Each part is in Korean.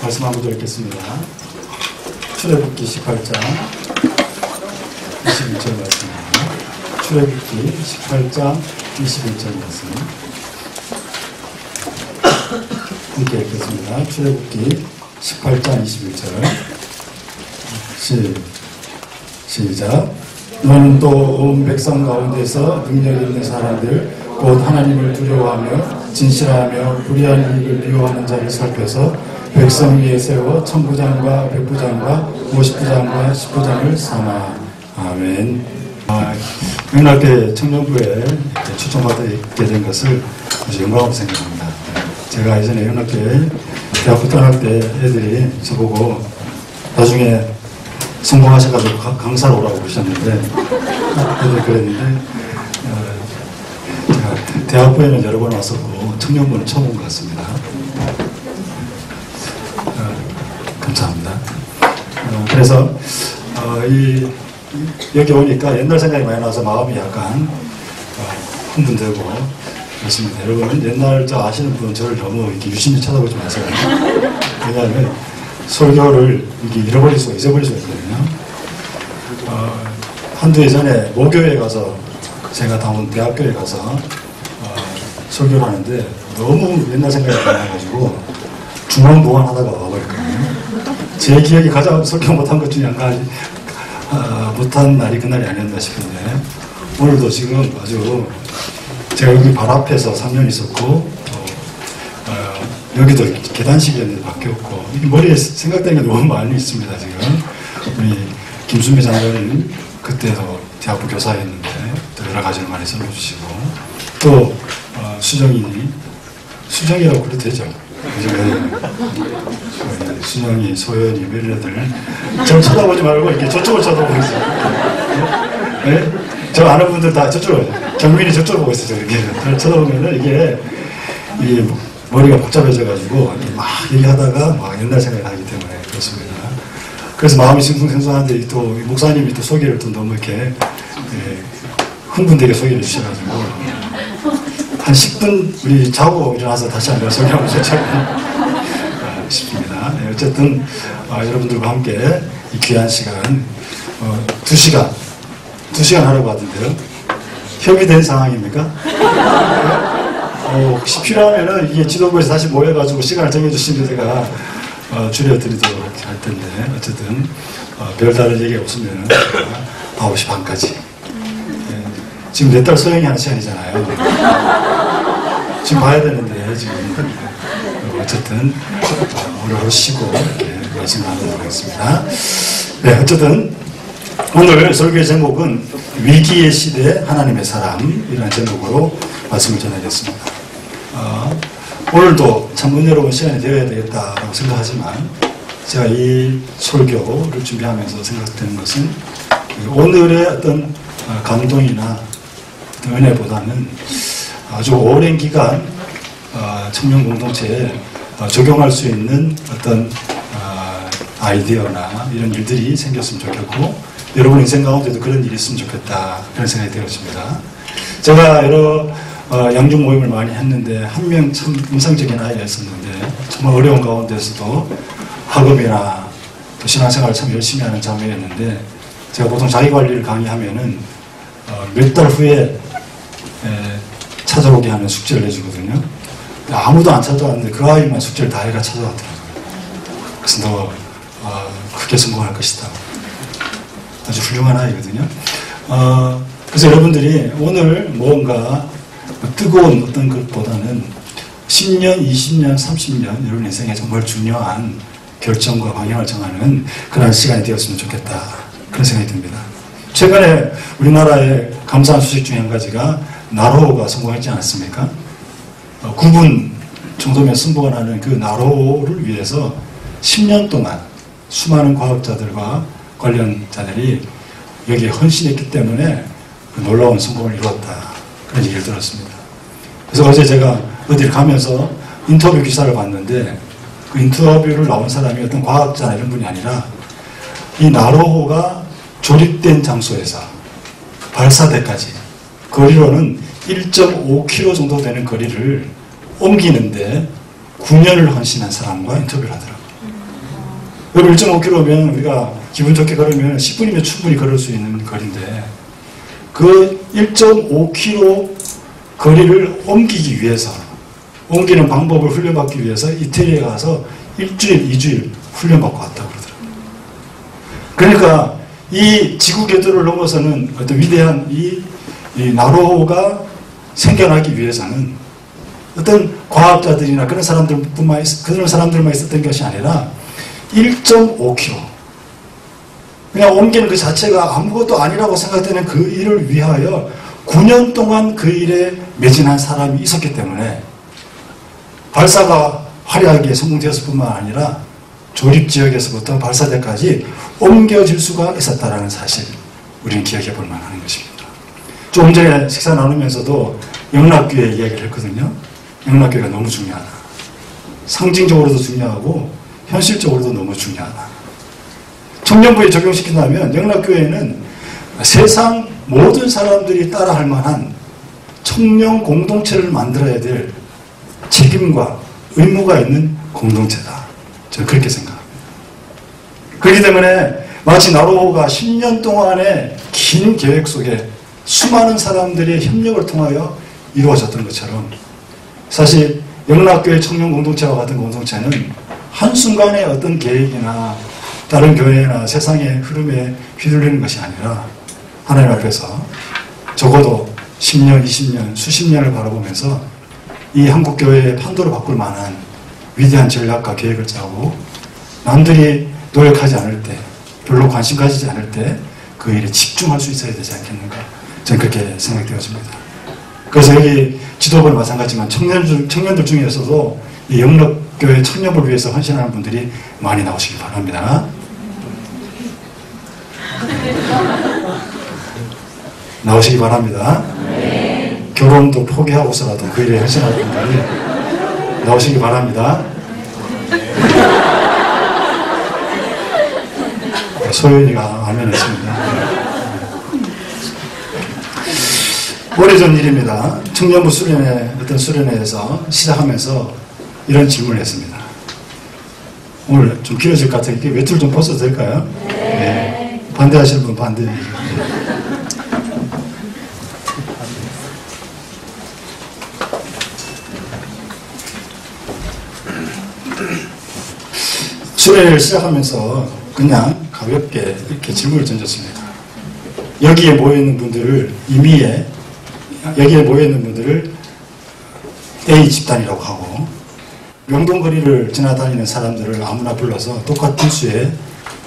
말씀 한 구절 읽겠습니다. 출애굽기 18장 21절 말씀입니다. 출애굽기 18장 21절 말씀 함께 읽겠습니다. 출애굽기 18장 21절 시작. 너는 또 온 백성 가운데서 능력 있는 사람들 곧 하나님을 두려워하며 진실하며 불의한 이익을 미워하는 자를 살펴서 백성 위에 세워 천부장과 백부장과 50부장과 10부장을 삼아. 아멘. 영락교회 청년부에 추천받게 된 것을 아주 영광으로 생각합니다. 제가 예전에 영락교회 대학교 떠날 때 애들이 저보고 나중에 성공하셔가지고 강사로 오라고 그러셨는데 애들 그랬는데 제가 대학부에는 여러 번 왔었고 청년부는 처음 온 것 같습니다. 감사합니다. 그래서 여기 오니까 옛날 생각이 많이 나서 마음이 약간 흥분되고 그렇습니다. 여러분 옛날 저 아시는 분은 저를 너무 이렇게 유심히 쳐다보지 마세요. 왜냐하면 설교를 이렇게 잊어버릴 수가 있거든요. 한두 해 전에 모교에 가서 제가 다운 대학교에 가서 설교를 하는데 너무 옛날 생각이 나가지고 중앙보관하다가 와버렸거든요. 제 기억에 가장 설교 못한 것 중에 한 가지 못한 날이 그날이 아니었나 싶은데 오늘도 지금 아주 제가 여기 발 앞에서 3년 있었고 여기도 계단식이었는데 바뀌었고 머리에 생각되는 게 너무 많이 있습니다. 지금 우리 김수미 장관님 그때도 대학부 교사였는데 또 여러 가지를 많이 설명주시고 또 수정이라고 그래도 되죠. 수정이, 소연이, 멜레들 저 쳐다보지 말고 이렇게 저쪽을 쳐다보고 있어요. 네? 저 아는 분들 다 저쪽으로 정민이 저쪽으로 보고 있어요. 이렇게 쳐다보면은 이게 머리가 복잡해져가지고 막 얘기하다가 막 옛날 생각이 나기 때문에 그렇습니다. 그래서 마음이 싱숭생숭한데 또 목사님이 또 소개를 또 너무 이렇게 흥분되게 소개를 주셔가지고 한 10분 우리 자고 일어나서 다시 한번 소개하고 싶습니다. 네, 어쨌든 여러분들과 함께 이 귀한 시간 2시간 하려고 하던데요. 협의된 상황입니까? 혹시 필요하면은 이게 지도부에서 다시 모여가지고 시간을 정해주시면 제가 줄여드리도록 할 텐데 어쨌든 별다른 얘기 없으면 9시 반까지. 지금 내 딸 소영이 하는 시간이잖아요. 지금 봐야 되는데 지금 어쨌든 오래 쉬고 이렇게 말씀 나누도록 하겠습니다. 네, 어쨌든 오늘 설교의 제목은 위기의 시대 하나님의 사람이라는 제목으로 말씀을 전하겠습니다. 오늘도 참 은혜로운 시간이 되어야 되겠다라고 생각하지만 제가 이 설교를 준비하면서 생각되는 것은 오늘의 어떤 감동이나 어떤 은혜보다는 아주 오랜 기간 청년 공동체에 적용할 수 있는 어떤 아이디어나 이런 일들이 생겼으면 좋겠고 여러분 인생 가운데도 그런 일이 있으면 좋겠다 그런 생각이 되었습니다. 제가 여러 양중 모임을 많이 했는데 한 명 참 인상적인 아이가 있었는데 정말 어려운 가운데서도 학업이나 또 신앙생활을 참 열심히 하는 자매였는데 제가 보통 자기관리를 강의하면은 몇 달 후에 찾아오게 하는 숙제를 내주거든요. 아무도 안 찾아왔는데 그 아이만 숙제를 다 해가 찾아왔더라고요. 그래서 너 크게 성공할 것이다. 아주 훌륭한 아이거든요. 그래서 여러분들이 오늘 뭔가 뜨거운 어떤 것보다는 10년, 20년, 30년 여러분 인생에 정말 중요한 결정과 방향을 정하는 그런 시간이 되었으면 좋겠다. 그런 생각이 듭니다. 최근에 우리나라의 감사한 소식 중에 한 가지가 나로호가 성공했지 않았습니까? 9분 정도면 승부가 나는 그 나로호를 위해서 10년 동안 수많은 과학자들과 관련자들이 여기에 헌신했기 때문에 그 놀라운 성공을 이루었다. 그런 얘기를 들었습니다. 그래서 어제 제가 어디를 가면서 인터뷰 기사를 봤는데 그 인터뷰를 나온 사람이 어떤 과학자나 이런 분이 아니라 이 나로호가 조립된 장소에서 발사대까지 거리로는 1.5km 정도 되는 거리를 옮기는데 9년을 헌신한 사람과 인터뷰를 하더라고요. 그럼 1.5km면 우리가 기분 좋게 걸으면 10분이면 충분히 걸을 수 있는 거리인데 그 1.5km 거리를 옮기기 위해서 옮기는 방법을 훈련받기 위해서 이태리에 가서 일주일, 2주일 훈련받고 왔다고 그러더라고요. 그러니까 이 지구 궤도를 넘어서는 어떤 위대한 이 나로호가 생겨나기 위해서는 어떤 과학자들이나 그런 사람들만 있었던 것이 아니라 1.5km 그냥 옮기는 그 자체가 아무것도 아니라고 생각되는 그 일을 위하여 9년 동안 그 일에 매진한 사람이 있었기 때문에 발사가 화려하게 성공되었을 뿐만 아니라 조립지역에서부터 발사대까지 옮겨질 수가 있었다는 사실 우리는 기억해 볼 만한 것입니다. 조금 전에 식사 나누면서도 영락교회 이야기를 했거든요. 영락교회가 너무 중요하다. 상징적으로도 중요하고 현실적으로도 너무 중요하다. 청년부에 적용시킨다면 영락교회는 세상 모든 사람들이 따라할 만한 청년 공동체를 만들어야 될 책임과 의무가 있는 공동체다. 저는 그렇게 생각합니다. 그렇기 때문에 마치 나로호가 10년 동안의 긴 계획 속에 수많은 사람들의 협력을 통하여 이루어졌던 것처럼 사실 영락교회 청년 공동체와 같은 공동체는 한순간의 어떤 계획이나 다른 교회나 세상의 흐름에 휘둘리는 것이 아니라 하나님 앞에서 적어도 10년, 20년, 수십 년을 바라보면서 이 한국교회의 판도를 바꿀 만한 위대한 전략과 계획을 짜고 남들이 노력하지 않을 때, 별로 관심 가지지 않을 때 그 일에 집중할 수 있어야 되지 않겠는가. 저는 그렇게 생각되어집니다. 그래서 여기 지도부는 마찬가지지만 청년들 중에서도 이 영락교회 청년을 위해서 헌신하는 분들이 많이 나오시기 바랍니다. 나오시기 바랍니다. 결혼도 포기하고서라도 그 일에 헌신할 분들이 나오시기 바랍니다. 소연이가 아멘했습니다. 오래전 일입니다. 청년부 어떤 수련회에서 시작하면서 이런 질문을 했습니다. 오늘 좀 길어질 것 같으니까 외투를 좀 벗어도 될까요? 네. 반대하시는 분 반대. 수련회를 시작하면서 그냥 가볍게 이렇게 질문을 던졌습니다. 여기에 모여있는 분들을 A 집단이라고 하고 명동거리를 지나다니는 사람들을 아무나 불러서 똑같은 수의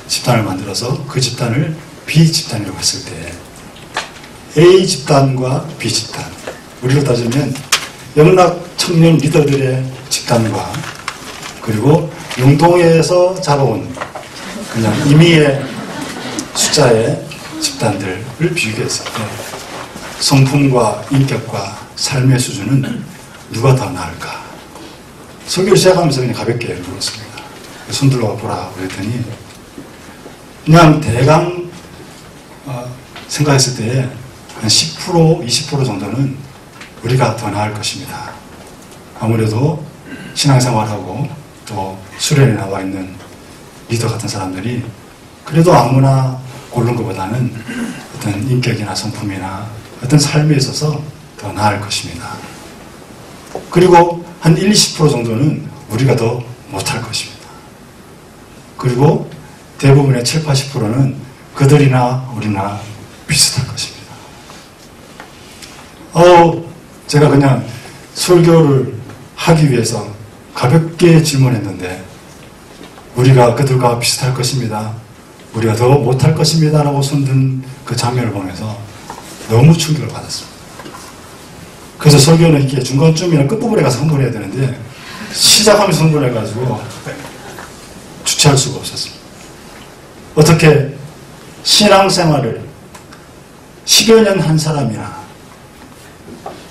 집단을 만들어서 그 집단을 B 집단이라고 했을 때 A 집단과 B 집단, 우리로 따지면 영락 청년 리더들의 집단과 그리고 명동에서 잡아온 그냥 임의의 숫자의 집단들을 비교했을 때 성품과 인격과 삶의 수준은 누가 더 나을까? 설교를 시작하면서 그냥 가볍게 물었습니다. 손들어 보라 그랬더니 그냥 대강 생각했을 때 한 10%, 20% 정도는 우리가 더 나을 것입니다. 아무래도 신앙생활하고 또 수련에 나와 있는 리더 같은 사람들이 그래도 아무나 고른 것보다는 어떤 인격이나 성품이나 어떤 삶에 있어서 더 나을 것입니다. 그리고 한 1, 20% 정도는 우리가 더 못할 것입니다. 그리고 대부분의 7, 80%는 그들이나 우리나 비슷할 것입니다. 제가 그냥 설교를 하기 위해서 가볍게 질문했는데 우리가 그들과 비슷할 것입니다. 우리가 더 못할 것입니다. 라고 손든 그 장면을 보면서 너무 충격을 받았습니다. 그래서 설교는 이렇게 중간쯤이나 끝부분에 가서 흥분해야 되는데 시작하면서 흥분해가지고 주체할 수가 없었습니다. 어떻게 신앙생활을 10여 년 한 사람이나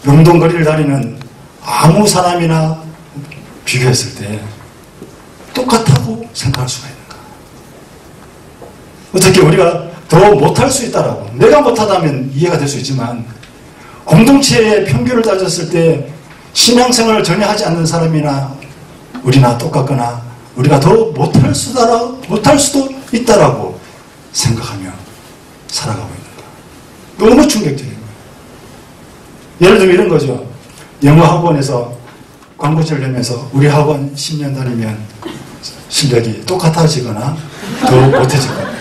명동거리를 다니는 아무 사람이나 비교했을 때 똑같다고 생각할 수가 있는가? 어떻게 우리가 더 못할 수 있다라고. 내가 못하다면 이해가 될 수 있지만 공동체의 평균을 따졌을 때 신앙생활을 전혀 하지 않는 사람이나 우리나 똑같거나 우리가 더 못할 수도 있다라고 생각하며 살아가고 있는 거예요. 너무 충격적인 거예요. 예를 들면 이런 거죠. 영어 학원에서 광고제를 내면서 우리 학원 10년 다니면 실력이 똑같아지거나 더 못해질 겁니다.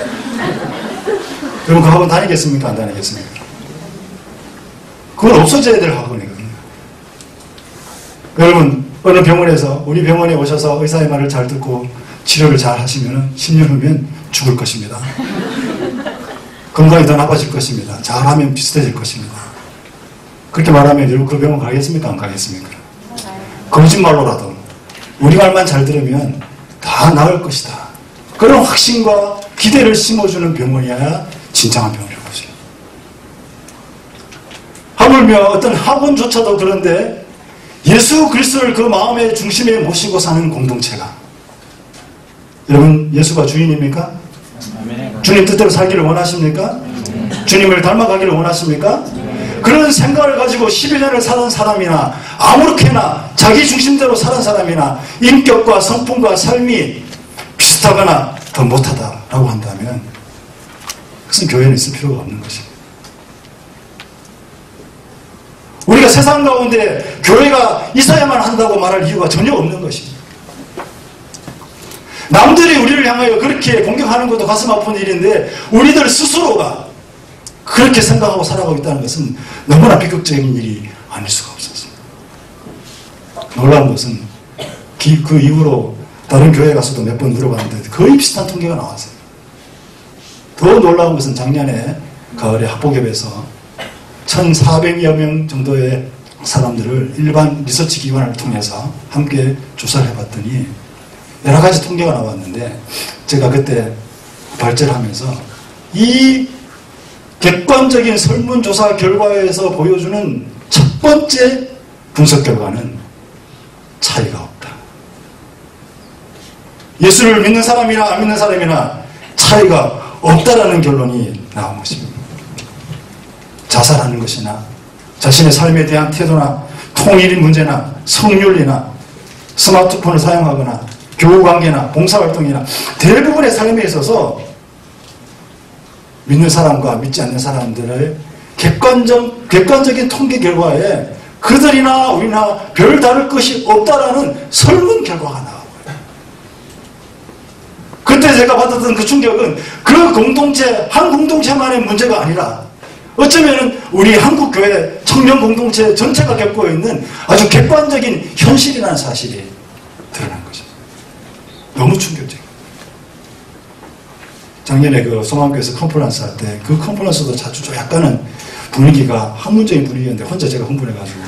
그럼 그 학원 다니겠습니까? 안 다니겠습니까? 그건 없어져야 될 학원이거든요. 여러분, 어느 병원에서 우리 병원에 오셔서 의사의 말을 잘 듣고 치료를 잘 하시면 10년 후면 죽을 것입니다. 건강이 더 나빠질 것입니다. 잘하면 비슷해질 것입니다. 그렇게 말하면 여러분 그 병원 가겠습니까? 안 가겠습니까? 거짓말로라도 우리 말만 잘 들으면 다 나을 것이다. 그런 확신과 기대를 심어주는 병원이어야 진정한 병원이라고 하죠. 하물며 어떤 학원조차도 그런데 예수 그리스도를 그 마음의 중심에 모시고 사는 공동체가, 여러분 예수가 주인입니까? 주님 뜻대로 살기를 원하십니까? 주님을 닮아가기를 원하십니까? 그런 생각을 가지고 11년을 사는 사람이나 아무렇게나 자기 중심대로 사는 사람이나 인격과 성품과 삶이 비슷하거나 더 못하다라고 한다면 그것은 교회는 있을 필요가 없는 것입니다. 우리가 세상 가운데 교회가 있어야만 한다고 말할 이유가 전혀 없는 것입니다. 남들이 우리를 향하여 그렇게 공격하는 것도 가슴 아픈 일인데 우리들 스스로가 그렇게 생각하고 살아가고 있다는 것은 너무나 비극적인 일이 아닐 수가 없었습니다. 놀라운 것은 그 이후로 다른 교회 가서도 몇 번 물어봤는데 거의 비슷한 통계가 나왔어요. 더 놀라운 것은 작년에 가을에 학보협에서 1,400여 명 정도의 사람들을 일반 리서치 기관을 통해서 함께 조사를 해봤더니 여러 가지 통계가 나왔는데 제가 그때 발제를 하면서 이 객관적인 설문조사 결과에서 보여주는 첫 번째 분석 결과는 차이가 없다. 예수를 믿는 사람이나 안 믿는 사람이나 차이가 없다라는 결론이 나온 것입니다. 자살하는 것이나 자신의 삶에 대한 태도나 통일 문제나 성윤리나 스마트폰을 사용하거나 교우관계나 봉사활동이나 대부분의 삶에 있어서 믿는 사람과 믿지 않는 사람들의 객관적인 통계 결과에 그들이나 우리나 별 다를 것이 없다라는 설문 결과가 나와요. 그때 제가 받았던 그 충격은 그 공동체, 한 공동체만의 문제가 아니라 어쩌면 우리 한국교회 청년 공동체 전체가 겪고 있는 아주 객관적인 현실이라는 사실이 드러난 거죠. 너무 충격적이에요. 작년에 그 소망교회에서 컨퍼런스 할 때 그 컨퍼런스도 자주 약간은 분위기가 학문적인 분위기였는데 혼자 제가 흥분해가지고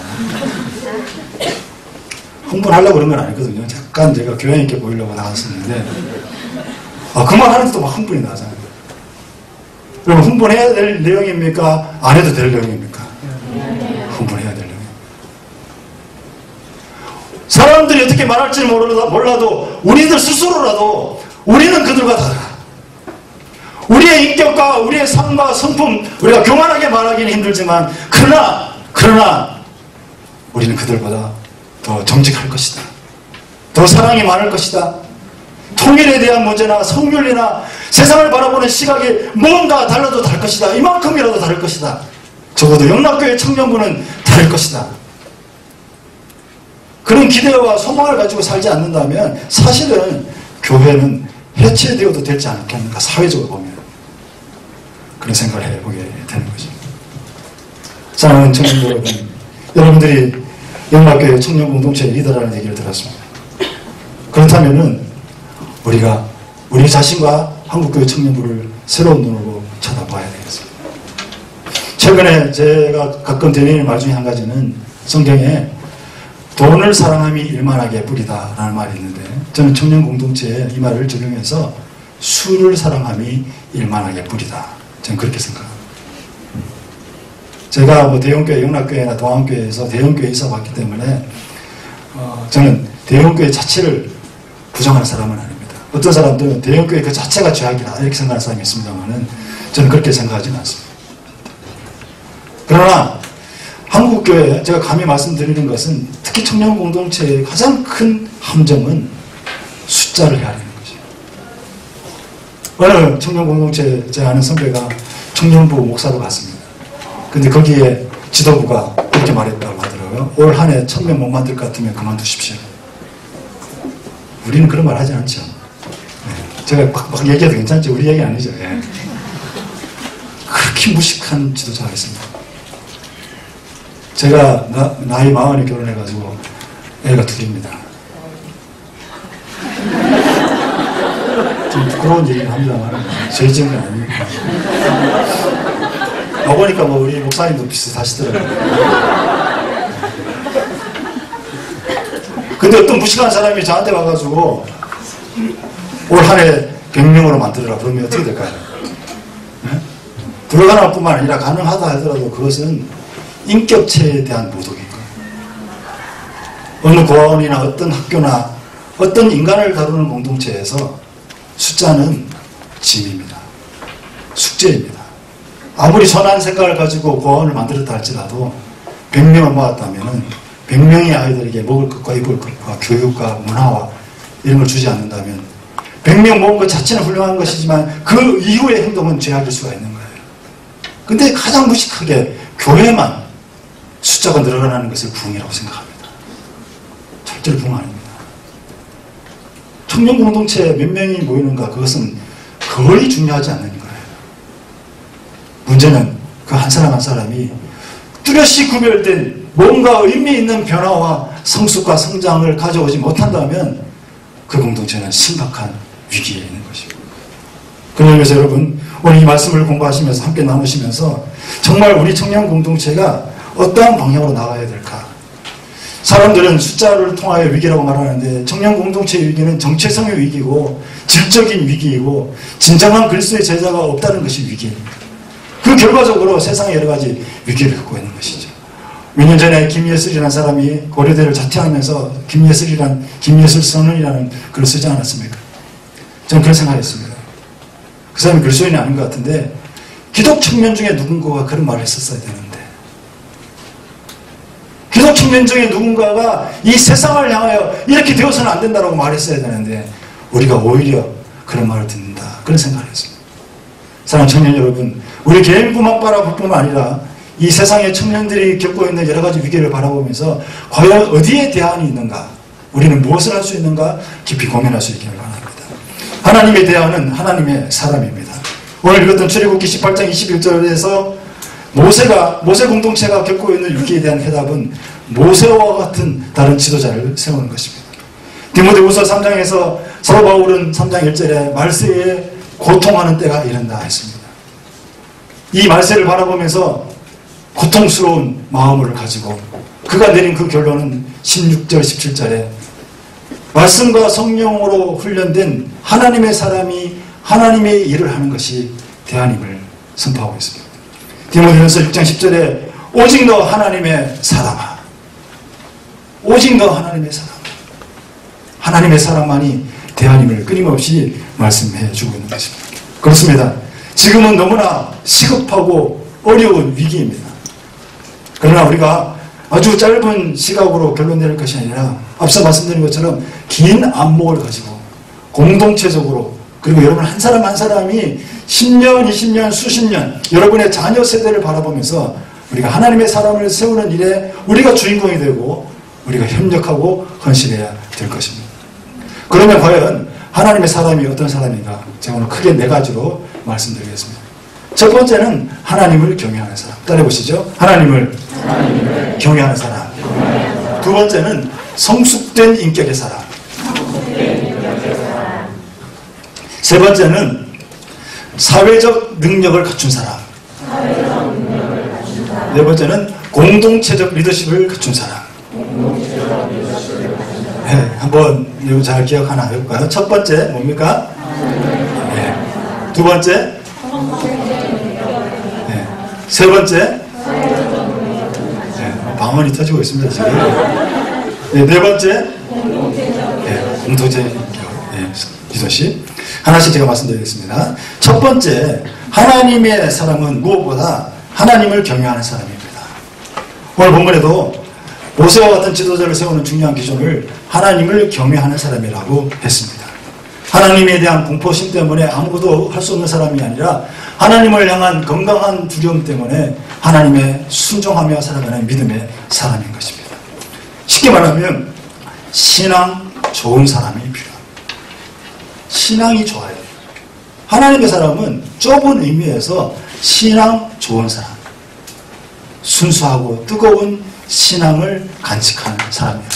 흥분하려고 그런 건 아니거든요. 약간 제가 교양 있게 보이려고 나갔었는데 그 말 하는데도 막 흥분이 나잖아요. 그럼 흥분해야 될 내용입니까? 안 해도 될 내용입니까? 흥분해야 될 내용. 사람들이 어떻게 말할지 몰라도 우리들 스스로라도 우리는 그들과 다르다. 우리의 인격과 우리의 삶과 성품 우리가 교만하게 말하기는 힘들지만 그러나 우리는 그들보다 더 정직할 것이다. 더 사랑이 많을 것이다. 통일에 대한 문제나 성윤리나 세상을 바라보는 시각이 뭔가 달라도 다를 것이다. 이만큼이라도 다를 것이다. 적어도 영락교회 청년부는 다를 것이다. 그런 기대와 소망을 가지고 살지 않는다면 사실은 교회는 해체되어도 되지 않겠는가. 사회적으로 보면 그런 생각을 해보게 되는 거죠. 사랑하는 청년 여러분, 여러분들이 영락교회 청년공동체의 리더라는 얘기를 들었습니다. 그렇다면은 우리가 우리 자신과 한국교회 청년부를 새로운 눈으로 쳐다봐야 되겠습니다. 최근에 제가 가끔 드리는 말 중에 한 가지는 성경에 돈을 사랑함이 일만하게 뿌리다 라는 말이 있는데 저는 청년공동체에 이 말을 적용해서 술을 사랑함이 일만하게 뿌리다. 저는 그렇게 생각합니다. 제가 뭐 대형교회, 영락교회나 동안교회에서 대형교회에 있어봤기 때문에 저는 대형교회 자체를 부정하는 사람은 아닙니다. 어떤 사람들은 대형교회 그 자체가 죄악이다 이렇게 생각하는 사람이 있습니다만 저는 그렇게 생각하지는 않습니다. 그러나 한국교회 제가 감히 말씀드리는 것은 특히 청년공동체의 가장 큰 함정은 숫자 숫자를 해야 되는 거죠. 어느 청년공동체 제 아는 선배가 청년부 목사로 갔습니다. 근데 거기에 지도부가 그렇게 말했다고 하더라고요. 올 한 해 1000명 못 만들 것 같으면 그만두십시오. 우리는 그런 말 하지 않죠. 네. 제가 막 얘기해도 괜찮죠? 우리 얘기 아니죠. 네. 그렇게 무식한 지도자가 있습니다. 제가 나이 40에 결혼해가지고 애가 둘입니다. 좀 부끄러운 얘기를 합니다만 저희 집은 아니니까. 와보니까 뭐 우리 목사님도 비슷하시더라고요. 근데 어떤 무식한 사람이 저한테 와가지고 올 한 해 100명으로 만들어라 그러면 어떻게 될까요? 네? 불가능할 뿐만 아니라 가능하다 하더라도 그것은 인격체에 대한 모독인 거예요. 어느 고아원이나 어떤 학교나 어떤 인간을 다루는 공동체에서 숫자는 짐입니다. 숙제입니다. 아무리 선한 생각을 가지고 고아원을 만들었다 할지라도 100명을 모았다면 100명의 아이들에게 먹을 것과 입을 것과 교육과 문화와 이런 걸 주지 않는다면 100명 모은 것 자체는 훌륭한 것이지만 그 이후의 행동은 죄악일 수가 있는 거예요. 근데 가장 무식하게 교회만 숫자가 늘어나는 것을 부흥이라고 생각합니다. 절대로 부흥 아닙니다. 청년 공동체에 몇 명이 모이는가 그것은 거의 중요하지 않는 거예요. 문제는 그 한 사람 한 사람이 뚜렷이 구별된 뭔가 의미 있는 변화와 성숙과 성장을 가져오지 못한다면 그 공동체는 심각한 위기에 있는 것입니다. 그러면서 여러분 오늘 이 말씀을 공부하시면서 함께 나누시면서 정말 우리 청년 공동체가 어떠한 방향으로 나가야 될까? 사람들은 숫자를 통하여 위기라고 말하는데 청년 공동체의 위기는 정체성의 위기고 질적인 위기이고 진정한 그리스도의 제자가 없다는 것이 위기입니다. 그 결과적으로 세상에 여러 가지 위기를 겪고 있는 것이죠. 몇 년 전에 김예슬이라는 사람이 고려대를 자퇴하면서 김예슬 선언이라는 글을 쓰지 않았습니까? 저는 그런 생각했습니다. 그 사람이 그리스도인이 아닌 것 같은데 기독 청년 중에 누군가가 그런 말을 했었어야 되는데 기독 청년 중에 누군가가 이 세상을 향하여 이렇게 되어서는 안 된다고 말했어야 되는데 우리가 오히려 그런 말을 듣는다. 그런 생각을 했습니다. 사랑하는 청년 여러분, 우리 개인뿐만 바라볼 뿐만 아니라 이 세상의 청년들이 겪고 있는 여러 가지 위기를 바라보면서 과연 어디에 대안이 있는가? 우리는 무엇을 할 수 있는가? 깊이 고민할 수 있기를 바랍니다. 하나님의 대안은 하나님의 사람입니다. 오늘 읽었던 출애굽기 18장 21절에서 모세 공동체가 겪고 있는 위기에 대한 해답은 모세와 같은 다른 지도자를 세우는 것입니다. 디모데후서 3장에서 사도 바울은 3장 1절에 말세에 고통하는 때가 이른다 했습니다. 이 말세를 바라보면서 고통스러운 마음을 가지고 그가 내린 그 결론은 16절 17절에 말씀과 성령으로 훈련된 하나님의 사람이 하나님의 일을 하는 것이 대안임을 선포하고 있습니다. 디모데후서 6장 10절에 오직 너 하나님의 사람아, 오직 너 하나님의 사람, 하나님의 사람만이 대안임을 끊임없이 말씀해 주고 있는 것입니다. 그렇습니다. 지금은 너무나 시급하고 어려운 위기입니다. 그러나 우리가 아주 짧은 시각으로 결론 내릴 것이 아니라 앞서 말씀드린 것처럼 긴 안목을 가지고 공동체적으로 그리고 여러분 한 사람 한 사람이 10년, 20년, 수십 년 여러분의 자녀 세대를 바라보면서 우리가 하나님의 사람을 세우는 일에 우리가 주인공이 되고 우리가 협력하고 헌신해야 될 것입니다. 그러면 과연 하나님의 사람이 어떤 사람인가? 제가 오늘 크게 4가지로 말씀드리겠습니다. 첫 번째는 하나님을 경외하는 사람. 따라해보시죠. 하나님을 경외하는 사람. 두 번째는 성숙된 인격의 사람. 세 번째는 사회적 능력을 갖춘 사람. 네 번째는 공동체적 리더십을 갖춘 사람. 네, 한번 이거 잘 기억 하나 해볼까요? 첫 번째 뭡니까? 네. 두 번째? 네. 세 번째? 네. 방언이 터지고 있습니다 지금. 네, 네 번째? 네, 공동체 네, 리더십. 하나씩 제가 말씀드리겠습니다. 첫 번째, 하나님의 사람은 무엇보다 하나님을 경외하는 사람입니다. 오늘 본문에도 모세와 같은 지도자를 세우는 중요한 기준을 하나님을 경외하는 사람이라고 했습니다. 하나님에 대한 공포심 때문에 아무것도 할 수 없는 사람이 아니라 하나님을 향한 건강한 두려움 때문에 하나님의 순종하며 살아가는 믿음의 사람인 것입니다. 쉽게 말하면 신앙 좋은 사람이 필요합니다. 신앙이 좋아야 돼요. 하나님의 사람은 좁은 의미에서 신앙 좋은 사람, 순수하고 뜨거운 신앙을 간직하는 사람이에요.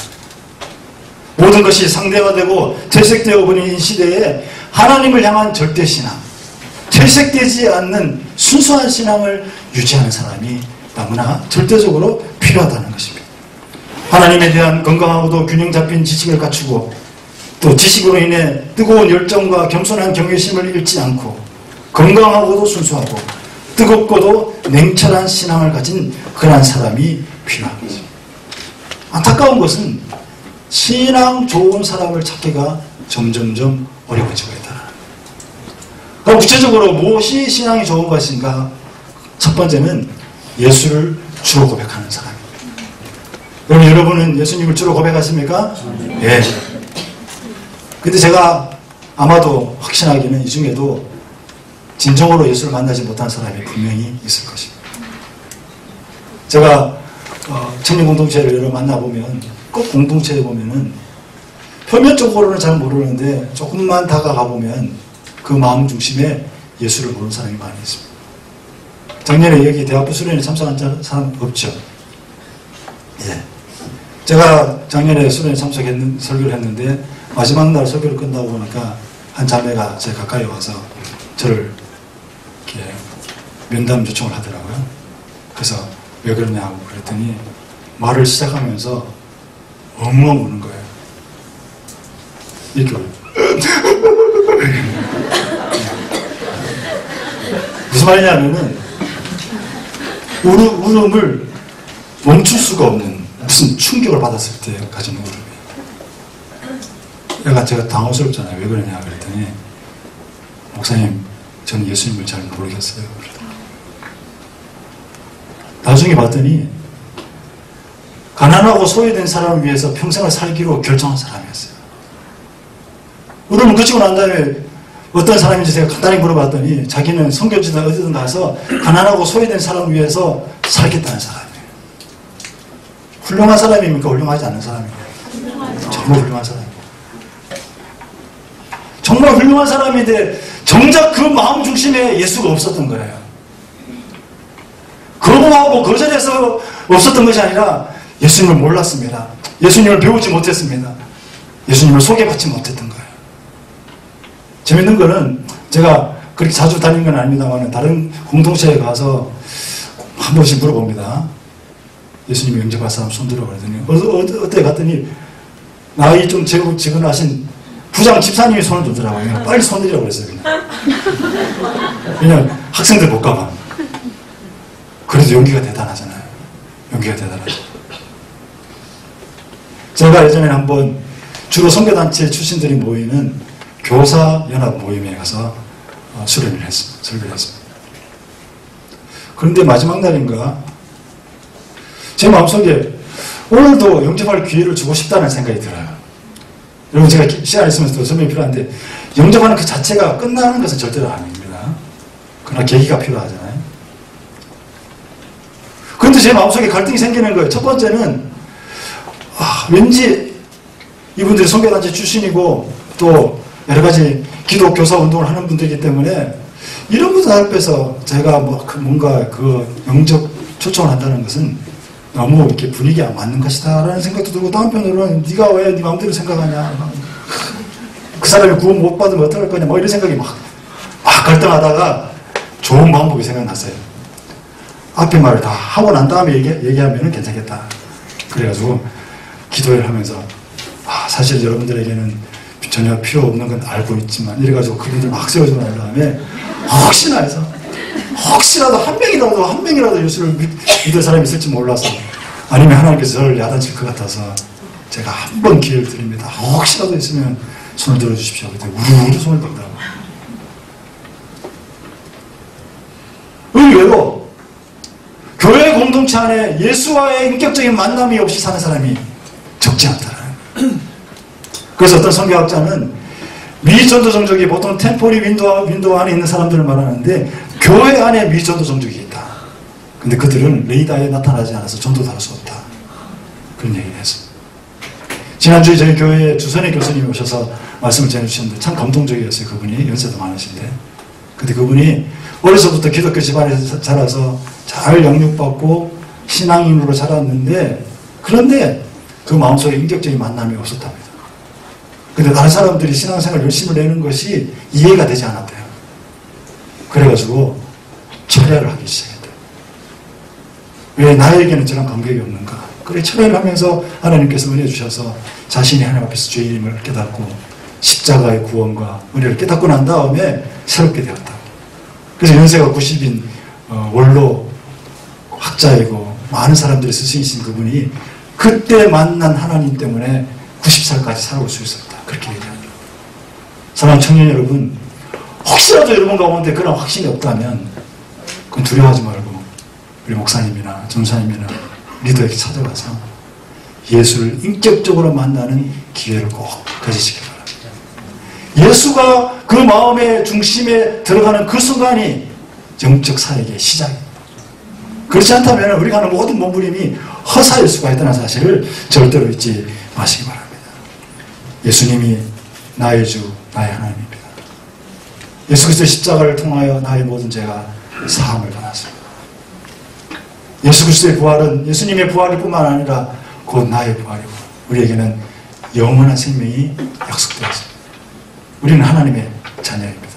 모든 것이 상대화되고 퇴색되어 버린 이 시대에 하나님을 향한 절대신앙, 퇴색되지 않는 순수한 신앙을 유지하는 사람이 너무나 절대적으로 필요하다는 것입니다. 하나님에 대한 건강하고도 균형 잡힌 지식을 갖추고 또 지식으로 인해 뜨거운 열정과 겸손한 경외심을 잃지 않고 건강하고도 순수하고 뜨겁고도 냉철한 신앙을 가진 그러한 사람이 필요한 거죠. 안타까운 것은 신앙 좋은 사람을 찾기가 점점점 어려워지고 있다. 그럼 구체적으로 무엇이 신앙이 좋은 것인가? 첫 번째는 예수를 주로 고백하는 사람입니다. 그럼 여러분은 예수님을 주로 고백하십니까? 예. 근데 제가 아마도 확신하기는 이 중에도 진정으로 예수를 만나지 못한 사람이 분명히 있을 것입니다. 제가 청년 공동체를 여러 만나보면 꼭 공동체에 보면은 표면적으로는 잘 모르는데 조금만 다가가 보면 그 마음 중심에 예수를 모르는 사람이 많이 있습니다. 작년에 여기 대학부 수련회 참석한 사람 없죠? 예. 제가 작년에 수련회 설교를 했는데 마지막 날 설교를 끝나고 보니까 한 자매가 제 가까이 와서 저를 이렇게 면담 요청을 하더라고요. 그래서 왜 그러냐고 그랬더니 말을 시작하면서 엉엉 우는 거예요. 이렇게 무슨 말이냐면은 울음을 멈출 수가 없는 무슨 충격을 받았을 때 가진 울음이에요. 제가 당황스럽잖아요. 왜 그러냐 그랬더니 목사님 저는 예수님을 잘 모르겠어요. 나중에 봤더니 가난하고 소외된 사람을 위해서 평생을 살기로 결정한 사람이었어요. 울음을 그치고 난 다음에 어떤 사람인지 제가 간단히 물어봤더니 자기는 선교지든 어디든 가서 가난하고 소외된 사람을 위해서 살겠다는 사람이에요. 훌륭한 사람입니까? 훌륭하지 않은 사람이에요? 정말 훌륭한 사람이에요. 정말 훌륭한 사람인데 정작 그 마음 중심에 예수가 없었던 거예요. 거부하고 거절해서 없었던 것이 아니라 예수님을 몰랐습니다. 예수님을 배우지 못했습니다. 예수님을 소개받지 못했던 거예요. 재밌는 거는 제가 그렇게 자주 다닌 건 아닙니다만 다른 공동체에 가서 한 번씩 물어봅니다. 예수님이 영접할 사람 손들어 그러더니 어때 갔더니 나이 좀 지근하신 부장 집사님이 손을 들더라고요. 빨리 손들이라고 그랬어요. 그냥. 왜냐면 학생들 볼까봐. 그래도 용기가 대단하잖아요. 용기가 대단하죠. 제가 예전에 한번 주로 선교단체 출신들이 모이는 교사연합 모임에 가서 수련을 했습니다. 설교를 했습니다. 그런데 마지막 날인가 제 마음속에 오늘도 영접할 기회를 주고 싶다는 생각이 들어요. 여러분 제가 시간 있으면 또 설명이 필요한데 영접하는 그 자체가 끝나는 것은 절대로 아닙니다. 그러나 계기가 필요하잖아요. 그런데 제 마음속에 갈등이 생기는 거예요. 첫 번째는 왠지 이분들이 선교단체 출신이고 또 여러 가지 기독 교사 운동을 하는 분들이기 때문에 이런 분들 앞에서 제가 뭔가 그 영접 초청을 한다는 것은 너무 이렇게 분위기가 맞는 것이다라는 생각도 들고 또 한편으로는 네가 왜 네 마음대로 생각하냐 그 사람이 구원 못 받으면 어떡할 거냐 이런 생각이 막 갈등하다가 좋은 방법이 생각났어요. 앞에 말을 다 하고 난 다음에 얘기하면 괜찮겠다. 그래가지고 기도를 하면서 사실 여러분들에게는 전혀 필요 없는 건 알고 있지만 이래가지고 그분들 막 세워주고 난 다음에 혹시나 해서 혹시라도 한 명이라도 예수를 믿을 사람이 있을지 몰라서 아니면 하나님께서 저를 야단칠 것 같아서 제가 한 번 기회를 드립니다. 혹시라도 있으면 손을 들어주십시오. 그랬더니 우르르 손을 들더라고요. 의외로 교회 공동체 안에 예수와의 인격적인 만남이 없이 사는 사람이 적지 않다는. 그래서 어떤 선교학자는 미전도 종족이 보통 템포리 윈도우 안에 있는 사람들을 말하는데 교회 안에 미전도 종족이 있다. 근데 그들은 레이더에 나타나지 않아서 전도도 할 수 없다. 그런 얘기를 했습니다. 지난주에 저희 교회에 주선의 교수님이 오셔서 말씀을 전해주셨는데 참 감동적이었어요. 그분이 연세도 많으신데. 근데 그분이 어려서부터 기독교 집안에서 자라서 잘 영육받고 신앙인으로 자랐는데, 그런데 그 마음속에 인격적인 만남이 없었답니다. 근데 다른 사람들이 신앙생활 열심히 내는 것이 이해가 되지 않았대요. 그래가지고 철회를 하기 시작했대요. 왜 나에게는 저런 감격이 없는가? 그래, 철회를 하면서 하나님께서 은혜 주셔서 자신이 하나님 앞에서 죄인임을 깨닫고 십자가의 구원과 은혜를 깨닫고 난 다음에 새롭게 되었다. 그래서 연세가 90인 원로 학자이고 많은 사람들이 스승이신 그분이 그때 만난 하나님 때문에 90살까지 살아올 수 있었다. 그렇게 얘기합니다. 사랑하는 청년 여러분, 혹시라도 여러분 가운데 그런 확신이 없다면 그건 두려워하지 말고 우리 목사님이나 전사님이나 리더에게 찾아가서 예수를 인격적으로 만나는 기회를 꼭 가지시기 바랍니다. 예수가 그 마음의 중심에 들어가는 그 순간이 영적 사역의 시작입니다. 그렇지 않다면 우리가 하는 모든 몸부림이 허사일 수가 있다는 사실을 절대로 잊지 마시기 바랍니다. 예수님이 나의 주, 나의 하나님입니다. 예수 그리스도의 십자가를 통하여 나의 모든 죄가 사함을 받았습니다. 예수 그리스도의 부활은 예수님의 부활일 뿐만 아니라 곧 나의 부활이고 우리에게는 영원한 생명이 약속되었습니다. 우리는 하나님의 자녀입니다.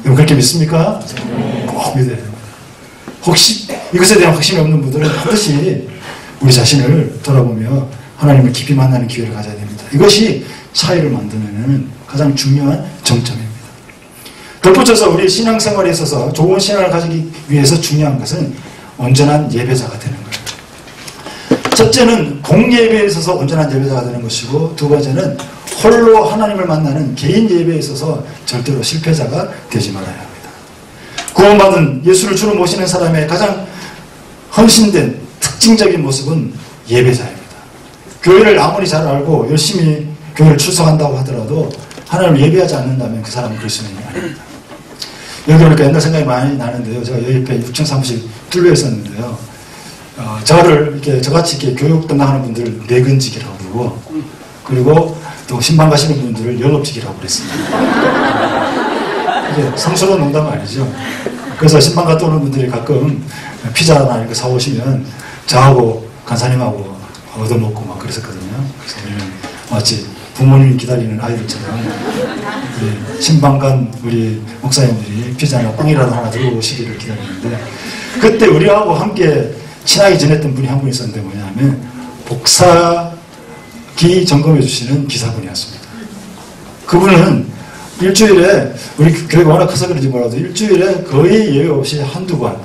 여러분 그렇게 믿습니까? 꼭 믿어야 됩니다. 혹시 이것에 대한 확신이 없는 분들은 반드시 우리 자신을 돌아보며 하나님을 깊이 만나는 기회를 가져야 됩니다. 이것이 차이를 만드는 가장 중요한 정점입니다. 덧붙여서 우리 신앙생활에 있어서 좋은 신앙을 가지기 위해서 중요한 것은 온전한 예배자가 되는 거예요. 첫째는 공예배에 있어서 온전한 예배자가 되는 것이고, 두 번째는 홀로 하나님을 만나는 개인 예배에 있어서 절대로 실패자가 되지 말아야 합니다. 구원받은 예수를 주로 모시는 사람의 가장 헌신된 특징적인 모습은 예배자입니다. 교회를 아무리 잘 알고 열심히 교회를 출석한다고 하더라도 하나님을 예배하지 않는다면 그 사람은 그리스도인이 아닙니다. 여기 오니까 옛날 생각이 많이 나는데요. 제가 여기 옆에 6층 사무실 뚫려 있었는데요. 저같이 이렇게 교육 담당하는 분들을 내근직이라고 부르고, 그리고 또 신방 가시는 분들을 영업직이라고 그랬습니다. 이게 상스러운 농담 아니죠. 그래서 신방 갔다 오는 분들이 가끔 피자나 이런 거 사오시면 저하고 간사님하고 얻어먹고 막 그랬었거든요. 그래서 우리는 마치 부모님 기다리는 아이들처럼 신방 간 우리 목사님들이 피자나 빵이라도 하나 들고 오시기를 기다리는데, 그때 우리하고 함께 친하게 지냈던 분이 한 분 있었는데 뭐냐면 복사기 점검해 주시는 기사분이었습니다. 그분은 일주일에, 우리 교회가 워낙 커서 그런지 몰라도 일주일에 거의 예외 없이 한두 번,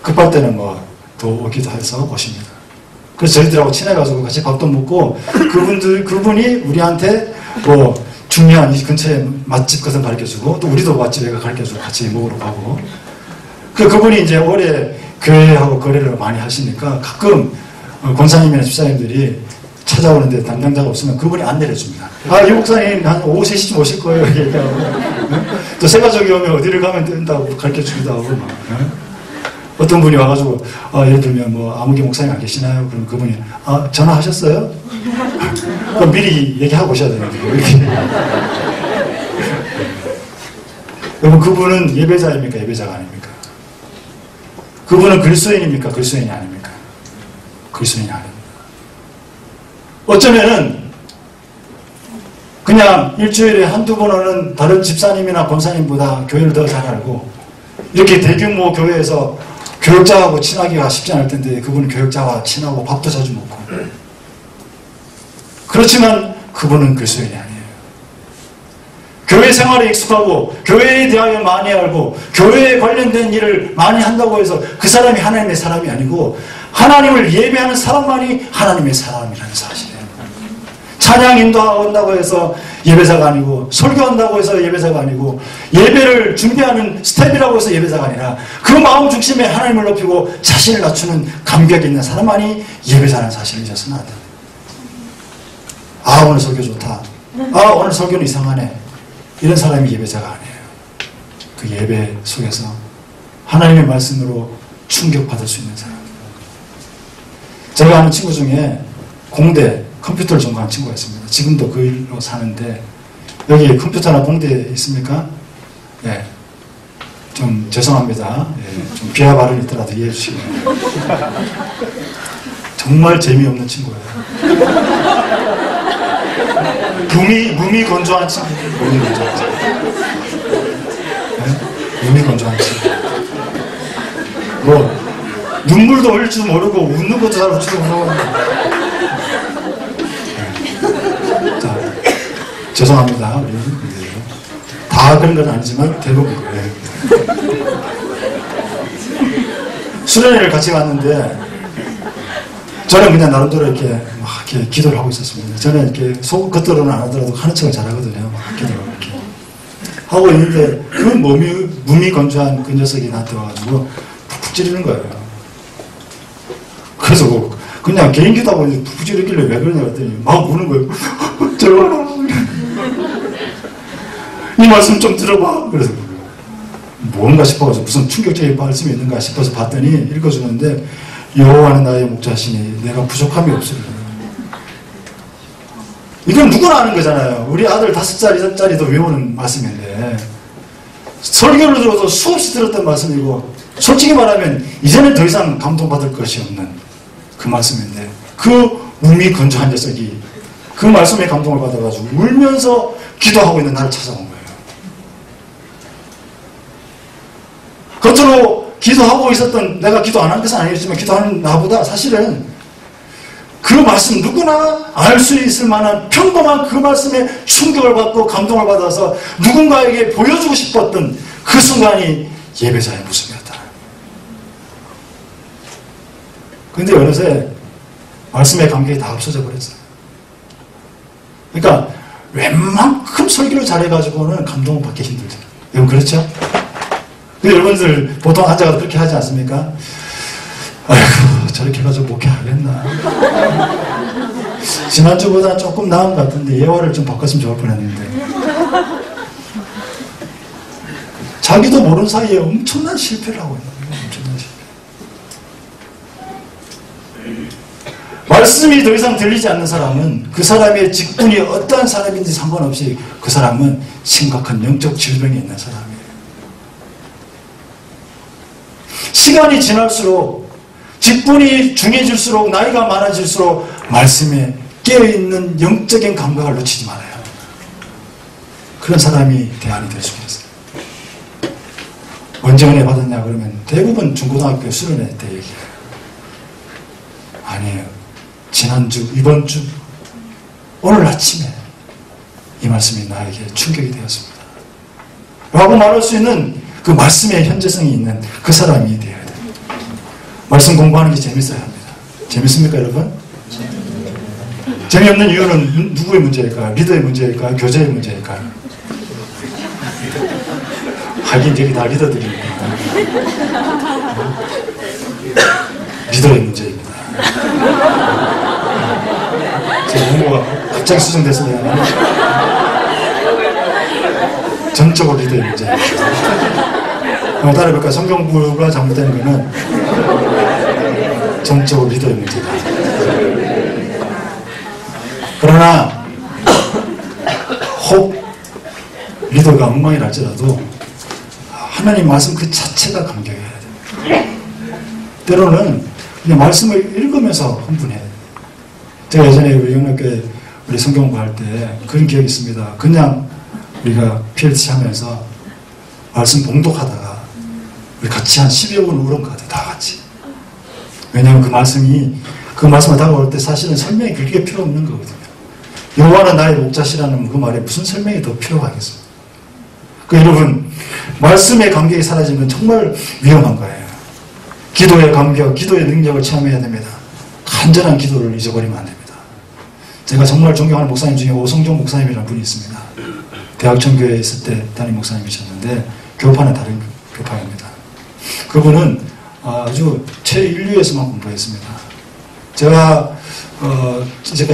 급할 때는 뭐 더 오기도 해서 오십니다. 그래서 저희들하고 친해가지고 같이 밥도 먹고, 그분이 우리한테 뭐 중요한 이 근처에 맛집 같은 거 가르쳐주고, 또 우리도 맛집에 가르쳐주고 같이 먹으러 가고. 그분이 이제 오래 교회하고 거래를 많이 하시니까 가끔 권사님이나 집사님들이 찾아오는데 담당자가 없으면 그분이 안 내려줍니다. 이 목사님 한 오후 3시쯤 오실 거예요. 얘기하고. 또 새가족이 오면 어디를 가면 된다고 가르쳐 주기도 하고 막. 어떤 분이 와가지고 예를 들면 뭐 아무개 목사님 안 계시나요? 그럼 그분이 전화하셨어요? 그럼 미리 얘기하고 오셔야 되는데 여러분, 그분은 예배자입니까? 예배자가 아닙니까? 그분은 그리스도인입니까? 그리스도인이 아닙니까? 그리스도인이 아닙니다. 어쩌면은 그냥 일주일에 한두 번 오는 다른 집사님이나 권사님보다 교회를 더 잘 알고, 이렇게 대규모 교회에서 교역자하고 친하기가 쉽지 않을 텐데 그분은 교역자와 친하고 밥도 자주 먹고, 그렇지만 그분은 그리스도인이 아니에요. 교회 생활에 익숙하고 교회에 대하여 많이 알고 교회에 관련된 일을 많이 한다고 해서 그 사람이 하나님의 사람이 아니고, 하나님을 예배하는 사람만이 하나님의 사람이라는 사실이에요. 찬양 인도한다고 해서 예배자가 아니고, 설교한다고 해서 예배자가 아니고, 예배를 준비하는 스텝이라고 해서 예배자가 아니라 그 마음 중심에 하나님을 높이고 자신을 낮추는 감격이 있는 사람만이 예배자라는 사실을 잊어서는 안 돼요. 오늘 설교 좋다. 오늘 설교는 이상하네. 이런 사람이 예배자가 아니에요. 그 예배 속에서 하나님의 말씀으로 충격받을 수 있는 사람. 제가 아는 친구 중에 공대 컴퓨터를 전공한 친구가 있습니다. 지금도 그 일로 사는데 여기 컴퓨터나 공대 있습니까? 예. 좀 죄송합니다. 예. 좀 비하 발언이 있더라도 이해해 주시고요. 정말 재미없는 친구예요. 몸이 건조한 친구. 몸이 건조한 친구. 네? 몸이 건조한 친구. 뭐 눈물도 흘릴 줄 모르고 웃는 것도 잘 웃지도 모르고. 네. 자, 죄송합니다. 다 그런 건 아니지만 대부분 그래요. 수련회를 같이 갔는데 저는 그냥 나름대로 이렇게 막 이렇게 기도를 하고 있었습니다. 저는 이렇게 속 겉으로는 안 하더라도 하는 척은 잘하거든요. 막 기도를 이렇게 하고 있는데 그 몸이 건조한 그 녀석이 나한테 와가지고 푹푹 찌르는 거예요. 그래서 뭐 그냥 개인 기도하고 있는데 푹푹 찌르길래 왜 그러냐 했더니 막 우는 거예요. 제발 이 말씀 좀 들어봐. 그래서 뭔가 싶어가지고 무슨 충격적인 말씀이 있는가 싶어서 봤더니 읽어주는데 여호와는 나의 목자시니 내가 부족함이 없으리라. 이건 누구나 아는 거잖아요. 우리 아들 5살짜리도 외우는 말씀인데 설교를 들어도 수없이 들었던 말씀이고 솔직히 말하면 이제는 더 이상 감동받을 것이 없는 그 말씀인데 그 몸이 건조한 녀석이 그 말씀에 감동을 받아가지고 울면서 기도하고 있는 나를 찾아온 거예요. 겉으로 기도하고 있었던 내가 기도 안 한 것은 아니겠지만 기도하는 나보다 사실은 그 말씀 누구나 알 수 있을 만한 평범한 그 말씀에 충격을 받고 감동을 받아서 누군가에게 보여주고 싶었던 그 순간이 예배자의 모습이었다. 그런데 어느새 말씀의 감격이 다 없어져 버렸어요. 그러니까 웬만큼 설교를 잘해가지고는 감동을 받기 힘들죠. 여러분 그렇죠? 여러분들 보통 앉아서 그렇게 하지 않습니까? 아이고 저렇게 해가지고 목회하겠나. 지난주보다 조금 나은 것 같은데 예화를 좀 바꿨으면 좋을 뻔했는데 자기도 모르는 사이에 엄청난 실패를 하고 있는 거예요. 엄청난 실패. 말씀이 더 이상 들리지 않는 사람은 그 사람의 직분이 어떠한 사람인지 상관없이 그 사람은 심각한 영적 질병이 있는 사람이에요. 시간이 지날수록 직분이 중해질수록 나이가 많아질수록 말씀에 깨어있는 영적인 감각을 놓치지 말아요. 그런 사람이 대안이 될 수 있어요. 언제 은혜 받았냐 그러면 대부분 중고등학교 수련회 때 얘기해요. 아니에요. 지난주, 이번주, 오늘 아침에 이 말씀이 나에게 충격이 되었습니다. 라고 말할 수 있는 그 말씀의 현재성이 있는 그 사람이 되어야 돼요. 말씀 공부하는 게 재밌어야 합니다. 재밌습니까 여러분? 재미없는 이유는 누구의 문제일까요? 리더의 문제일까요? 교재의 문제일까요? 하긴 여기 다 리더들이니까 리더의 문제입니다. 제 용어가 갑자기 수정됐습니다. 전적으로 리더의 문제입니다. 따라해볼까요? 성경 공부가 잘못된 거는 전적으로 리더의 문제다. 그러나 혹 리더가 엉망이랄지라도 하나님 말씀 그 자체가 감격해야 돼요. 때로는 그냥 말씀을 읽으면서 흥분해야 돼요. 제가 예전에 우리 영락교회 우리 성경 공부할 때 그런 기억이 있습니다. 그냥 우리가 PLC 하면서 말씀 봉독하다가 우리 같이 한 10여 분 울은 것 같아요. 다 같이. 왜냐하면 그 말씀을 다가올 때 사실은 설명이 그렇게 필요 없는 거거든요. 여호와는 나의 목자시라는 그 말에 무슨 설명이 더 필요하겠어요. 여러분 말씀의 감격이 사라지면 정말 위험한 거예요. 기도의 감격, 기도의 능력을 체험해야 됩니다. 간절한 기도를 잊어버리면 안 됩니다. 제가 정말 존경하는 목사님 중에 오성종 목사님이라는 분이 있습니다. 대학천교회에 있을 때 담임 목사님이셨는데 교파는 다른 교파입니다. 그분은 아주 최인류에서만 공부했습니다. 제가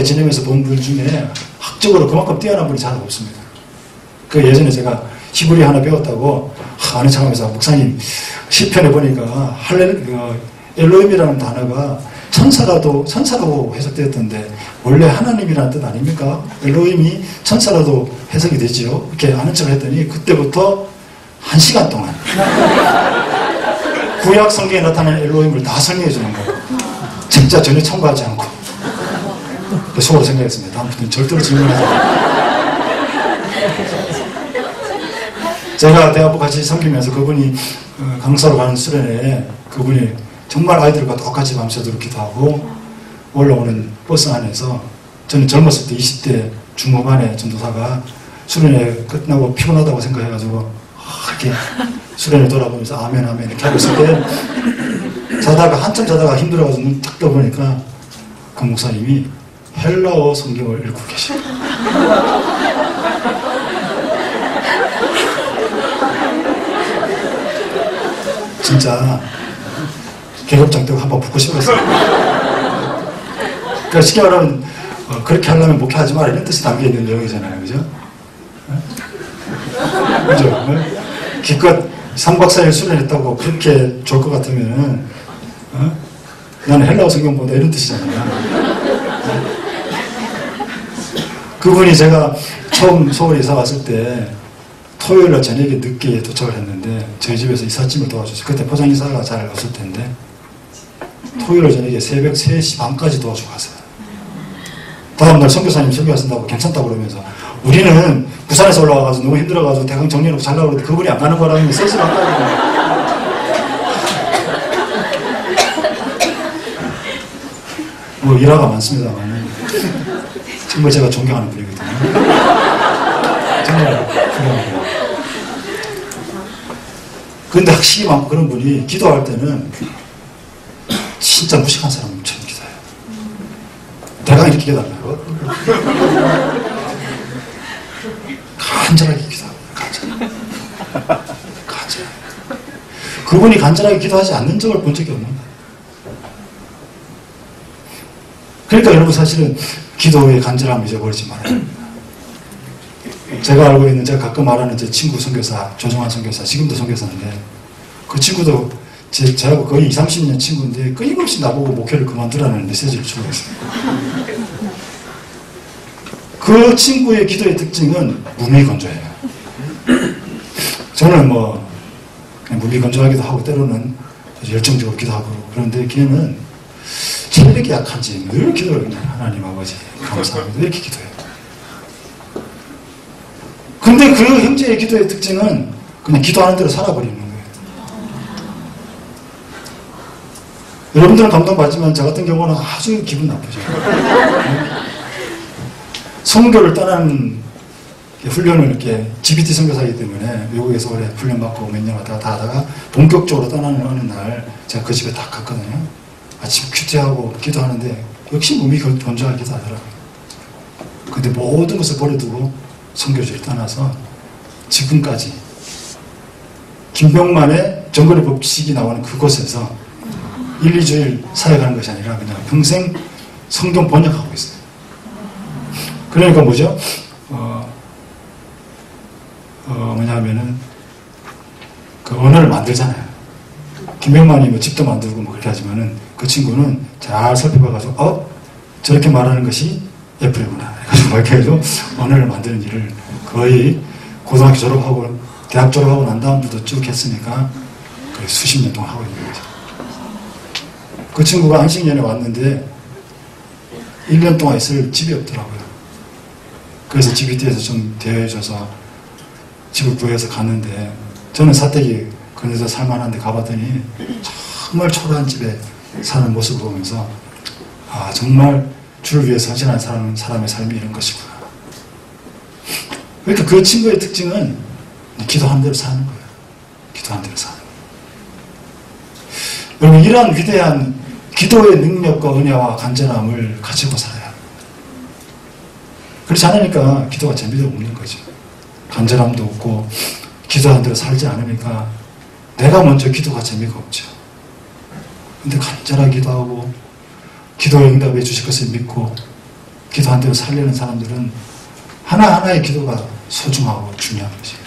지내면서 본 분 중에 학적으로 그만큼 뛰어난 분이 잘 없습니다. 그 예전에 제가 히브리 하나 배웠다고 아는 척하면서 목사님 시편에 보니까 엘로힘이라는 단어가 천사라고 해석되었던데 원래 하나님이라는 뜻 아닙니까? 엘로힘이 천사라도 해석이 되지요. 이렇게 아는 척을 했더니 그때부터 1시간 동안 구약 성경에 나타나는 엘로힘을 다 설명해 주는 거예요. 진짜 전혀 첨가하지 않고. 속으로 생각했습니다. 다음부터는 절대로 질문하지 않아요. 제가 대학부 같이 섬기면서 그분이 강사로 가는 수련회에 그분이 정말 아이들과 똑같이 밤새도록 기도하고 올라오는 버스 안에서 저는 젊었을 때 20대 중후반의 전도사가 수련회 끝나고 피곤하다고 생각해가지고 이렇게 수련회 돌아보면서 아멘 아멘 이렇게 하고 있을 때 자다가 한참 자다가 힘들어가지고 눈 탁 떠보니까 그 목사님이 헬라어 성경을 읽고 계셔요. 진짜 계급장 때고 한번 붙고 싶었어요. 그러니까 쉽게 말하면 그렇게 하려면 목회하지 마라 이런 뜻이 담겨있는 내용이잖아요. 그죠? 그죠? 기껏 3박 4일 수련했다고 그렇게 좋을 것 같으면 나는 헬라어 성경보다 이런 뜻이잖아요. 그분이 제가 처음 서울에 이사 왔을 때 토요일날 저녁에 늦게 도착을 했는데 저희 집에서 이삿짐을 도와줬어요. 그때 포장이사가 잘 없을 텐데 토요일 저녁에 새벽 3시 반까지 도와주고 갔어요. 다음날 선교사님 설교하신다고 괜찮다고 그러면서 우리는 부산에서 올라와가지고 너무 힘들어가지고 대강 정리해놓고 자려고 그러는데 그분이 안 가는 거라면 3시 반까지 뭐 일화가 많습니다만 정말 제가 존경하는 분이거든요. 정말 훌륭합니다. 그런데 확실히 많고 그런 분이 기도할 때는 진짜 무식한 사람처럼 기도해요. 내가 이렇게 기도하려고 간절하게 기도합니다. 간절하게. 그분이 간절하게 기도하지 않는 적을 본 적이 없는 거예요. 그러니까 여러분 사실은 기도의 간절함을 잊어버리지 말아요. 제가 알고 있는 제가 가끔 말하는 제 친구 선교사 조정환 선교사 지금도 선교사인데 그 친구도 저하고 거의 20, 30년 친구인데 끊임없이 나보고 목회를 그만두라는 메시지를 주고 있어요. 그 친구의 기도의 특징은 무미건조해요. 저는 뭐 그냥 무미건조하기도 하고 때로는 열정적으로 기도하고 그런데 걔는 체력이 약한지 늘 기도를 그냥 하나님 아버지 감사합니다 이렇게 기도해요. 근데 그 형제의 기도의 특징은 그냥 기도하는 대로 살아버리는 거예요. 여러분들은 감동받지만 저 같은 경우는 아주 기분 나쁘죠. 선교를 떠나는 훈련을 이렇게 GBT 선교사이기 때문에 외국에서 오래 훈련받고 몇 년 왔다 갔다 하다가 본격적으로 떠나는 어느 날 제가 그 집에 딱 갔거든요. 아침 큐티하고 기도하는데 역시 몸이 건조하게 기도하더라고요. 근데 모든 것을 버려두고 선교지를 떠나서 지금까지 김병만의 정거리 법칙이 나오는 그곳에서 1, 2주일 사역하는 것이 아니라 그냥 평생 성경 번역하고 있어요. 그러니까 뭐죠? 뭐냐면은 그 언어를 만들잖아요. 김병만이 뭐 집도 만들고 뭐 그렇게 하지만은 그 친구는 잘 살펴봐가지고 저렇게 말하는 것이 애플이구나. 그래서 뭐 이렇게 해서 언어를 만드는 일을 거의 고등학교 졸업하고 대학 졸업하고 난 다음부터 쭉 했으니까 거의 수십 년 동안 하고 있는 거죠. 그 친구가 안식년에 왔는데 1년 동안 있을 집이 없더라고요. 그래서 GBT에서 좀 대여해줘서 집을 구해서 갔는데 저는 사택이 그래서 살만한데 가봤더니 정말 초라한 집에 사는 모습을 보면서 아 정말 주를 위해서 헌신한 사람의 삶이 이런 것이구나. 그러니까 그 친구의 특징은 기도한 대로 사는 거예요. 기도한 대로 사는 거예요. 여러분 이러한 위대한 기도의 능력과 은혜와 간절함을 가지고 살아야 합니다. 그렇지 않으니까 기도가 재미도 없는 거죠. 간절함도 없고 기도한 대로 살지 않으니까 내가 먼저 기도가 재미가 없죠. 근데 간절하게 기도하고 기도에 응답해 주실 것을 믿고 기도한 대로 살려는 사람들은 하나하나의 기도가 소중하고 중요한 것이에요.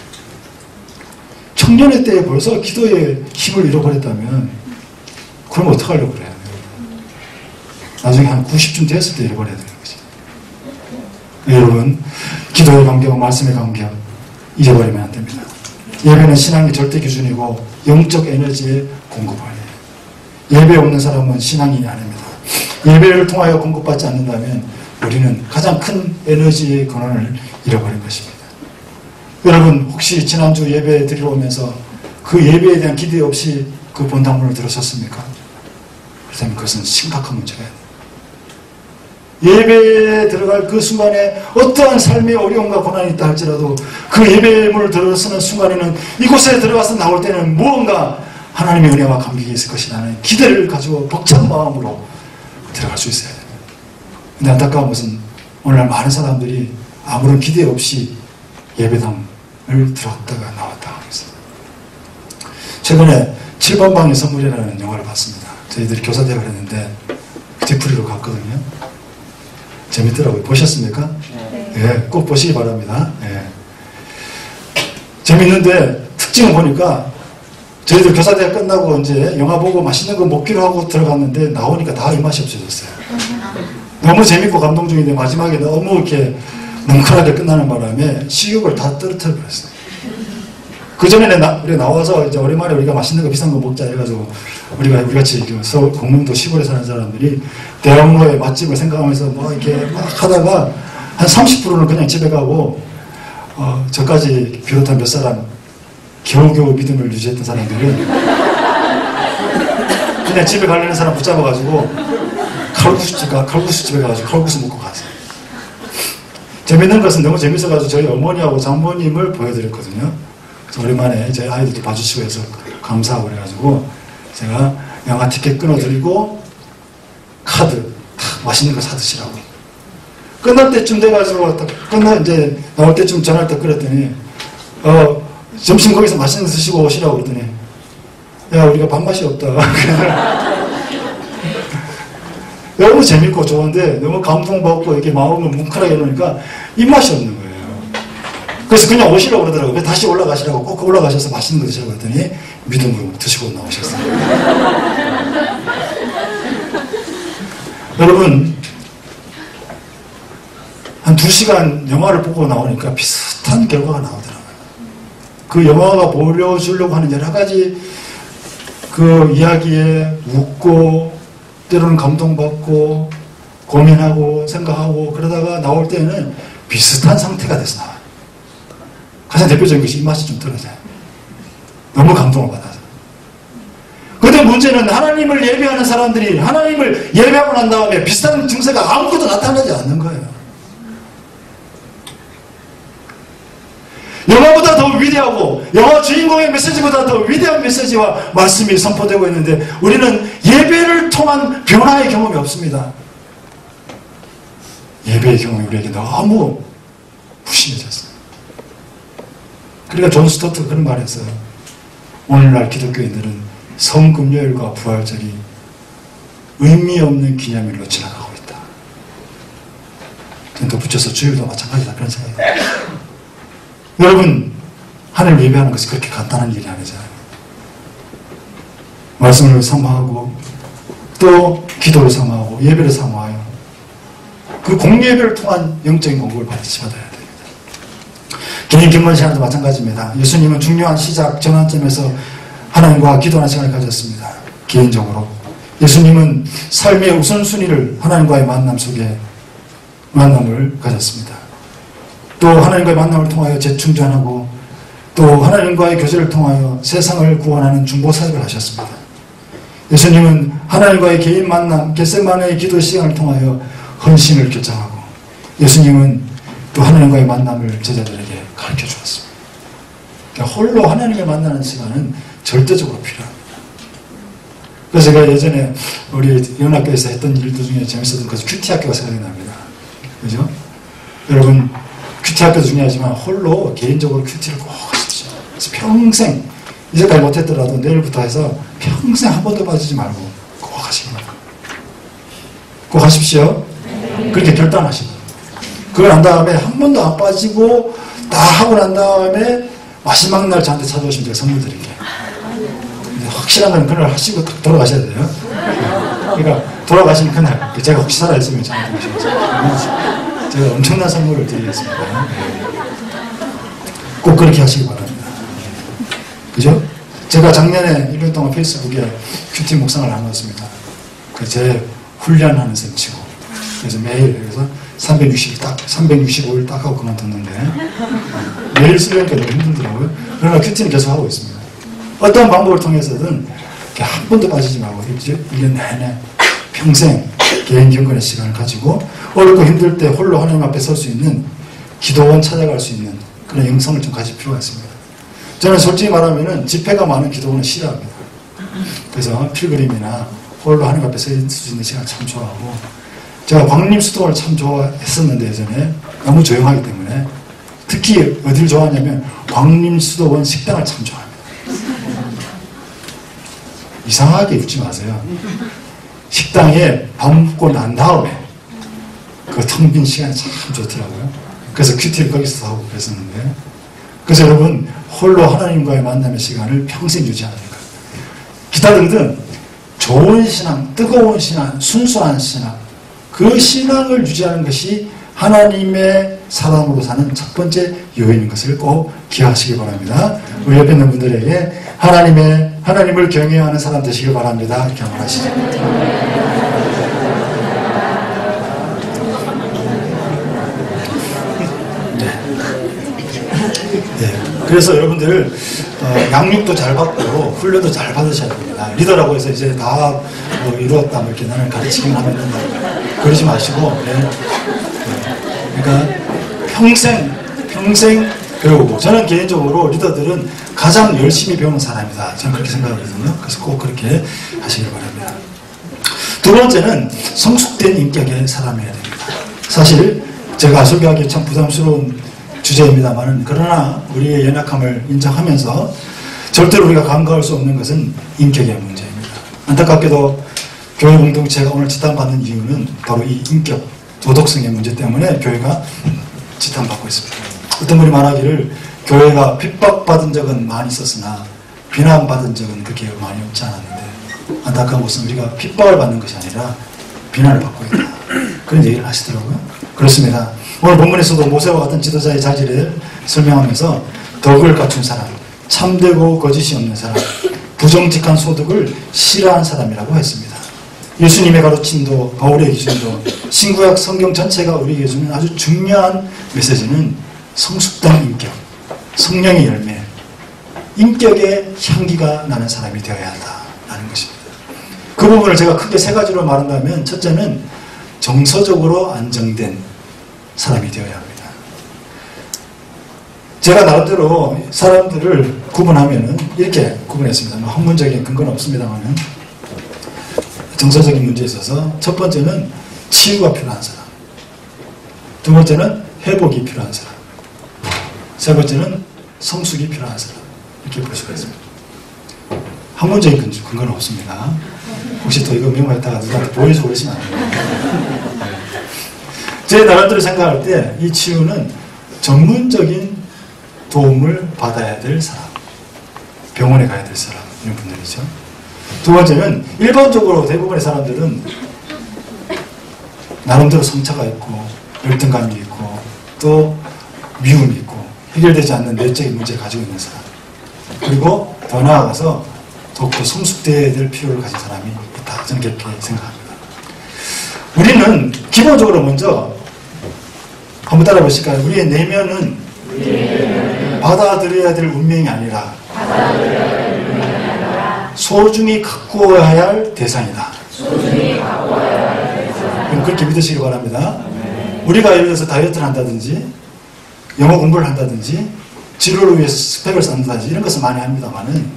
청년의 때에 벌써 기도의 힘을 잃어버렸다면 그럼 어떡하려고 그래요? 나중에 한 90쯤 됐을 때 잃어버려야 되는 거죠. 여러분, 기도의 간격, 말씀의 간격 잊어버리면 안 됩니다. 예배는 신앙의 절대 기준이고 영적 에너지의 공급원이에요. 예배 없는 사람은 신앙이 아닙니다. 예배를 통하여 공급받지 않는다면 우리는 가장 큰 에너지의 근원을 잃어버린 것입니다. 여러분, 혹시 지난주 예배 드리러 오면서 그 예배에 대한 기대 없이 그 본당문을 들으셨습니까? 그렇다면 그것은 심각한 문제예요. 예배에 들어갈 그 순간에 어떠한 삶의 어려움과 고난이 있다 할지라도 그 예배문을 들어서는 순간에는 이곳에 들어가서 나올 때는 무언가 하나님의 은혜와 감격이 있을 것이라는 기대를 가지고 벅찬 마음으로 들어갈 수 있어야 됩니다. 근데 안타까운 것은 오늘날 많은 사람들이 아무런 기대 없이 예배당을 들었다가 나왔다 하고 있습니다. 최근에 7번 방의 선물이라는 영화를 봤습니다. 저희들이 교사대학을 했는데 뒤풀이로 갔거든요. 재밌더라고요. 보셨습니까? 네. 예, 꼭 보시기 바랍니다. 예. 재밌는데 특징을 보니까 저희들 교사대학 끝나고 이제 영화 보고 맛있는 거 먹기로 하고 들어갔는데 나오니까 다 입맛이 없어졌어요. 너무 재밌고 감동 중인데 마지막에 너무 이렇게 뭉클하게 끝나는 바람에 식욕을 다 떨어뜨려 버렸어요. 그 전에 우리 나와서 이제 오랜만에 우리가 맛있는 거 비싼 거 먹자 해가지고 우리 같이 서울 공릉도 시골에 사는 사람들이 대학로의 맛집을 생각하면서 뭐 이렇게 막 하다가 한 30%는 그냥 집에 가고 저까지 비롯한 몇 사람 겨우겨우 믿음을 유지했던 사람들은 그냥 집에 가려는 사람 붙잡아가지고 칼국수 집에 가가지고 칼국수 먹고 갔어요. 재밌는 것은 너무 재밌어가지고 저희 어머니하고 장모님을 보여드렸거든요. 그래서 오랜만에 저희 아이들도 봐주시고 해서 감사하고 그래가지고 제가 영화 티켓 끊어드리고 카드 맛있는 거 사드시라고 끝날 때쯤 돼가지고 이제 나올 때쯤 전화를 딱 끊었더니 점심 거기서 맛있는 거 드시고 오시라고 그랬더니 야 우리가 밥맛이 없다. 너무 재밌고 좋은데 너무 감동받고 이렇게 마음을 뭉클하게 해놓으니까 입맛이 없는 거예요. 그래서 그냥 오시라고 그러더라고요. 그래서 다시 올라가시라고 꼭 올라가셔서 맛있는 거 드시라고 했더니 믿음으로 드시고 나오셨어요. 여러분 한 2시간 영화를 보고 나오니까 비슷한 결과가 나오더라고요. 그 영화가 보여주려고 하는 여러 가지 그 이야기에 웃고 때로는 감동받고 고민하고 생각하고 그러다가 나올 때는 비슷한 상태가 돼서 나와요. 가장 대표적인 것이 입맛이 좀 떨어져요. 너무 감동을 받아서. 그런데 문제는 하나님을 예배하는 사람들이 하나님을 예배하고 난 다음에 비슷한 증세가 아무것도 나타나지 않는 거예요. 영화보다 더 위대하고 영화 주인공의 메시지보다 더 위대한 메시지와 말씀이 선포되고 있는데 우리는 예배를 통한 변화의 경험이 없습니다. 예배의 경험이 우리에게 너무 무심해졌어요. 그러니까 존 스토트가 그런 말을 했어요. 오늘날 기독교인들은 성금요일과 부활절이 의미 없는 기념일로 지나가고 있다. 좀 덧붙여서 주일도 마찬가지다 그런 생각이에요. 여러분 하나님을 예배하는 것이 그렇게 간단한 일이 아니잖아요. 말씀을 사모하고 또 기도를 사모하고 예배를 사모하여 그 공예배를 통한 영적인 공급을 받아야 됩니다. 개인 경건 시간도 마찬가지입니다. 예수님은 중요한 시작 전환점에서 하나님과 기도하는 시간을 가졌습니다. 개인적으로 예수님은 삶의 우선순위를 하나님과의 만남 속에 만남을 가졌습니다. 또 하나님과의 만남을 통하여 재충전하고 또 하나님과의 교제를 통하여 세상을 구원하는 중보사역을 하셨습니다. 예수님은 하나님과의 개인 만남, 겟세마네의 기도 시간을 통하여 헌신을 결정하고 예수님은 또 하나님과의 만남을 제자들에게 가르쳐 주었습니다. 그러니까 홀로 하나님을 만나는 시간은 절대적으로 필요합니다. 그래서 제가 예전에 우리 연합교에서 했던 일들 중에 재밌었던 것이 큐티 학교가 생각이 납니다. 그죠? 여러분 큐티 학교도 중요하지만 홀로 개인적으로 큐티를 꼭 하십시오. 그래서 평생 이제까지 못했더라도 내일부터 해서 평생 한 번도 빠지지 말고 꼭 하시기 바랍니다. 꼭 하십시오. 그렇게 결단하시고 그걸 한 다음에 한 번도 안 빠지고 다 하고 난 다음에 마지막 날 저한테 찾아오시면 제가 선물 드릴게요. 근데 확실한 건 그날 하시고 딱 돌아가셔야 돼요. 그러니까 돌아가시면 그날 제가 혹시 살아있으면 저한테 오시면서 제가 엄청난 선물을 드리겠습니다. 꼭 그렇게 하시기 바랍니다. 그죠? 제가 작년에 1년 동안 페이스북에 큐티 묵상을 하고 있습니다. 제 훈련하는 셈 치고. 그래서 매일, 그래서 365일 딱 하고 그만뒀는데, 매일 쓰려니까 너무 힘들더라고요. 그러나 큐티는 계속 하고 있습니다. 어떤 방법을 통해서든 한 번도 빠지지 말고, 1년 내내 평생 개인 경건의 시간을 가지고, 어렵고 힘들 때 홀로 하나님 앞에 설 수 있는 기도원 찾아갈 수 있는 그런 영성을 좀 가질 필요가 있습니다. 저는 솔직히 말하면 집회가 많은 기도원은 싫어합니다. 그래서 필그림이나 홀로 하나님 앞에 서 있을 수 있는 시간을 참 좋아하고, 제가 광림 수도원을 참 좋아했었는데 예전에 너무 조용하기 때문에 특히 어디를 좋아하냐면 광림 수도원 식당을 참 좋아합니다. 이상하게 웃지 마세요. 식당에 밥 먹고 난 다음에 그 텅 빈 시간이 참 좋더라고요. 그래서 큐티를 거기서 하고 그랬었는데, 그래서 여러분 홀로 하나님과의 만남의 시간을 평생 유지하는 것. 기타들은 좋은 신앙, 뜨거운 신앙, 순수한 신앙, 그 신앙을 유지하는 것이 하나님의 사람으로 사는 첫 번째 요인인 것을 꼭 기억하시기 바랍니다. 우리 옆에 있는 분들에게 하나님을 경외하는 사람 되시길 바랍니다. 이렇게 한번 하시죠. 네. 그래서 여러분들 양육도 잘 받고 훈련도 잘 받으셔야 됩니다. 리더라고 해서 이제 다 이루었다 이렇게 나는 가르치기만 하면 된다. 그러지 마시고, 네. 그러니까 평생 배우고, 저는 개인적으로 리더들은 가장 열심히 배우는 사람이다, 저는 그렇게 생각하거든요. 그래서 꼭 그렇게 하시길 바랍니다. 두 번째는 성숙된 인격의 사람이어야 됩니다. 사실 제가 소개하기 참 부담스러운 주제입니다만은, 그러나 우리의 연약함을 인정하면서 절대로 우리가 간과할 수 없는 것은 인격의 문제입니다. 안타깝게도 교회 공동체가 오늘 지탄받는 이유는 바로 이 인격, 도덕성의 문제 때문에 교회가 지탄받고 있습니다. 어떤 분이 말하기를 교회가 핍박받은 적은 많이 있었으나 비난받은 적은 그렇게 많이 없지 않았는데, 안타까운 것은 우리가 핍박을 받는 것이 아니라 비난을 받고 있다, 그런 얘기를 하시더라고요. 그렇습니다. 오늘 본문에서도 모세와 같은 지도자의 자질을 설명하면서 덕을 갖춘 사람, 참되고 거짓이 없는 사람, 부정직한 소득을 싫어하는 사람이라고 했습니다. 예수님의 가르침도 바울의 기준도 신구약 성경 전체가 우리에게 주는 아주 중요한 메시지는 성숙된 인격, 성령의 열매, 인격의 향기가 나는 사람이 되어야 한다는 것입니다. 그 부분을 제가 크게 세 가지로 말한다면, 첫째는 정서적으로 안정된 사람이 되어야 합니다. 제가 나름대로 사람들을 구분하면은 이렇게 구분했습니다. 학문적인 근거는 없습니다만은, 정서적인 문제에 있어서 첫 번째는 치유가 필요한 사람, 두 번째는 회복이 필요한 사람, 세 번째는 성숙이 필요한 사람, 이렇게 볼 수가 있습니다. 학문적인 근거는 없습니다. 혹시 또 이거 명함에다가 누구한테 보여주고 그러시면 안 돼요. 제 나름대로 생각할 때 이 치유는 전문적인 도움을 받아야 될 사람, 병원에 가야 될 사람, 이런 분들이죠. 두 번째는 일반적으로 대부분의 사람들은 나름대로 성차가 있고 열등감이 있고 또 미움이 있고 해결되지 않는 내적인 문제를 가지고 있는 사람, 그리고 더 나아가서 더욱더 성숙되어야 될 필요를 가진 사람이 있다, 저는 그렇게 생각합니다. 우리는 기본적으로 먼저 한번 따라 보실까요? 우리의 내면은 받아들여야 될 운명이 아니라 소중히 가꾸어야 할 대상이다. 그럼 그렇게 믿으시기 바랍니다. 우리가 예를 들어서 다이어트를 한다든지 영어 공부를 한다든지 진로를 위해서 스펙을 쌓는다든지 이런 것은 많이 합니다만은,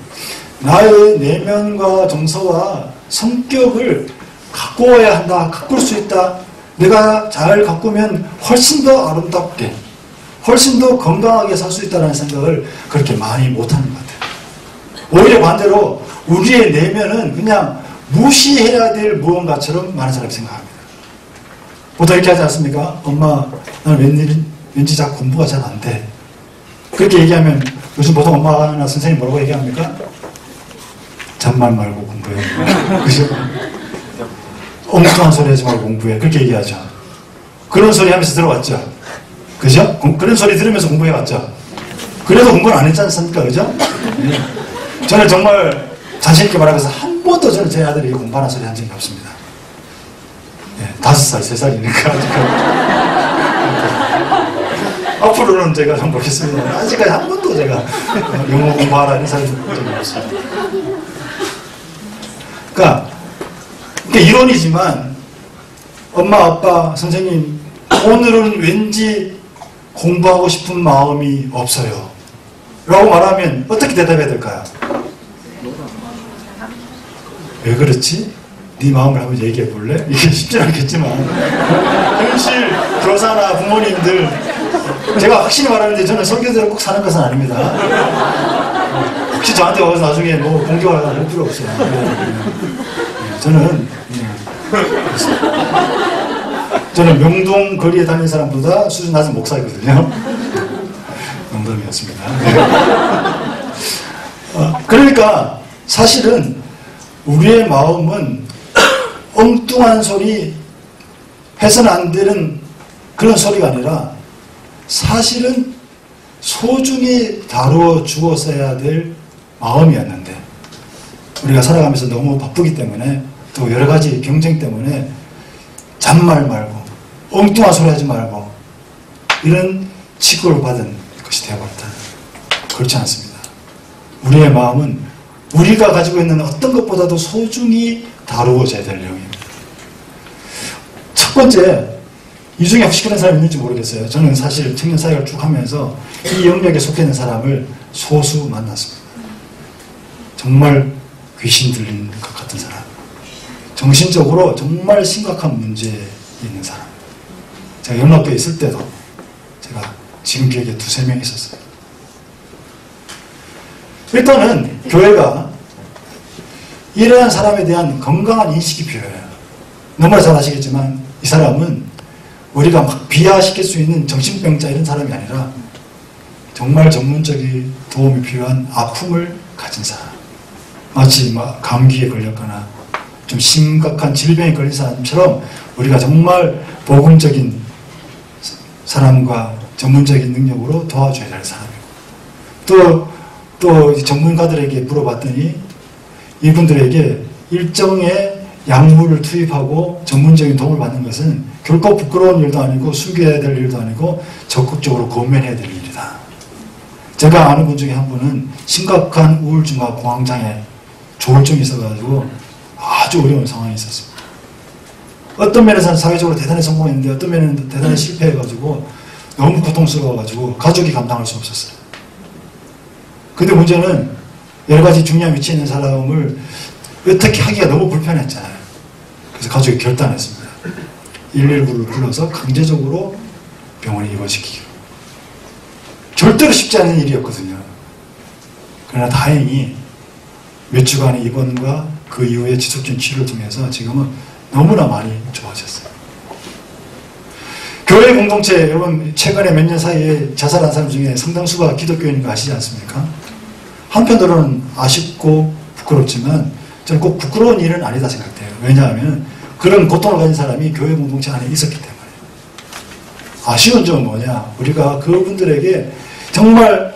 나의 내면과 정서와 성격을 가꾸어야 한다, 가꿀 수 있다, 내가 잘 가꾸면 훨씬 더 아름답게, 훨씬 더 건강하게 살 수 있다는 생각을 그렇게 많이 못하는 것 같아요. 오히려 반대로 우리의 내면은 그냥 무시해야 될 무언가처럼 많은 사람이 생각합니다. 보통 이렇게 하지 않습니까? 엄마, 나는 왠지 자꾸 공부가 잘 안 돼. 그렇게 얘기하면 요즘 보통 엄마나 선생님 뭐라고 얘기합니까? 잠만 말고 공부해. 그죠? 엉뚱한 소리 하지 말고 공부해. 그렇게 얘기하죠. 그런 소리 하면서 들어왔죠. 그죠? 그런 소리 들으면서 공부해왔죠. 그래도 공부는 안 했지 않습니까? 그죠? 저는 정말 자신있게 말하면서 한 번도 저는 제 아들이 공부하는 소리 한 적이 없습니다. 5살, 3살이니까. 앞으로는 제가 좀 모르겠습니다. 아직까지 한 번도 제가 영어 공부하라 이런 소리 들은 적이 없습니다. 그러니까 이론이지만 엄마, 아빠, 선생님 오늘은 왠지 공부하고 싶은 마음이 없어요 라고 말하면 어떻게 대답해야 될까요? 왜 그렇지? 네 마음을 한번 얘기해 볼래? 이게 쉽지 않겠지만 현실 교사나 부모님들 제가 확실히 말하는데 저는 설교대로 꼭 사는 것은 아닙니다. 혹시 저한테 와서 나중에 뭐 공격할 필요 없어요. 저는 명동 거리에 다니는 사람보다 수준 낮은 목사이거든요. 농담이었습니다. 그러니까 사실은 우리의 마음은 엉뚱한 소리 해서는 안 되는 그런 소리가 아니라 사실은 소중히 다루어 주었어야 될 마음이었는데 우리가 살아가면서 너무 바쁘기 때문에 또 여러 가지 경쟁 때문에 잔말 말고 엉뚱한 소리 하지 말고 이런 취급을 받은 것이 되어버렸다. 그렇지 않습니다. 우리의 마음은 우리가 가지고 있는 어떤 것보다도 소중히 다루어져야 될 내용입니다. 첫 번째, 이 중에 혹시 그런 사람이 있는지 모르겠어요. 저는 사실 청년 사역을 쭉 하면서 이 영역에 속해 있는 사람을 소수 만났습니다. 정말 귀신 들린 것 같은 사람, 정신적으로 정말 심각한 문제에 있는 사람. 제가 연락교에 있을 때도 제가 지금 기억에 2-3명 있었어요. 일단은 교회가 이러한 사람에 대한 건강한 인식이 필요해요. 너무나 잘 아시겠지만 이 사람은 우리가 막 비하시킬 수 있는 정신병자 이런 사람이 아니라 정말 전문적인 도움이 필요한 아픔을 가진 사람. 마치 막 감기에 걸렸거나 좀 심각한 질병에 걸린 사람처럼 우리가 정말 복음적인 사람과 전문적인 능력으로 도와줘야 될 사람이고 또 전문가들에게 물어봤더니 이분들에게 일정의 약물을 투입하고 전문적인 도움을 받는 것은 결코 부끄러운 일도 아니고 숨겨야 될 일도 아니고 적극적으로 권면해야 될 일이다. 제가 아는 분 중에 한 분은 심각한 우울증과 공황장애 조울증이 있어가지고 아주 어려운 상황이 있었습니다. 어떤 면에서는 사회적으로 대단히 성공했는데 어떤 면에는 대단히 실패해가지고 너무 고통스러워가지고 가족이 감당할 수 없었어요. 근데 문제는 여러 가지 중요한 위치에 있는 사람을 어떻게 하기가 너무 불편했잖아요. 그래서 가족이 결단했습니다. 119를 불러서 강제적으로 병원에 입원시키기로. 절대로 쉽지 않은 일이었거든요. 그러나 다행히 몇 주간의 입원과 그 이후에 지속적인 치료를 통해서 지금은 너무나 많이 좋아졌어요. 교회 공동체, 여러분 최근에 몇 년 사이에 자살한 사람 중에 상당수가 기독교인인 거 아시지 않습니까? 한편으로는 아쉽고 부끄럽지만 저는 꼭 부끄러운 일은 아니다 생각해요. 왜냐하면 그런 고통을 가진 사람이 교회 공동체 안에 있었기 때문에. 아쉬운 점은 뭐냐? 우리가 그분들에게 정말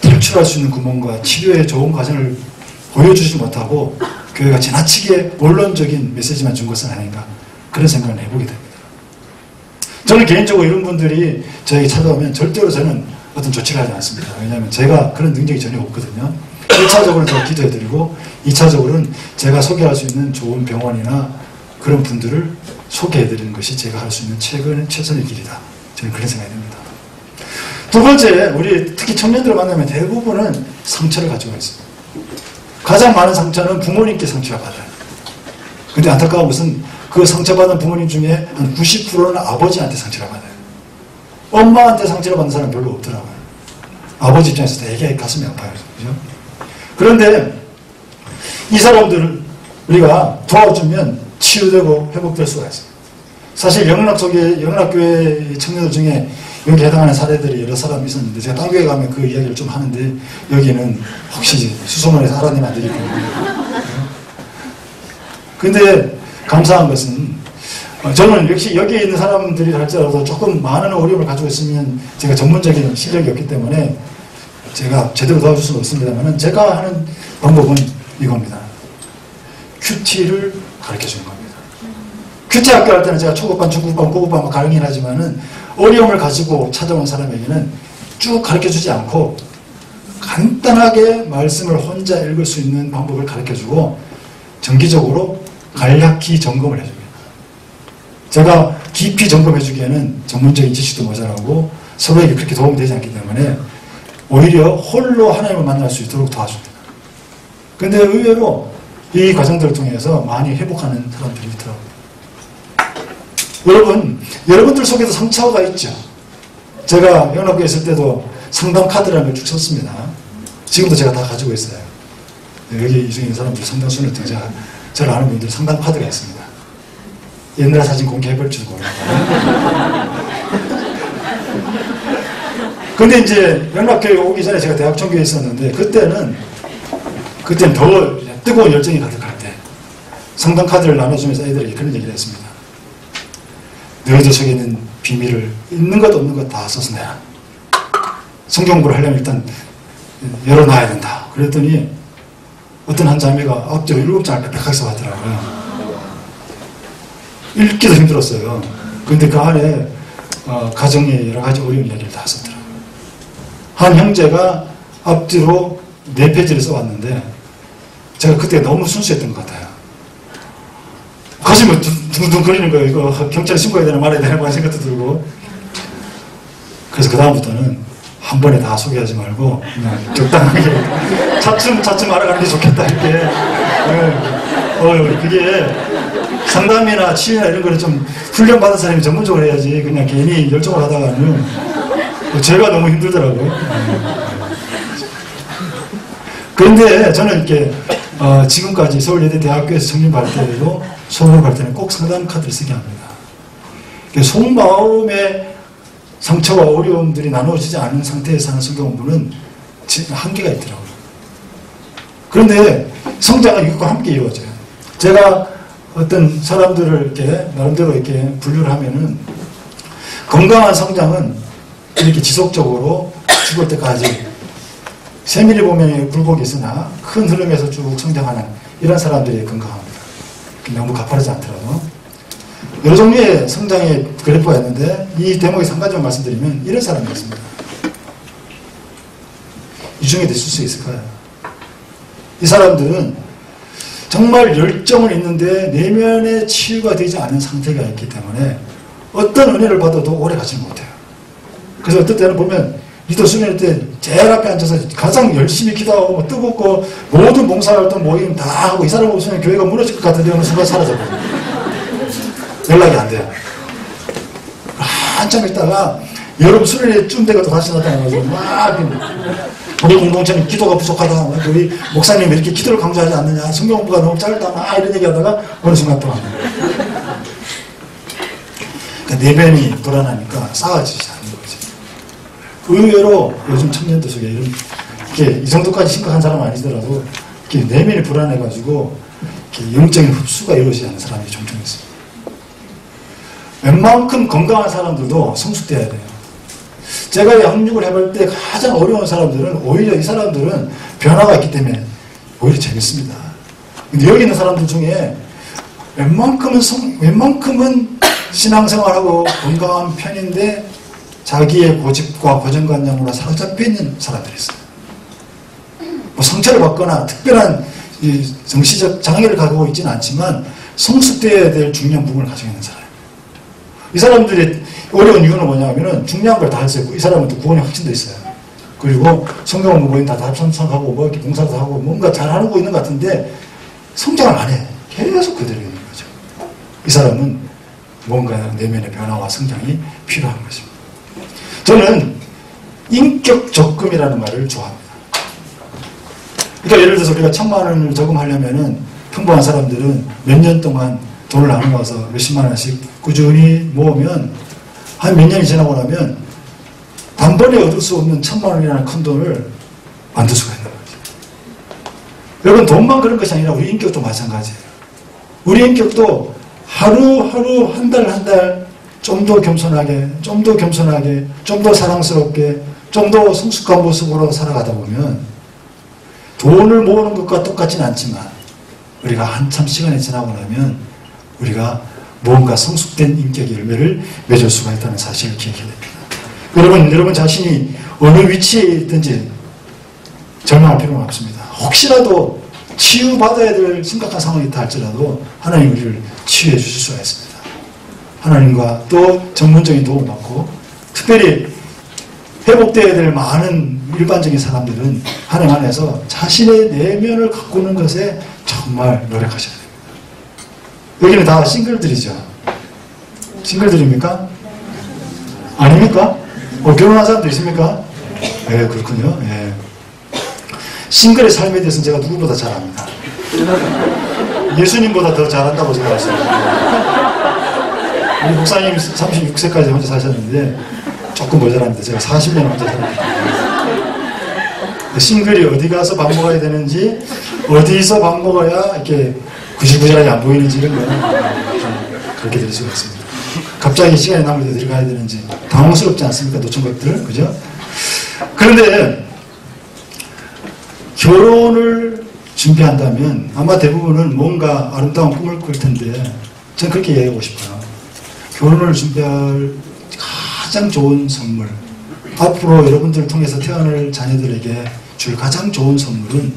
탈출할 수 있는 구멍과 치료의 좋은 과정을 보여주지 못하고 교회가 지나치게 원론적인 메시지만 준 것은 아닌가 그런 생각을 해보게 됩니다. 저는 개인적으로 이런 분들이 저에게 찾아오면 절대로 저는 어떤 조치를 하지 않습니다. 왜냐하면 제가 그런 능력이 전혀 없거든요. 1차적으로 더 기도해드리고 2차적으로는 제가 소개할 수 있는 좋은 병원이나 그런 분들을 소개해드리는 것이 제가 할 수 있는 최선의 길이다. 저는 그런 생각이 듭니다. 두 번째, 우리 특히 청년들을 만나면 대부분은 상처를 가지고 있습니다. 가장 많은 상처는 부모님께 상처를 받아요. 근데 안타까운 것은 그 상처받은 부모님 중에 한 90%는 아버지한테 상처를 받아요. 엄마한테 상처를 받는 사람은 별로 없더라고요. 아버지 입장에서 되게 가슴이 아파요. 그죠? 그런데 이 사람들을 우리가 도와주면 치유되고 회복될 수가 있어요. 사실 영락교회 청년들 중에 여기 해당하는 사례들이 여러 사람이 있었는데 제가 딴 교회 가면 그 이야기를 좀 하는데 여기는 혹시 수소문에서 알아내면 안 되기 때문에. 근데 감사한 것은 저는 역시 여기에 있는 사람들이 할지라도 조금 많은 어려움을 가지고 있으면 제가 전문적인 실력이 없기 때문에 제가 제대로 도와줄 수는 없습니다만 제가 하는 방법은 이겁니다. 큐티를 가르쳐 주는 겁니다. 큐티 학교 할 때는 제가 초급반, 중급반, 고급반 가르치긴 하지만은 어려움을 가지고 찾아온 사람에게는 쭉 가르쳐 주지 않고 간단하게 말씀을 혼자 읽을 수 있는 방법을 가르쳐 주고 정기적으로 간략히 점검을 해줍니다. 제가 깊이 점검해 주기에는 전문적인 지식도 모자라고 서로에게 그렇게 도움이 되지 않기 때문에 오히려 홀로 하나님을 만날 수 있도록 도와줍니다. 근데 의외로 이 과정들을 통해서 많이 회복하는 사람들이 있더라고요. 여러분들 속에도 상처가 있죠. 제가 영락교에 있을 때도 상담 카드라는 걸 쭉 썼습니다. 지금도 제가 다 가지고 있어요. 여기 이 중에 있는 사람들 상당수는 제가 저를 아는 분들 상담 카드가 있습니다. 옛날 사진 공개해볼 줄도 모르고. 근데 이제 영락교에 오기 전에 제가 대학 총교에 있었는데 그때는 더 뜨거운 열정이 가득할 때 상담 카드를 나눠주면서 애들에게 그런 얘기를 했습니다. 너희들 속에 있는 비밀을 있는 것 없는 것 다 써서 내라. 성경 공부를 하려면 일단 열어놔야 된다. 그랬더니 어떤 한 자매가 앞뒤로 7장을 빽빽하게 써왔더라고요. 읽기도 힘들었어요. 근데 그 안에 가정의 여러 가지 어려운 이야기를 다 썼더라고요. 한 형제가 앞뒤로 4페이지를 써왔는데 제가 그때 너무 순수했던 것 같아요. 가슴이 둥둥거리는 거예요. 이거 경찰에 신고해야 되나 말아야 되나 하는 생각도 들고. 그래서 그 다음부터는 한 번에 다 소개하지 말고 그냥 적당하게 차츰 알아가는 게 좋겠다 이렇게. 그게 상담이나 치유나 이런 거를 좀 훈련받은 사람이 전문적으로 해야지 그냥 괜히 열정을 하다가는 제가 너무 힘들더라고요. 그런데 저는 이렇게 지금까지 서울예대 대학교에서 청년 발대로 소문을 갈 때는 꼭 상담 카드를 쓰게 합니다. 속마음의 상처와 어려움들이 나누어지지 않은 상태에서 하는 성경 공부는 한계가 있더라고요. 그런데 성장은 이것과 함께 이루어져요. 제가 어떤 사람들을 이렇게 나름대로 이렇게 분류를 하면은 건강한 성장은 이렇게 지속적으로 죽을 때까지 세밀히 보면 굴곡이 있으나 큰 흐름에서 쭉 성장하는 이런 사람들이 건강합니다. 너무 가파르지 않더라도. 여러 종류의 성장의 그래프가 있는데 이 대목에서 한 가지만 말씀드리면 이런 사람이 있습니다. 이 중에 있을 수 있을까요? 이 사람들은 정말 열정은 있는데 내면의 치유가 되지 않은 상태가 있기 때문에 어떤 은혜를 받아도 오래 가지 못해요. 그래서 어떤 때는 보면 리더 수련회 때 제일 앞에 앉아서 가장 열심히 기도하고 뜨겁고 모든 봉사활동 모임 다 하고 이 사람 없으면 교회가 무너질 것 같은데 어느 순간 사라져버려요. 연락이 안 돼요. 한참 있다가 여러분 수련회쯤 되고 또 다시 나타나가지고 막 우리 공동체는 기도가 부족하다. 우리 목사님이 이렇게 기도를 강조하지 않느냐. 성경 공부가 너무 짧다. 막 이런 얘기하다가 어느 순간 또 합니다. 그러니까 내면이 불안하니까 싸워지지 않는 거지. 의외로 요즘 청년들 속에 이렇게 이 정도까지 심각한 사람은 아니더라도 이렇게 내면이 불안해가지고 이렇게 영적인 흡수가 이루어지지 않는 사람이 종종 있습니다. 웬만큼 건강한 사람들도 성숙돼야 돼요. 제가 양육을 해볼 때 가장 어려운 사람들은 오히려 이 사람들은 변화가 있기 때문에 오히려 재밌습니다. 근데 여기 있는 사람들 중에 웬만큼은 신앙생활하고 건강한 편인데 자기의 고집과 고정관념으로 사로잡혀 있는 사람들이 있어요. 뭐 상처를 받거나 특별한 정신적 장애를 가지고 있지는 않지만 성숙돼야 될 중요한 부분을 가지고 있는 사람. 이 사람들이 어려운 이유는 뭐냐면은 중요한 걸 다 했어요. 이 사람은 또 구원의 확신도 있어요. 그리고 성경 모임 다 참석하고 뭐 이렇게 봉사도 하고 뭔가 잘하고 있는 것 같은데 성장을 안 해. 계속 그대로 있는 거죠. 이 사람은 뭔가 내면의 변화와 성장이 필요한 것입니다. 저는 인격 적금이라는 말을 좋아합니다. 그러니까 예를 들어서 우리가 1,000만 원을 저금하려면은 평범한 사람들은 몇 년 동안 돈을 나눠 와서 몇십만 원씩 꾸준히 모으면 한 몇 년이 지나고 나면 단번에 얻을 수 없는 1000만 원이라는 큰 돈을 만들 수가 있는 거죠. 여러분, 돈만 그런 것이 아니라 우리 인격도 마찬가지예요. 우리 인격도 하루하루 한 달 한 달 좀 더 겸손하게, 좀 더 겸손하게, 좀 더 사랑스럽게, 좀 더 성숙한 모습으로 살아가다 보면 돈을 모으는 것과 똑같지는 않지만 우리가 한참 시간이 지나고 나면 우리가 무언가 성숙된 인격의 열매를 맺을 수가 있다는 사실을 기억해야 됩니다. 여러분 자신이 어느 위치에 있든지 절망할 필요는 없습니다. 혹시라도 치유받아야 될 심각한 상황이 있다 할지라도 하나님 우리를 치유해 주실 수가 있습니다. 하나님과 또 전문적인 도움을 받고, 특별히 회복되어야 될 많은 일반적인 사람들은 하나님 안에서 자신의 내면을 가꾸는 것에 정말 노력하셔야 됩니다. 여기는 다 싱글들이죠. 싱글들입니까? 아닙니까? 결혼한 사람도 있습니까? 네, 그렇군요. 네. 싱글의 삶에 대해서는 제가 누구보다 잘 압니다. 예수님보다 더 잘한다고 생각했습니다. 우리 목사님 36세까지 혼자 사셨는데 조금 모자랍니다. 제가 40년 혼자 살았기 때문에. 싱글이 어디 가서 밥 먹어야 되는지, 어디서 밥 먹어야 이렇게 구질구질하게 안 보이는지 이런 거는 그렇게 될 수가 있습니다. 갑자기 시간이 남을 때 어디 가야 되는지 당황스럽지 않습니까? 노총각들, 그죠? 그런데 결혼을 준비한다면 아마 대부분은 뭔가 아름다운 꿈을 꿀 텐데, 저는 그렇게 이야기하고 싶어요. 결혼을 준비할 가장 좋은 선물, 앞으로 여러분들을 통해서 태어날 자녀들에게 줄 가장 좋은 선물은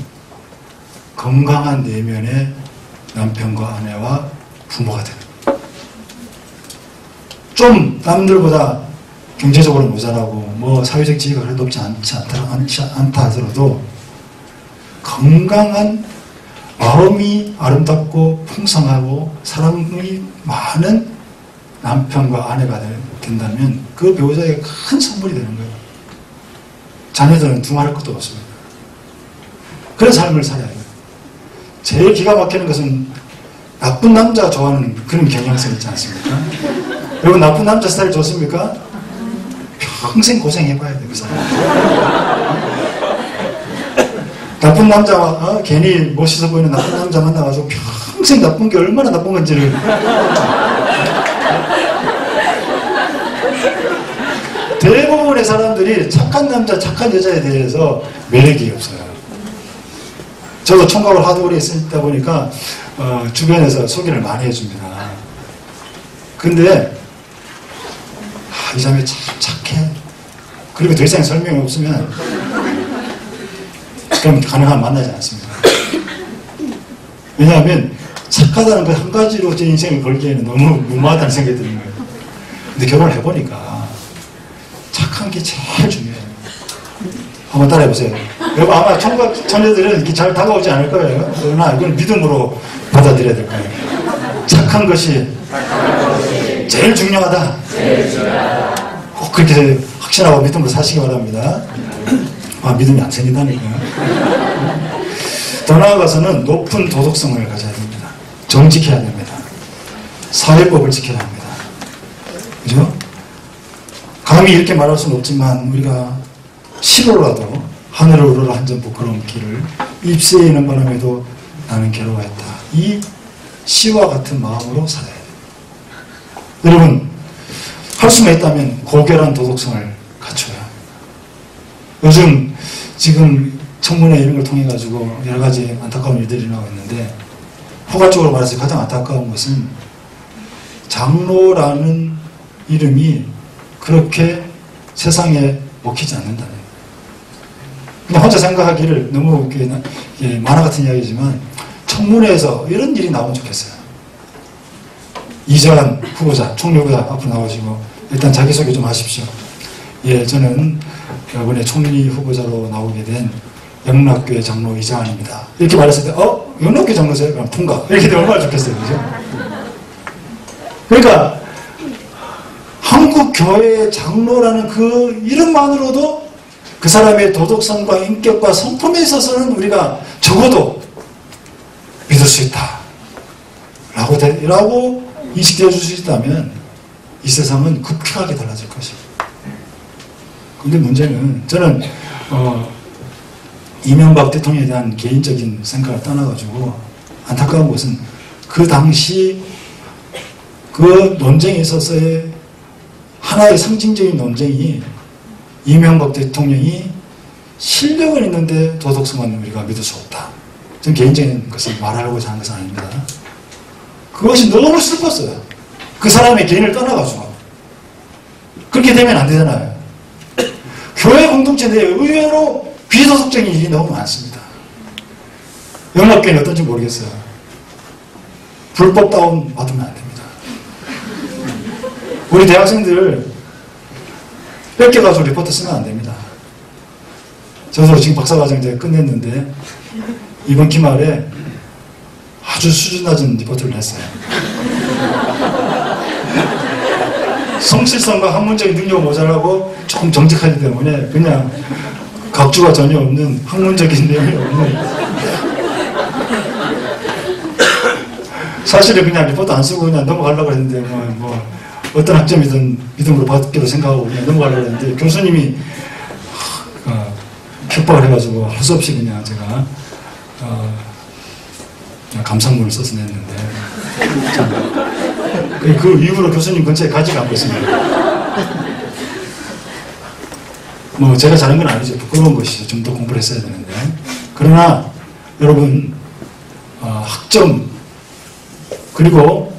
건강한 내면의 남편과 아내와 부모가 되는 거예요. 좀 남들보다 경제적으로 모자라고 사회적 지위가 그래도 높지 않다 하더라도 건강한, 마음이 아름답고 풍성하고 사랑이 많은 남편과 아내가 된다면 그 배우자에게 큰 선물이 되는 거예요. 자녀들은 두말할 것도 없습니다. 그런 삶을 살아야 돼요. 제일 기가 막히는 것은 나쁜 남자 좋아하는 그런 경향성이 있지 않습니까? 여러분, 나쁜 남자 스타일 좋습니까? 평생 고생해봐야 돼요, 그 사람. 나쁜 남자와 괜히 멋있어 보이는 나쁜 남자 만나가지고 평생 나쁜 게 얼마나 나쁜 건지를 대부분의 사람들이 착한 남자, 착한 여자에 대해서 매력이 없어요. 저도 총각을 하도 오래 있다 보니까 주변에서 소개를 많이 해줍니다. 근데 이 자매 참 착해. 그리고 더 이상 설명이 없으면 그럼 가능하면 만나지 않습니다. 왜냐하면 착하다는 그 한 가지로 제 인생을 걸기에는 너무 무모하다는 생각이 드는 거예요. 근데 결혼을 해보니까 착한 게 제일 중요해요. 한번 따라해보세요. 여러분, 아마 총각 처녀들은 이렇게 잘 다가오지 않을 거예요. 그러나 이건 믿음으로 받아들여야 될 거예요. 착한 것이 제일 중요하다. 꼭 그렇게 확신하고 믿음으로 사시기 바랍니다. 믿음이 안 생긴다니까요. 더 나아가서는 높은 도덕성을 가져야 됩니다. 정직해야 됩니다. 사회법을 지켜야 합니다. 그죠? 감히 이렇게 말할 수는 없지만 우리가 시로라도 하늘을 우러러 한 점 부끄러운 길을 입새에 있는 바람에도 나는 괴로워했다. 이 시와 같은 마음으로 살아야 돼요. 여러분, 할 수만 있다면 고결한 도덕성을 갖춰야 합니다. 요즘 지금 청문회 이런 걸 통해 가지고 여러 가지 안타까운 일들이 일어나고 있는데, 포괄적으로 말해서 가장 안타까운 것은 장로라는 이름이 그렇게 세상에 먹히지 않는다는 거예요. 혼자 생각하기를 너무 만화 같은 이야기지만 청문회에서 이런 일이 나오면 좋겠어요. 이재환 후보자, 총리 후보자 앞으로 나오시고 일단 자기소개 좀 하십시오. 예, 저는 이번에 총리 후보자로 나오게 된 영락교회 장로 이재환입니다. 이렇게 말했을 때 영락교회 장로세요? 그럼 통과. 이렇게 되면 얼마나 좋겠어요. 그죠? 그러니까 한국교회의 장로라는 그 이름만으로도 그 사람의 도덕성과 인격과 성품에 있어서는 우리가 적어도 믿을 수 있다 라고 인식되어 줄 수 있다면 이 세상은 급격하게 달라질 것입니다. 근데 문제는 저는 이명박 대통령에 대한 개인적인 생각을 떠나가지고 안타까운 것은 그 당시 그 논쟁에 있어서의 하나의 상징적인 논쟁이 이명박 대통령이 실력은 있는데 도덕성은 우리가 믿을 수 없다. 저는 개인적인 것을 말하려고 하는 것은 아닙니다. 그것이 너무 슬펐어요. 그 사람의 개인을 떠나가지고. 그렇게 되면 안 되잖아요. 교회 공동체 내에 의외로 비도덕적인 일이 너무 많습니다. 영락교회는 어떤지 모르겠어요. 불법 다운 받으면 안 됩니다. 우리 대학생들 뺏겨가지고 리포트 쓰면 안 됩니다. 저도 지금 박사과정 제가 끝냈는데 이번 기말에 아주 수준 낮은 리포트를 했어요. 성실성과 학문적인 능력이 모자라고 조금 정직하기 때문에 그냥 각주가 전혀 없는 학문적인 내용이 없는 사실은 그냥 리포트 안 쓰고 그냥 넘어가려고 했는데 뭐 어떤 학점이든 믿음으로 받기로 생각하고 그냥 넘어가려고 했는데 교수님이 협박을 해가지고 할 수 없이 그냥 제가 감상문을 써서 냈는데 그 이후로 교수님 근처에 가지가 않고 있습니다. 뭐 제가 잘한 건 아니죠. 부끄러운 것이죠. 좀 더 공부를 했어야 되는데. 그러나 여러분 학점 그리고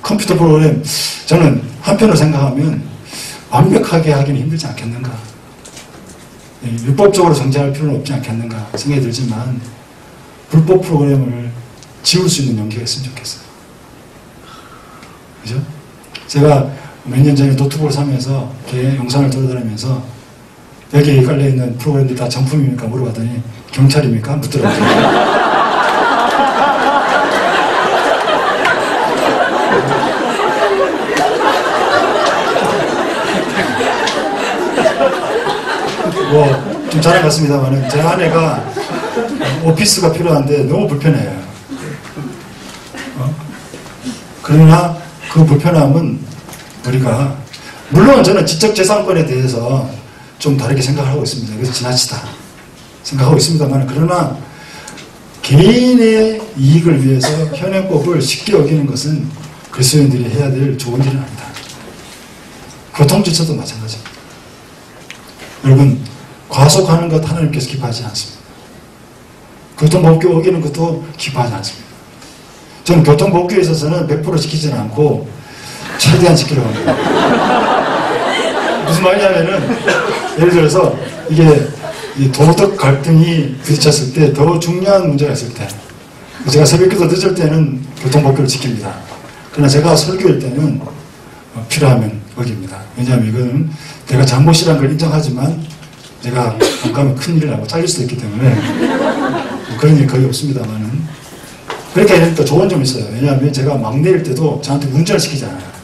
컴퓨터 프로그램 저는 한편으로 생각하면 완벽하게 하기는 힘들지 않겠는가. 율법적으로 정제할 필요는 없지 않겠는가 생각이 들지만 불법 프로그램을 지울 수 있는 용기가 있으면 좋겠어요. 그죠? 제가 몇 년 전에 노트북을 사면서 영상을 돌아다니면서 여기에 깔려있는 프로그램들 다 정품입니까? 물어봤더니 경찰입니까? 묻더라고요. 좀 자랑 같습니다만 제 아내가 오피스가 필요한데 너무 불편해요. 그러나 그 불편함은 우리가 물론 저는 지적재산권에 대해서 좀 다르게 생각하고 있습니다. 그래서 지나치다 생각하고 있습니다만 그러나 개인의 이익을 위해서 현행법을 쉽게 어기는 것은 그리스도인들이 해야 될 좋은 일은 아니다. 교통질서도 마찬가지입니다. 여러분 과속하는 것 하나님께서 기뻐하지 않습니다. 교통법규 어기는 것도 기뻐하지 않습니다. 저는 교통법규에 있어서는 100% 지키지는 않고 최대한 지키려고 합니다. 무슨 말이냐면은 예를 들어서 이게 도덕 갈등이 부딪혔을 때 더 중요한 문제가 있을 때 제가 새벽기도 늦을 때는 교통법규를 지킵니다. 그러나 제가 설교할 때는 필요하면 어깁니다. 왜냐하면 이거는 내가 잘못이라는 걸 인정하지만 내가 안 가면 큰일을 하고 잘릴 수도 있기 때문에 그런 일이 거의 없습니다만은 그렇게 하니까 좋은 점이 있어요. 왜냐하면 제가 막내일 때도 저한테 운전을 시키잖아요.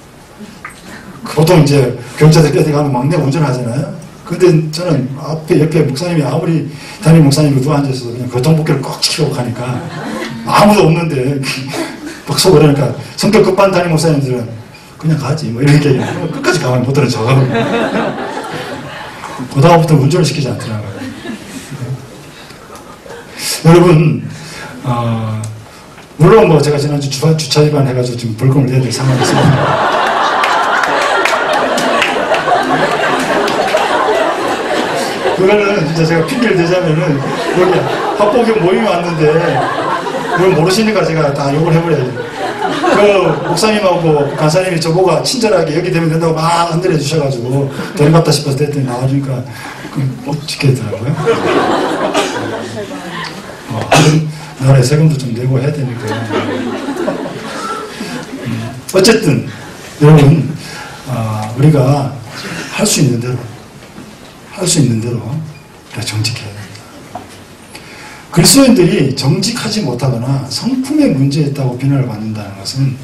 보통 이제 경찰들 껴들어가면 막내 운전을 하잖아요. 근데 저는 앞에 옆에 목사님이 아무리 담임 목사님이 누워 앉아서 그냥 교통법규를 꼭 지키고 가니까 아무도 없는데 막 속으로 그러니까 성격 급한 담임 목사님들은 그냥 가지 뭐 이런 게 끝까지 가만히 못 들은 저하고 그다음부터 운전을 시키지 않더라고요. 여러분 물론 뭐 제가 지난주 주차 위반 해가지고 지금 벌금을 내야 될 상황이 있습니다. 그거는 진짜 제가 핑계를 대자면은 여기 합법경 모임이 왔는데 그걸 모르시니까 제가 다 욕을 해버려야죠. 그 목사님하고 간사님이 저보고 친절하게 여기 되면 된다고 막 흔들어 주셔가지고 돈 받다 싶어서 됐더니 나와주니까 못 지키더라고요. 나라에 세금도 좀 내고 해야 되니까. 어쨌든 여러분 우리가 할 수 있는 대로 정직해야 됩니다. 그리스도인들이 정직하지 못하거나 성품에 문제 있다고 비난을 받는다는 것은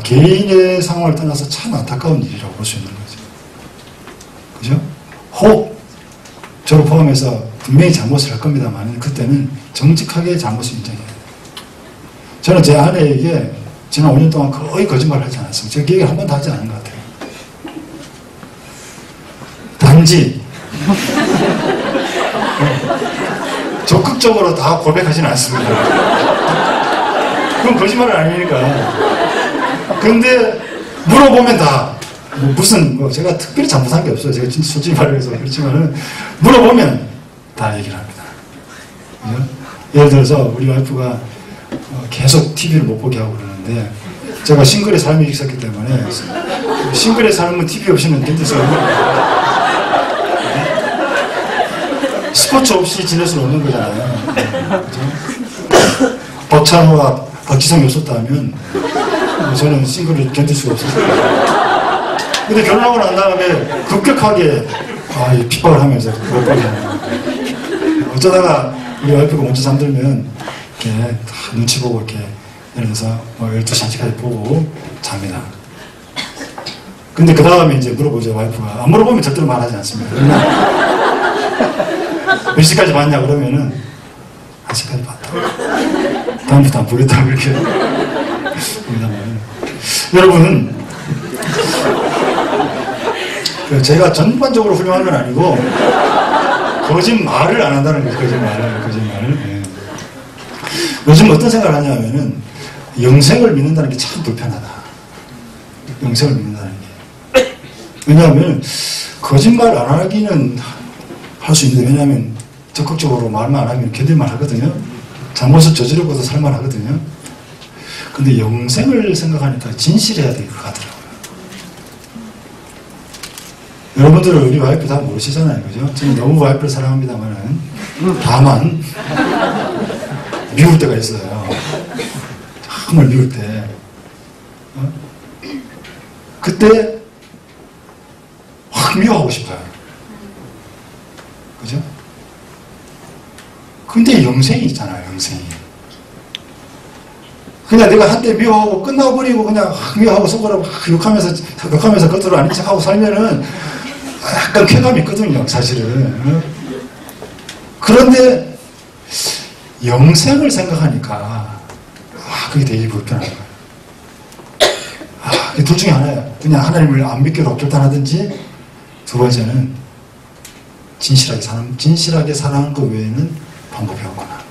개인의 상황을 떠나서 참 안타까운 일이라고 볼 수 있는 거죠. 그죠? 혹 저를 포함해서 분명히 잘못을 할 겁니다만 그때는 정직하게 잘못을 인정해야 돼요. 저는 제 아내에게 지난 5년 동안 거의 거짓말을 하지 않았습니다. 제가 기억에 한 번도 하지 않은 것 같아요. 단지 적극적으로 다 고백하지는 않습니다. 그건 거짓말은 아니니까. 그런데 물어보면 다 무슨 뭐 제가 특별히 잘못한 게 없어요. 제가 진짜 솔직히 말해서 그렇지만은 물어보면 다 얘기를 합니다. 그죠? 예를 들어서 우리 와이프가 계속 TV를 못 보게 하고 그러는데 제가 싱글의 삶이 있었기 때문에 싱글의 삶은 TV 없이는 견딜 수 없는 스포츠 없이 지낼 수는 없는 거잖아요. 그죠? 박찬호와 박지성이 없었다면 저는 싱글을 견딜 수가 없었어요. 근데 결혼하고 난 다음에 급격하게 핍박을 하면서 못 보게 하는 어쩌다가 우리 와이프가 먼저 잠들면 이렇게 다 눈치 보고 이렇게 예를 들어서 12시 1시까지 보고 잡니다. 근데 그 다음에 이제 물어보죠. 와이프가 안 물어보면 절대로 말하지 않습니다. 몇 시까지 봤냐 그러면은 1시까지 봤다. 다음부터 안 보겠다 그렇게 여러분 제가 전반적으로 훌륭한 건 아니고 거짓말을 안 한다는 거죠. 거짓말을. 네. 요즘 어떤 생각을 하냐면은 영생을 믿는다는 게 참 불편하다. 영생을 믿는다는 게. 왜냐하면 거짓말 안 하기는 할 수 있는데 왜냐하면 적극적으로 말만 안 하면 견딜만 하거든요. 잘못을 저지르고도 살만 하거든요. 근데 영생을 생각하니까 진실해야 될 것 같더라고요. 여러분들은 우리 와이프 다 모르시잖아요. 그죠? 저는 너무 와이프를 사랑합니다만은 다만 미울 때가 있어요. 정말 미울 때. 그때 확 미워하고 싶어요. 그죠? 근데 영생이 있잖아요. 영생이. 그냥 내가 한때 미워하고 끝나버리고 그냥 미워하고 속으로 욕하면서 겉으로 아닌 척하고 살면은 약간 쾌감이 있거든요. 사실은. 그런데 영생을 생각하니까 그게 되게 불편한 거예요. 둘 중에 하나예요. 그냥 하나님을 안 믿기로 결단하든지 두 번째는 진실하게 사랑하는 것 외에는 방법이 없거나.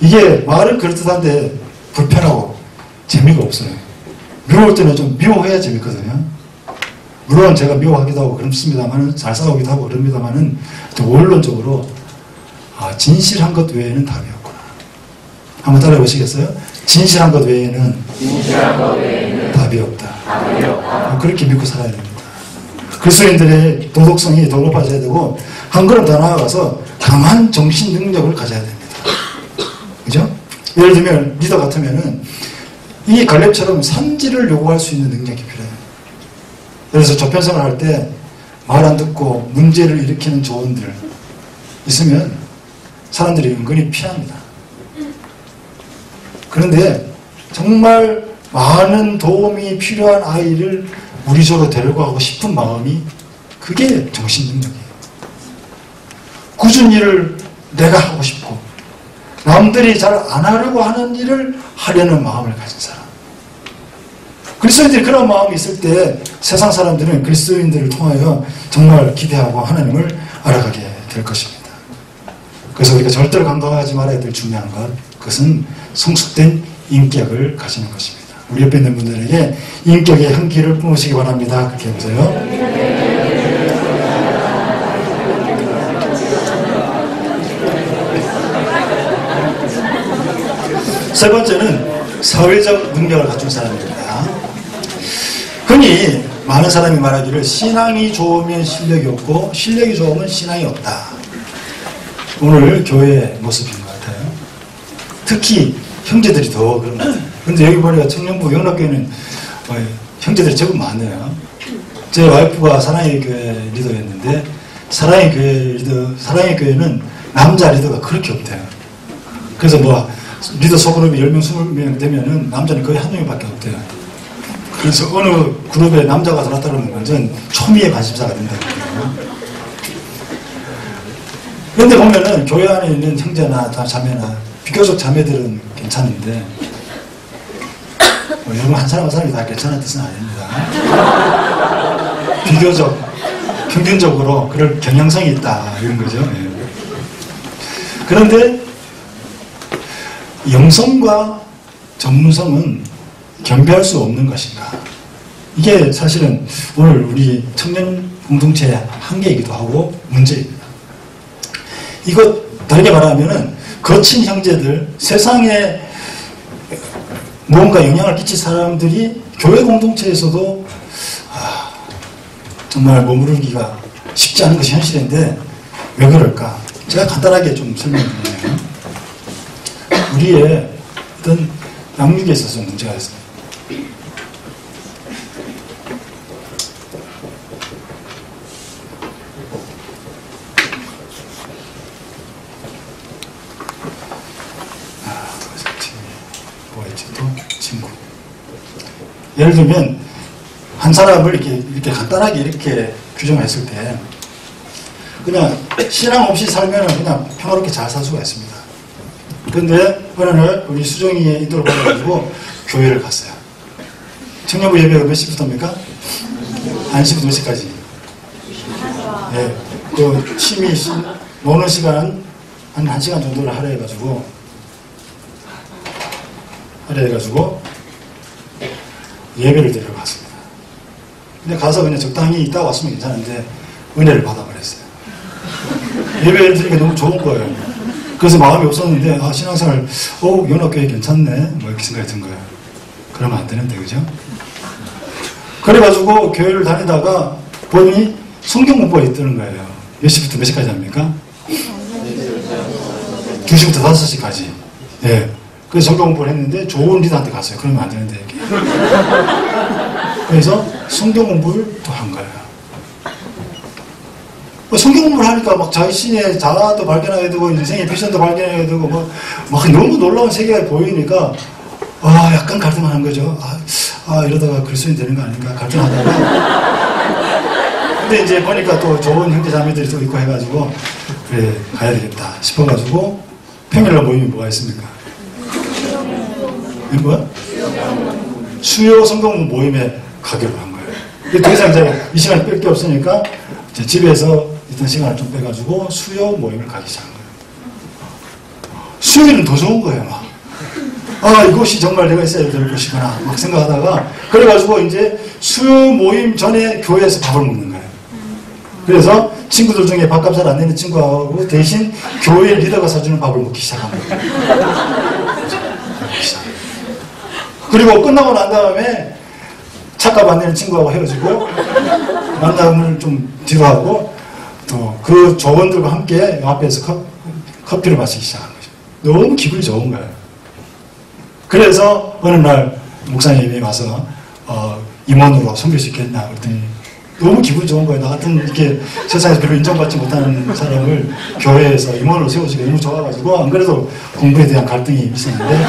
이게 말은 그렇듯한데 불편하고 재미가 없어요. 미워할 때는 좀 미워해야 재밌거든요. 물론 제가 미워하기도 하고 그렇습니다만은 잘 싸우기도 하고 그럽니다만은 원론적으로 진실한 것 외에는 답이 없구나. 한번 따라해 보시겠어요? 진실한 것 외에는 답이 없다. 그렇게 믿고 살아야 됩니다. 그리스도인들의 도덕성이 더 높아져야 되고 한 걸음 더 나아가서 강한 정신 능력을 가져야 됩니다. 그죠? 예를 들면 리더 같으면은 이 갈렙처럼 산지를 요구할 수 있는 능력이 필요해요. 그래서 조편성을 할 때 말 안 듣고 문제를 일으키는 조언들 있으면 사람들이 은근히 피합니다. 그런데 정말 많은 도움이 필요한 아이를 우리 조로 데려가고 싶은 마음이 그게 정신능력이에요. 굳은 일을 내가 하고 싶고 남들이 잘 안 하려고 하는 일을 하려는 마음을 가진 사람. 그리스도인들이 그런 마음이 있을 때 세상 사람들은 그리스도인들을 통하여 정말 기대하고 하나님을 알아가게 될 것입니다. 그래서 우리가 절대로 간과하지 말아야 될 중요한 것, 그것은 성숙된 인격을 가지는 것입니다. 우리 옆에 있는 분들에게 인격의 향기를 뿜으시기 바랍니다. 그렇게 해보세요. 세 번째는 사회적 능력을 갖춘 사람입니다. 흔히 많은 사람이 말하기를 신앙이 좋으면 실력이 없고 실력이 좋으면 신앙이 없다. 오늘 교회의 모습인 것 같아요. 특히 형제들이 더 그런 것 같아요. 그런데 여기 보니까 청년부 영락교회는 형제들이 제법 많네요. 제 와이프가 사랑의 교회 리더였는데 사랑의 교회는 남자 리더가 그렇게 없대요. 그래서 리더 소그룹이 10명, 20명 되면은 남자는 거의 한 명밖에 없대요. 그래서 어느 그룹에 남자가 들어왔다 그러면 완전 초미의 관심사가 된다고 그래요. 그런데 보면은 교회 안에 있는 형제나 자매나 비교적 자매들은 괜찮은데 여러분 한 사람 한 사람이 다 괜찮은 뜻은 아닙니다. 비교적 평균적으로 그럴 경향성이 있다 이런 거죠. 예. 그런데 영성과 전문성은 겸비할 수 없는 것인가? 이게 사실은 오늘 우리 청년 공동체의 한계이기도 하고 문제입니다. 이거 다르게 말하면은 거친 형제들, 세상에 무언가 영향을 끼칠 사람들이 교회 공동체에서도 정말 머무르기가 쉽지 않은 것이 현실인데 왜 그럴까? 제가 간단하게 좀 설명드리면 우리의 어떤 양육에 있어서 문제가 있습니다. 뭐였지 또? 친구. 예를 들면 한 사람을 이렇게 간단하게 이렇게 규정했을 때 그냥 신앙 없이 살면 그냥 평화롭게 잘 살 수가 있습니다. 그런데 어느 날 우리 수정이의 인도를 받아가지고 교회를 갔어요. 청년부 예배가 몇 시부터입니까? 1시부터 몇 시까지? 네, 그 취미 노는 시간 한 1시간 정도를 할애해가지고 예배를 드리러 갔습니다. 근데 가서 그냥 적당히 있다 왔으면 괜찮은데 은혜를 받아버렸어요. 예배를 드리니까 너무 좋은 거예요. 그래서 마음이 없었는데 신앙생활 연합교회 괜찮네 뭐 이렇게 생각이 든 거예요. 그러면 안 되는데 그죠? 그래가지고 교회를 다니다가 보니 성경 공부가 있다는 거예요. 몇 시부터 몇 시까지 합니까? 2시부터 5시까지. 예. 그래서 성경 공부를 했는데 좋은 리더한테 갔어요. 그러면 안 되는데 이게. 그래서 성경 공부를 또 한 거예요. 성경 공부를 하니까 막 자신의 자아도 발견하게 되고 인생의 패션도 발견하게 되고 막 너무 놀라운 세계가 보이니까 약간 갈등하는 거죠. 이러다가 그리스도인 되는 거 아닌가 갈등하다가 근데 이제 보니까 또 좋은 형제 자매들이 또 있고 해가지고 그래 가야 되겠다 싶어가지고 평일날 모임이 뭐가 있습니까? 뭐야? 수요 성경 모임에 가기로 한 거예요. 더 이상 이제 이 시간에 뺄 게 없으니까 이제 집에서 있던 시간을 좀 빼가지고 수요 모임을 가기 시작한 거예요. 수요일은 더 좋은 거예요, 막. 이곳이 정말 내가 있어야 될 곳이구나, 막 생각하다가, 그래가지고 이제 수요 모임 전에 교회에서 밥을 먹는 거예요. 그래서 친구들 중에 밥값 잘 안 내는 친구하고 대신 교회 리더가 사주는 밥을 먹기 시작한 거예요. 그리고 끝나고 난 다음에 차값 안 내는 친구하고 헤어지고, 만남을 좀 뒤로 하고, 또 그 조원들과 함께 앞에서 커피를 마시기 시작한 거죠. 너무 기분이 좋은 거예요. 그래서 어느 날 목사님이 와서 임원으로 섬길 수 있겠냐 그랬더니 너무 기분이 좋은 거예요. 나 같은 이렇게 세상에서 별로 인정받지 못하는 사람을 교회에서 임원으로 세워주기가 너무 좋아가지고 안 그래도 공부에 대한 갈등이 있었는데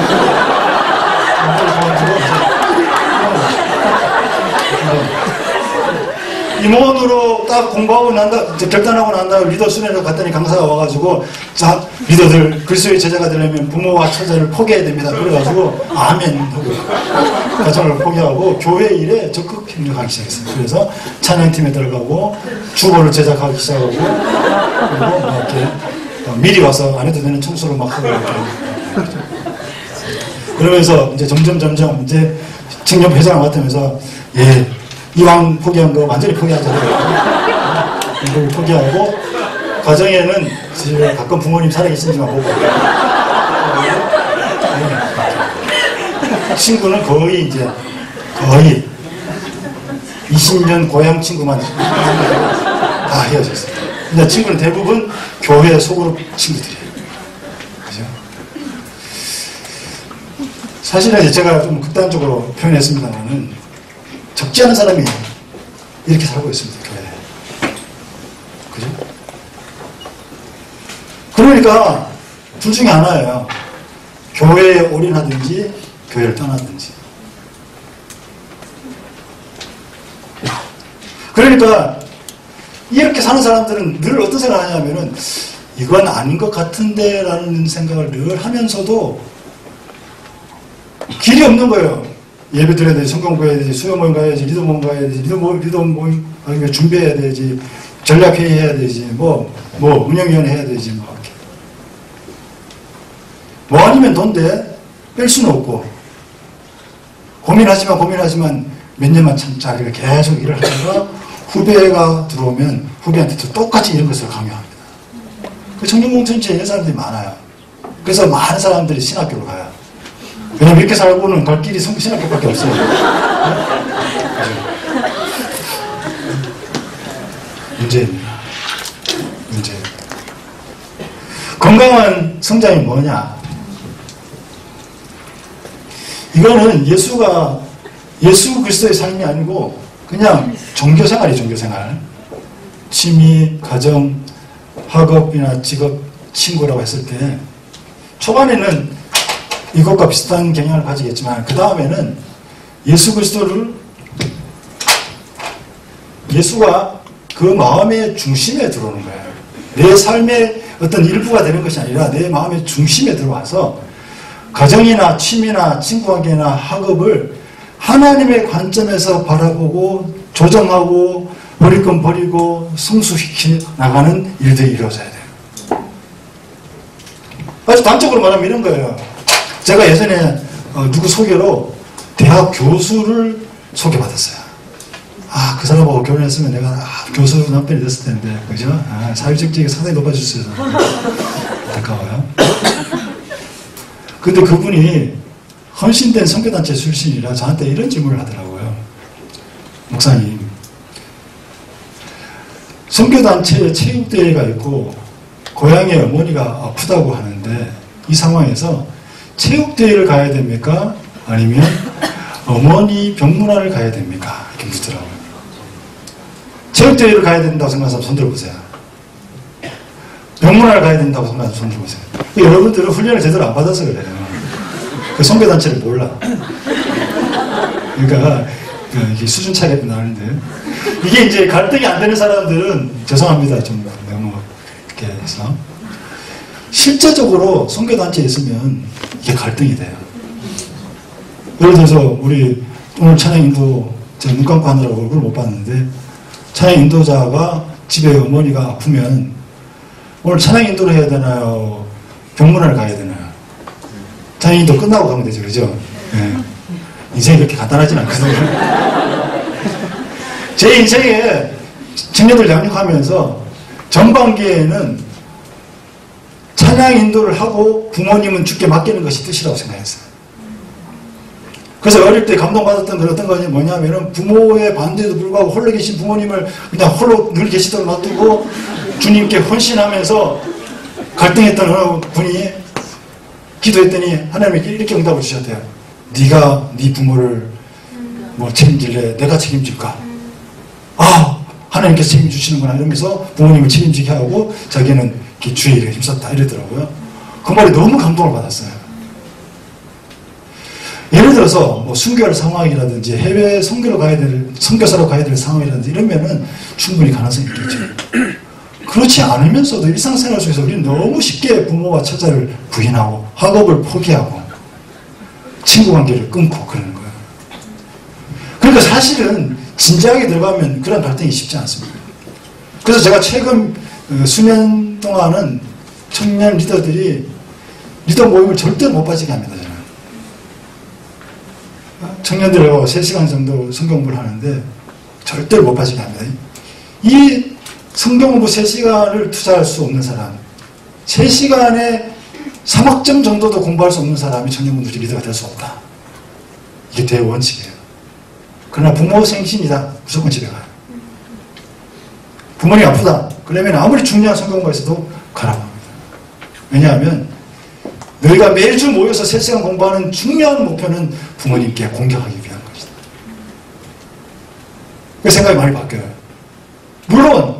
임원으로 딱 공부하고 결단하고 난 다음에 리더 수련회를 갔더니 강사가 와가지고 자 리더들 그리스도의 제자가 되려면 부모와 처자를 포기해야 됩니다. 그래가지고 아멘 하고 가정을 포기하고 교회 일에 적극 협력하기 시작했어요. 그래서 찬양팀에 들어가고 주보를 제작하기 시작하고 그리고 막 이렇게 미리 와서 안 해도 되는 청소를 막 하고 이렇게 그러면서 이제 점점 이제 청년 회장을 맡으면서 이왕 포기한 거 완전히 포기하잖아요. 이걸 포기하고 가정에는 가끔 부모님 살아계신지만 보고 친구는 거의 20년 고향 친구만 다 헤어졌어요. 근데 친구는 대부분 교회 소그룹 친구들이에요. 그죠? 사실은 제가 좀 극단적으로 표현했습니다만은 적지 않은 사람이 이렇게 살고 있습니다. 교회에. 그죠? 그러니까 둘 중에 하나예요. 교회에 올인하든지 교회를 떠나든지. 그러니까 이렇게 사는 사람들은 늘 어떤 생각을 하냐면은 이건 아닌 것 같은데 라는 생각을 늘 하면서도 길이 없는 거예요. 예배 드려야 되지, 성경 공부해야 되지, 수요 모임 가야지, 리더 모임 가야 되지, 리더 모임 준비해야 되지, 전략회의 해야 되지, 뭐 운영위원회 해야 되지, 뭐 이렇게. 뭐 아니면 돈데 뺄 수는 없고, 고민하지만 몇 년만 참자, 계속 일을 하다가 후배가 들어오면 후배한테도 똑같이 이런 것을 강요합니다. 그 청년공천지에 이런 사람들이 많아요. 그래서 많은 사람들이 신학교로 가요. 왜냐면 이렇게 살고는 갈 길이 신학교밖에 없어요. 문제입니다. 문제. 건강한 성장이 뭐냐? 이거는 예수 그리스도의 삶이 아니고 그냥 종교생활이에요. 종교생활. 취미, 가정, 학업이나 직업, 친구라고 했을 때 초반에는 이것과 비슷한 경향을 가지겠지만 그 다음에는 예수 그리스도를 예수가 그 마음의 중심에 들어오는 거예요. 내 삶의 어떤 일부가 되는 것이 아니라 내 마음의 중심에 들어와서 가정이나 취미나 친구관계나 학업을 하나님의 관점에서 바라보고 조정하고 버릴 건 버리고 성숙시켜 나가는 일들이 이루어져야 돼요. 아주 단적으로 말하면 이런 거예요. 제가 예전에 누구 소개로 대학 교수를 소개받았어요. 아, 그 사람하고 결혼했으면 내가 교수 남편이 됐을 텐데, 그죠? 사회적 지위가 상당히 높아질 수 있어서 안타까워요. 근데 그분이 헌신된 선교단체 출신이라 저한테 이런 질문을 하더라고요. 목사님, 선교단체에 체육대회가 있고 고향의 어머니가 아프다고 하는데 이 상황에서 체육대회를 가야 됩니까? 아니면 어머니 병문안을 가야 됩니까? 이렇게 묻더라고요. 체육대회를 가야 된다고 생각하면 손 들어보세요. 병문안을 가야 된다고 생각하면 손 들어보세요. 여러분들은 훈련을 제대로 안 받아서 그래요. 그 선교단체를 몰라. 그러니까 이게 수준 차이가 나는데 이게 이제 갈등이 안 되는 사람들은 죄송합니다. 좀 너무 이렇게 해서 실제적으로 선교단체에 있으면 이게 갈등이 돼요. 예를 들어서 우리 오늘 찬양 인도 제가 눈 감고 하느라고 얼굴을 못 봤는데 찬양 인도자가 집에 어머니가 아프면 오늘 찬양 인도를 해야 되나요? 병문안을 가야 되나요? 찬양 인도 끝나고 가면 되죠. 그죠? 네. 인생이 그렇게 간단하진 않거든요. 제 인생에 청년들 양육하면서 전반기에는 찬양 인도를 하고 부모님은 주께 맡기는 것이 뜻이라고 생각했어요. 그래서 어릴 때 감동받았던 건 어떤 거냐 뭐냐면은 부모의 반대에도 불구하고 홀로 계신 부모님을 그냥 홀로 늘 계시도록 놔두고 주님께 헌신하면서 갈등했던 어느 분이 기도했더니 하나님께 이렇게 응답을 주셨대요. 네가 네 부모를 뭐 책임질래? 내가 책임질까? 아, 하나님께서 책임주시는구나 이러면서 부모님을 책임지게 하고 자기는 주의 일에 힘썼다 이러더라고요. 그 말이 너무 감동을 받았어요. 예를 들어서 뭐 순교할 상황이라든지 해외 선교로 가야 될 선교사로 가야 될 상황이라든지 이러면은 충분히 가능성이 있겠죠. 그렇지 않으면서도 일상생활 속에서 우리는 너무 쉽게 부모와 처자를 부인하고 학업을 포기하고 친구관계를 끊고 그러는 거예요. 그러니까 사실은 진지하게 들어가면 그런 갈등이 쉽지 않습니다. 그래서 제가 최근 수년 동안은 청년 리더들이 리더 모임을 절대 못 빠지게 합니다. 저는. 청년들하고 3시간 정도 성경공부를 하는데 절대 못 빠지게 합니다. 이 성경공부 3시간을 투자할 수 없는 사람, 3시간에 3학점 정도도 공부할 수 없는 사람이 청년분들이 리더가 될 수 없다. 이게 대원칙이에요. 그러나 부모 생신이다. 무조건 집에 가요. 부모님 아프다. 그러면 아무리 중요한 성경공부가 있어도 가라고 합니다. 왜냐하면 너희가 매주 모여서 3시간 공부하는 중요한 목표는 부모님께 공격하기 위한 것이다. 그 생각이 많이 바뀌어요. 물론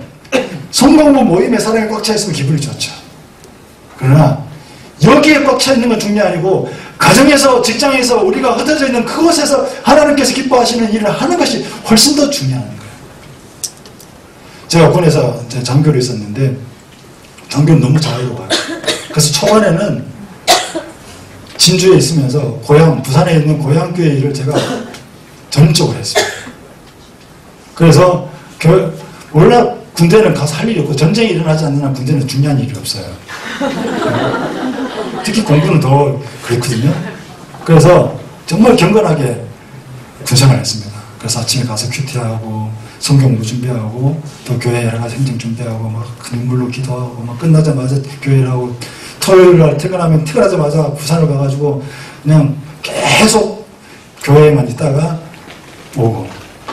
성공부 모임에 사람이 꽉 차 있으면 기분이 좋죠. 그러나 여기에 꽉 차 있는 건 중요한 게 아니고 가정에서 직장에서 우리가 흩어져 있는 그곳에서 하나님께서 기뻐하시는 일을 하는 것이 훨씬 더 중요한 거예요. 제가 군에서 장교로 있었는데 장교는 너무 자유로워요. 그래서 초반에는 진주에 있으면서 고향 부산에 있는 고향교회 일을 제가 전적으로 했습니다. 그래서 원래 군대는 가서 할 일이 없고 전쟁이 일어나지 않는 한 군대는 중요한 일이 없어요. 특히 공부는 더 그렇거든요. 그래서 정말 경건하게 군생활을 했습니다. 그래서 아침에 가서 큐티하고 성경 공부 준비하고 또 교회 여러 가지 행정 준비하고 막 눈물로 기도하고 막 끝나자마자 교회를 하고 토요일날 퇴근하자마자 부산을 가가지고 그냥 계속 교회에만 있다가 오고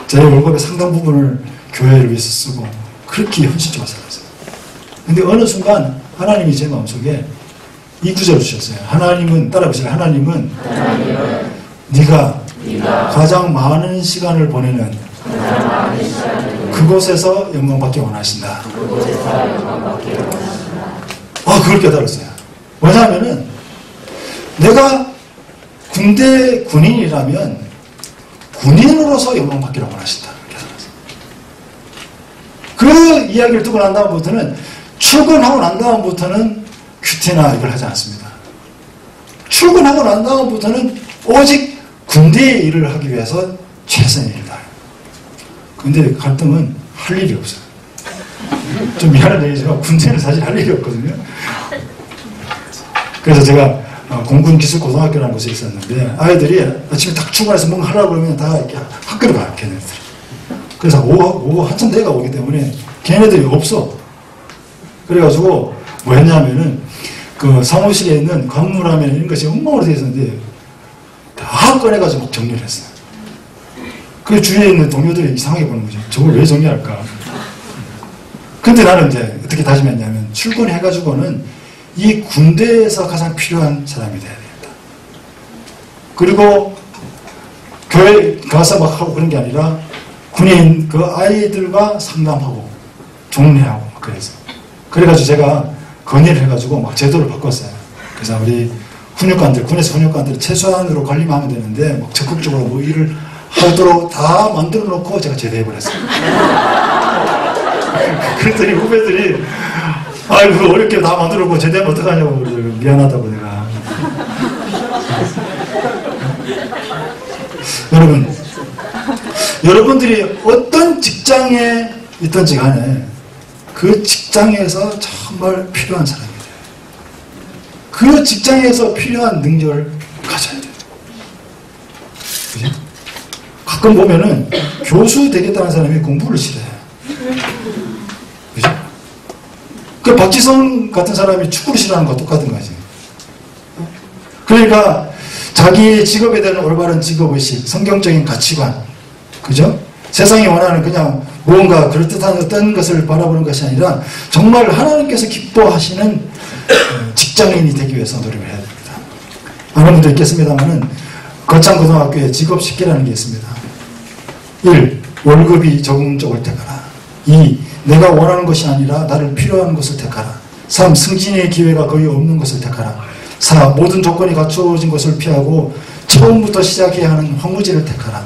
제 월급의 상당 부분을 교회를 위해서 쓰고 그렇게 현실적으로 살았어요. 근데 어느 순간 하나님이 제 마음속에 이 구절을 주셨어요. 하나님은 따라보세요. 하나님은 네가 가장 많은 시간을 보내는 그곳에서 영광받기 원하신다. 그걸 깨달았어요. 왜냐하면은 내가 군대 군인이라면 군인으로서 영광받기를 원하신다. 그 이야기를 듣고 난 다음부터는 출근하고 난 다음부터는 큐티나 이걸 하지 않습니다. 출근하고 난 다음부터는 오직 군대의 일을 하기 위해서 최선의 일을 다해요. 근데 갈등은 할 일이 없어요. 좀 미안한 얘기지만 군대는 사실 할 일이 없거든요. 그래서 제가 공군기술고등학교라는 곳에 있었는데 아이들이 아침에 딱 출근해서 뭔가 하려고 그러면 다 이렇게 학교로 가요. 걔네들이. 그래서 오후 한참 돼가 오기 때문에 걔네들이 없어. 그래가지고 뭐 했냐면은 그 사무실에 있는 관물하면 이런 것이 엉망으로 되어 있었는데 다 꺼내가지고 막 정리를 했어요. 그 주위에 있는 동료들이 이상하게 보는 거죠. 저걸 왜 정리할까? 근데 나는 이제 어떻게 다짐했냐면 출근해가지고는 이 군대에서 가장 필요한 사람이 돼야 된다. 그리고 교회 가서 막 하고 그런 게 아니라 군인 그 아이들과 상담하고 종례하고 막 그래서 그래가지고 제가 건의를 해가지고 막 제도를 바꿨어요. 그래서 우리 훈육관들 군에서 훈육관들 최소한으로 관리만 하면 되는데 막 적극적으로 뭐 일을 하도록 다 만들어 놓고 제가 제대해버렸어요. 그랬더니 후배들이 아이고 어렵게 다 만들어 놓고 제대하면 어떡하냐고 미안하다고 내가. 여러분들이 어떤 직장에 있든지 간에 그 직장에서 정말 필요한 사람이 돼요. 그 직장에서 필요한 능력을 가져야 돼요. 그죠? 가끔 보면은 교수 되겠다는 사람이 공부를 싫어해요. 그죠? 그 박지성 같은 사람이 축구를 싫어하는 것과 똑같은 거지. 그러니까 자기 직업에 대한 올바른 직업의식, 성경적인 가치관, 그죠? 세상이 원하는 그냥 무언가 그럴듯한 어떤 것을 바라보는 것이 아니라 정말 하나님께서 기뻐하시는 직장인이 되기 위해서 노력을 해야 됩니다. 많은 분도 있겠습니다만은 거창고등학교에 직업식계라는 게 있습니다. 1. 월급이 적은 쪽을 택하라. 2. 내가 원하는 것이 아니라 나를 필요한 것을 택하라. 3. 승진의 기회가 거의 없는 것을 택하라. 4. 모든 조건이 갖춰진 것을 피하고 처음부터 시작해야 하는 황무지를 택하라.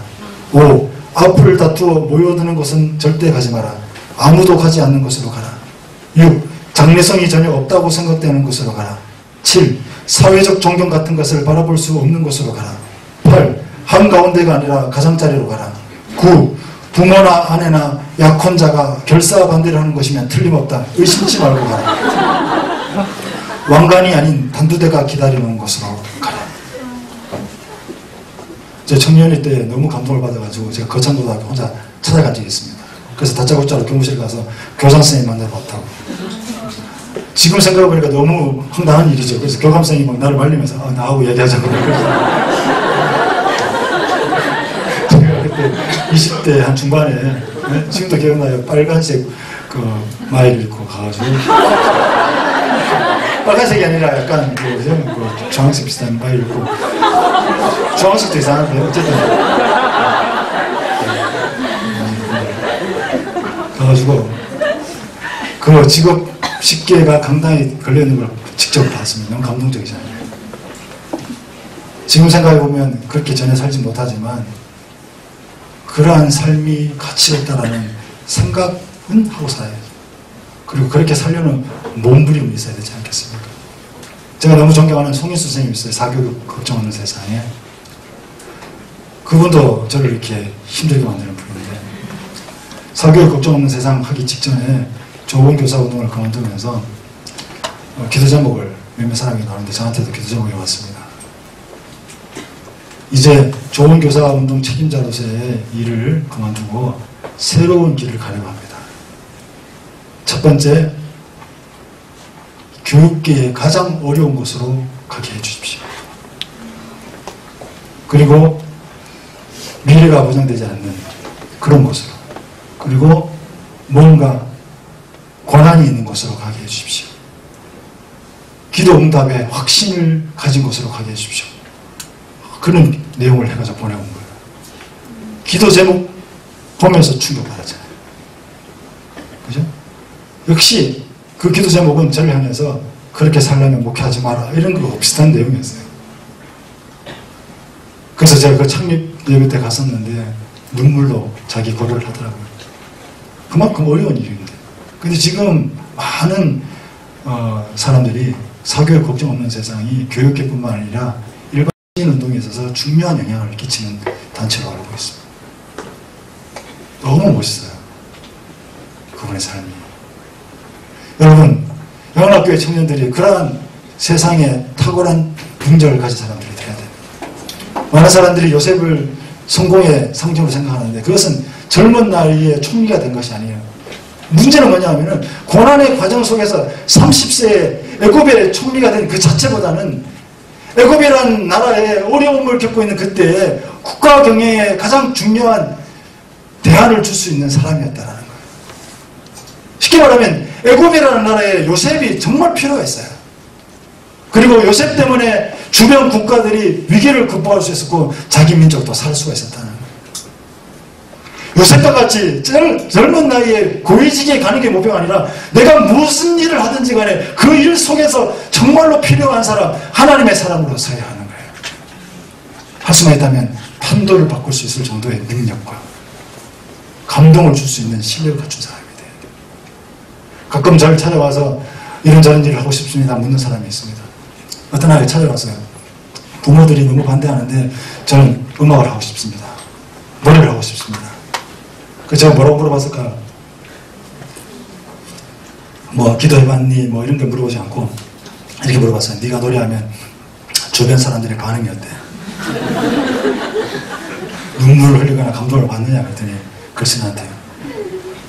5. 앞을 다투어 모여드는 곳은 절대 가지 마라. 아무도 가지 않는 곳으로 가라. 6. 장래성이 전혀 없다고 생각되는 곳으로 가라. 7. 사회적 존경 같은 것을 바라볼 수 없는 곳으로 가라. 8. 한가운데가 아니라 가장자리로 가라. 9. 부모나 아내나 약혼자가 결사반대를 하는 것이면 틀림없다. 의심치 말고 가라. 왕관이 아닌 단두대가 기다리는 곳으로 가라. 제 청년일 때 너무 감동을 받아가지고 제가 거창고등학교 혼자 찾아간 적이 있습니다. 그래서 다짜고짜로 교무실 가서 교장 선생님 만나러 왔다고. 지금 생각해보니까 너무 황당한 일이죠. 그래서 교감 선생님이 막 나를 말리면서 나하고 얘기하자고. 제가 그때 20대 한 중반에 지금도 기억나요. 빨간색 그 마이를 입고 가가지고 빨간색이 아니라 약간 그 주황색 비슷한 마이를 입고 주황색도 이상한데 어쨌든 가가지고 그 직업 식계가 강당에 걸려있는 걸 직접 봤습니다. 너무 감동적이잖아요. 지금 생각해보면 그렇게 전혀 살지 못하지만 그러한 삶이 가치롭다라는 생각은 하고 살아야죠. 그리고 그렇게 살려는 몸부림이 있어야 되지 않겠습니까? 제가 너무 존경하는 송인수 선생님이 있어요. 사교육 걱정 없는 세상에. 그분도 저를 이렇게 힘들게 만드는 분인데 사교육 걱정 없는 세상 하기 직전에 좋은 교사 운동을 그만두면서 기도 제목을 몇몇 사람이 나오는데 저한테도 기도 제목이 왔습니다. 이제 좋은 교사 운동 책임자로서의 일을 그만두고 새로운 길을 가려고 합니다. 첫 번째, 교육계의 가장 어려운 곳으로 가게 해주십시오. 그리고 미래가 보장되지 않는 그런 곳으로, 그리고 뭔가 권한이 있는 곳으로 가게 해주십시오. 기도 응답에 확신을 가진 곳으로 가게 해주십시오. 그런 내용을 해가지고 보내온 거예요. 기도 제목 보면서 충격받았잖아요. 그죠? 역시 그 기도 제목은 저를 향해서 그렇게 살려면 목회하지 마라 이런 거 비슷한 내용이었어요. 그래서 제가 그 창립 예배 때 갔었는데 눈물로 자기 고려를 하더라고요. 그만큼 어려운 일인데. 근데 지금 많은 사람들이 사교육 걱정 없는 세상이 교육계뿐만 아니라 일반 운동에 있어서 중요한 영향을 끼치는 단체로 알고 있습니다. 너무 멋있어요. 그분의 삶이. 여러분, 영락교회 청년들이 그러한 세상에 탁월한 분별을 가진 사람들이 돼야 돼요. 많은 사람들이 요셉을 성공의 상징으로 생각하는데 그것은 젊은 나이에 총리가 된 것이 아니에요. 문제는 뭐냐 하면은 고난의 과정 속에서 30세에 애굽의 총리가 된 그 자체보다는 애굽이라는 나라에 어려움을 겪고 있는 그때에 국가 경영에 가장 중요한 대안을 줄 수 있는 사람이었다라는 거예요. 쉽게 말하면 애굽이라는 나라에 요셉이 정말 필요가 있어요. 그리고 요셉 때문에 주변 국가들이 위기를 극복할 수 있었고 자기 민족도 살 수가 있었다는 거예요. 요셉과 같이 젊은 나이에 고위직에 가는 게 목표가 아니라 내가 무슨 일을 하든지 간에 그 일 속에서 정말로 필요한 사람, 하나님의 사람으로 서야 하는 거예요. 할 수만 있다면 판도를 바꿀 수 있을 정도의 능력과 감동을 줄 수 있는 실력을 갖춘 사람이 돼야 돼요. 가끔 저를 찾아와서 이런저런 일을 하고 싶습니다 묻는 사람이 있습니다. 어떤 아이가 찾아왔어요. 부모들이 너무 반대하는데 저는 음악을 하고 싶습니다. 노래를 하고 싶습니다. 그래서 제가 뭐라고 물어봤을까? 뭐 기도해봤니? 뭐 이런 데 물어보지 않고 이렇게 물어봤어요. 네가 노래하면 주변 사람들의 반응이 어때? 눈물을 흘리거나 감동을 받느냐 그랬더니 글쎄 나한테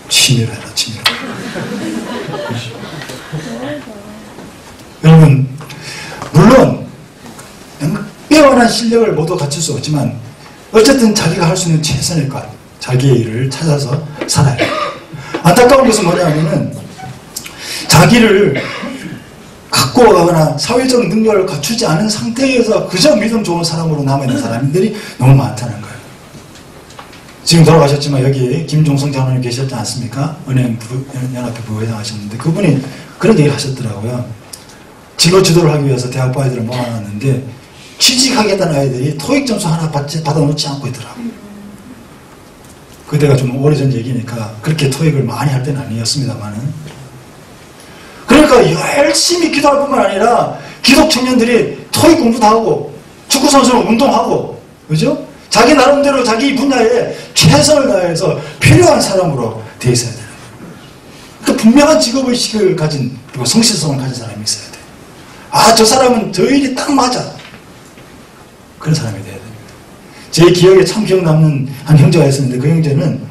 취미로 해라 취미로. 여러분 물론 빼어난 실력을 모두 갖출 수 없지만 어쨌든 자기가 할 수 있는 최선의 것 자기의 일을 찾아서 살아야 해요. 안타까운 것은 뭐냐면은 자기를 갖고 가거나 사회적 능력을 갖추지 않은 상태에서 그저 믿음 좋은 사람으로 남아있는 사람들이 너무 많다는 거예요. 지금 돌아가셨지만 여기 김종성 장로님 계셨지 않습니까? 은행연합회 부회장 하셨는데 그분이 그런 얘기를 하셨더라고요. 진로 지도를 하기 위해서 대학부 아이들을 모아놨는데 취직하겠다는 아이들이 토익 점수 하나 받아놓지 않고 있더라고요. 그때가 좀 오래전 얘기니까 그렇게 토익을 많이 할 때는 아니었습니다만은. 그러니까 열심히 기도할 뿐만 아니라 기독 청년들이 토익 공부도 하고 축구선수로 운동하고 그죠? 자기 나름대로 자기 분야에 최선을 다해서 필요한 사람으로 되어 있어야 돼요. 그러니까 분명한 직업의식을 가진 그리고 성실성을 가진 사람이 있어야 돼요. 아, 저 사람은 저 일이 딱 맞아. 그런 사람이 돼야 됩니다. 제 기억에 참 기억 남는 한 형제가 있었는데 그 형제는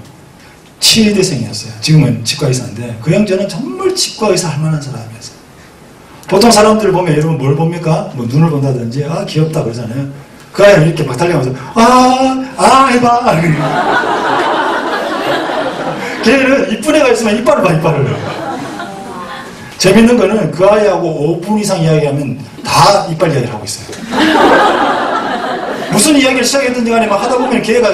치의대생이었어요. 지금은 치과의사인데 그 형제는 정말 치과의사 할 만한 사람이었어요. 보통 사람들 보면 여러분 뭘 봅니까? 뭐 눈을 본다든지 아 귀엽다 그러잖아요. 그 아이는 이렇게 막 달려가면서 해봐. 걔는 이쁜 애가 있으면 이빨을 봐 이빨을. 재밌는 거는 그 아이하고 5분 이상 이야기하면 다 이빨 이야기를 하고 있어요. 무슨 이야기를 시작했든지 간에 막 하다 보면 걔가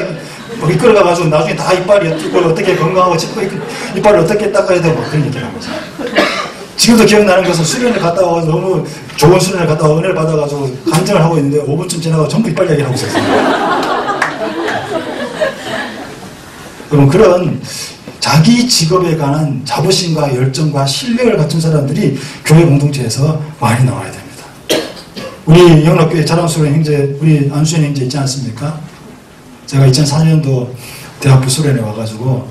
막 이끌어가가지고 나중에 다 이빨이 어떻게 건강하고 이빨을 어떻게 닦아야 되고 그런 얘기를 하고 있어요. 지금도 기억나는 것은 수련을 갔다 와서 너무 좋은 수련을 갔다 와 은혜를 받아가지고 간증을 하고 있는데 5분쯤 지나가고 전부 이빨 이야기를 하고 있었어요. 그럼 그런 자기 직업에 관한 자부심과 열정과 신뢰를 갖춘 사람들이 교회 공동체에서 많이 나와야 됩니다. 우리 영락교회 자랑스러운 형제, 우리 안수현 형제 있지 않습니까? 제가 2004년도 대학부 수련회 와가지고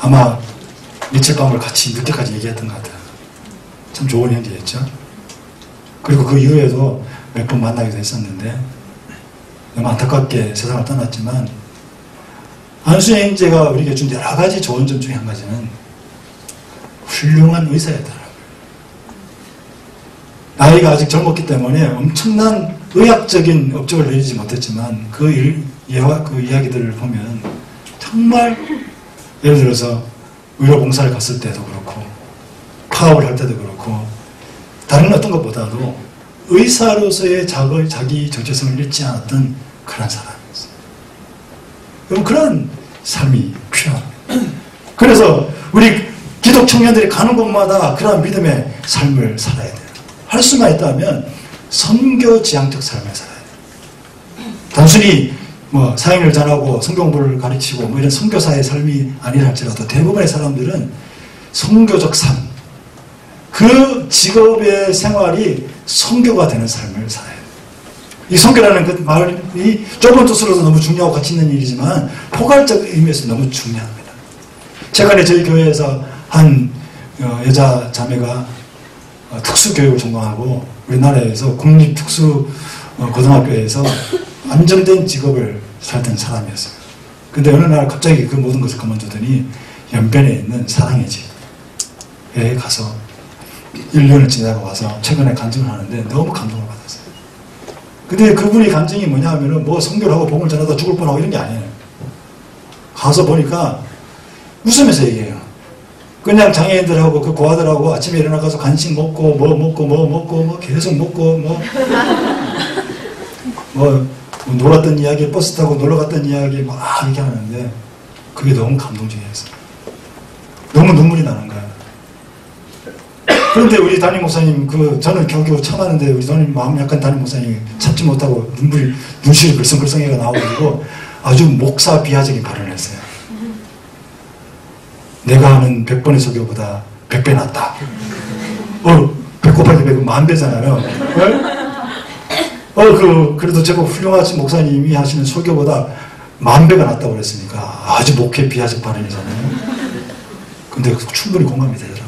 아마 며칠 밤을 같이 늦게까지 얘기했던 것 같아요. 참 좋은 형제였죠. 그리고 그 이후에도 몇 번 만나기도 했었는데 너무 안타깝게 세상을 떠났지만 안수영 형제가 우리에게 준 여러 가지 좋은 점 중에 한 가지는 훌륭한 의사였더라고요. 나이가 아직 젊었기 때문에 엄청난 의학적인 업적을 내리지 못했지만 그 이야기들을 보면 정말 예를 들어서 의료봉사를 갔을 때도 그렇고 파업을 할 때도 그렇고 다른 어떤 것보다도 의사로서의 자기 정체성을 잃지 않았던 그런 사람이었어요. 여러분 그런 삶이 필요합니다. 그래서 우리 기독 청년들이 가는 곳마다 그런 믿음의 삶을 살아야 돼요. 할 수만 있다면 선교지향적 삶을 살아야 돼요. 단순히 뭐 사행을 잘하고 성경부를 가르치고 뭐 이런 선교사의 삶이 아니라 할지라도 대부분의 사람들은 선교적 삶, 그 직업의 생활이 선교가 되는 삶을 살아야 돼요. 이 선교라는 그 말이 좁은 뜻으로도 너무 중요하고 가치 있는 일이지만 포괄적 의미에서 너무 중요합니다. 최근에 저희 교회에서 한 여자 자매가 특수교육을 전공하고 우리나라에서 국립특수고등학교에서 안정된 직업을 살던 사람이었어요. 근데 어느 날 갑자기 그 모든 것을 그만두더니 연변에 있는 사랑의 집에 가서 1년을 지나고 와서 최근에 간증을 하는데 너무 감동을 받았어요. 근데 그분의 간증이 뭐냐 하면은 뭐 선교를 하고 복음을 전하다 죽을 뻔하고 이런 게 아니에요. 가서 보니까 웃으면서 얘기해요. 그냥 장애인들하고 그 고아들하고 아침에 일어나가서 간식 먹고 뭐 계속 먹고 뭐 놀았던 이야기, 버스 타고 놀러 갔던 이야기 막 얘기하는데 그게 너무 감동적이었어요. 너무 눈물이 나는 거예요. 그런데 우리 담임 목사님, 저는 겨우겨우 참았는데 우리 마음 약간 담임 목사님이 참지 못하고 눈시울이 글썽글썽해가 나오고 아주 목사 비하적인 발언을 했어요. 내가 하는 100번의 설교보다 100배 낫다. 100 곱하기 100은 1000배잖아요. 그래도 제법 훌륭하신 목사님이 하시는 설교보다 10,000배가 낫다고 그랬으니까 아주 목회 비하적 발언이잖아요. 근데 충분히 공감이 되더라고요.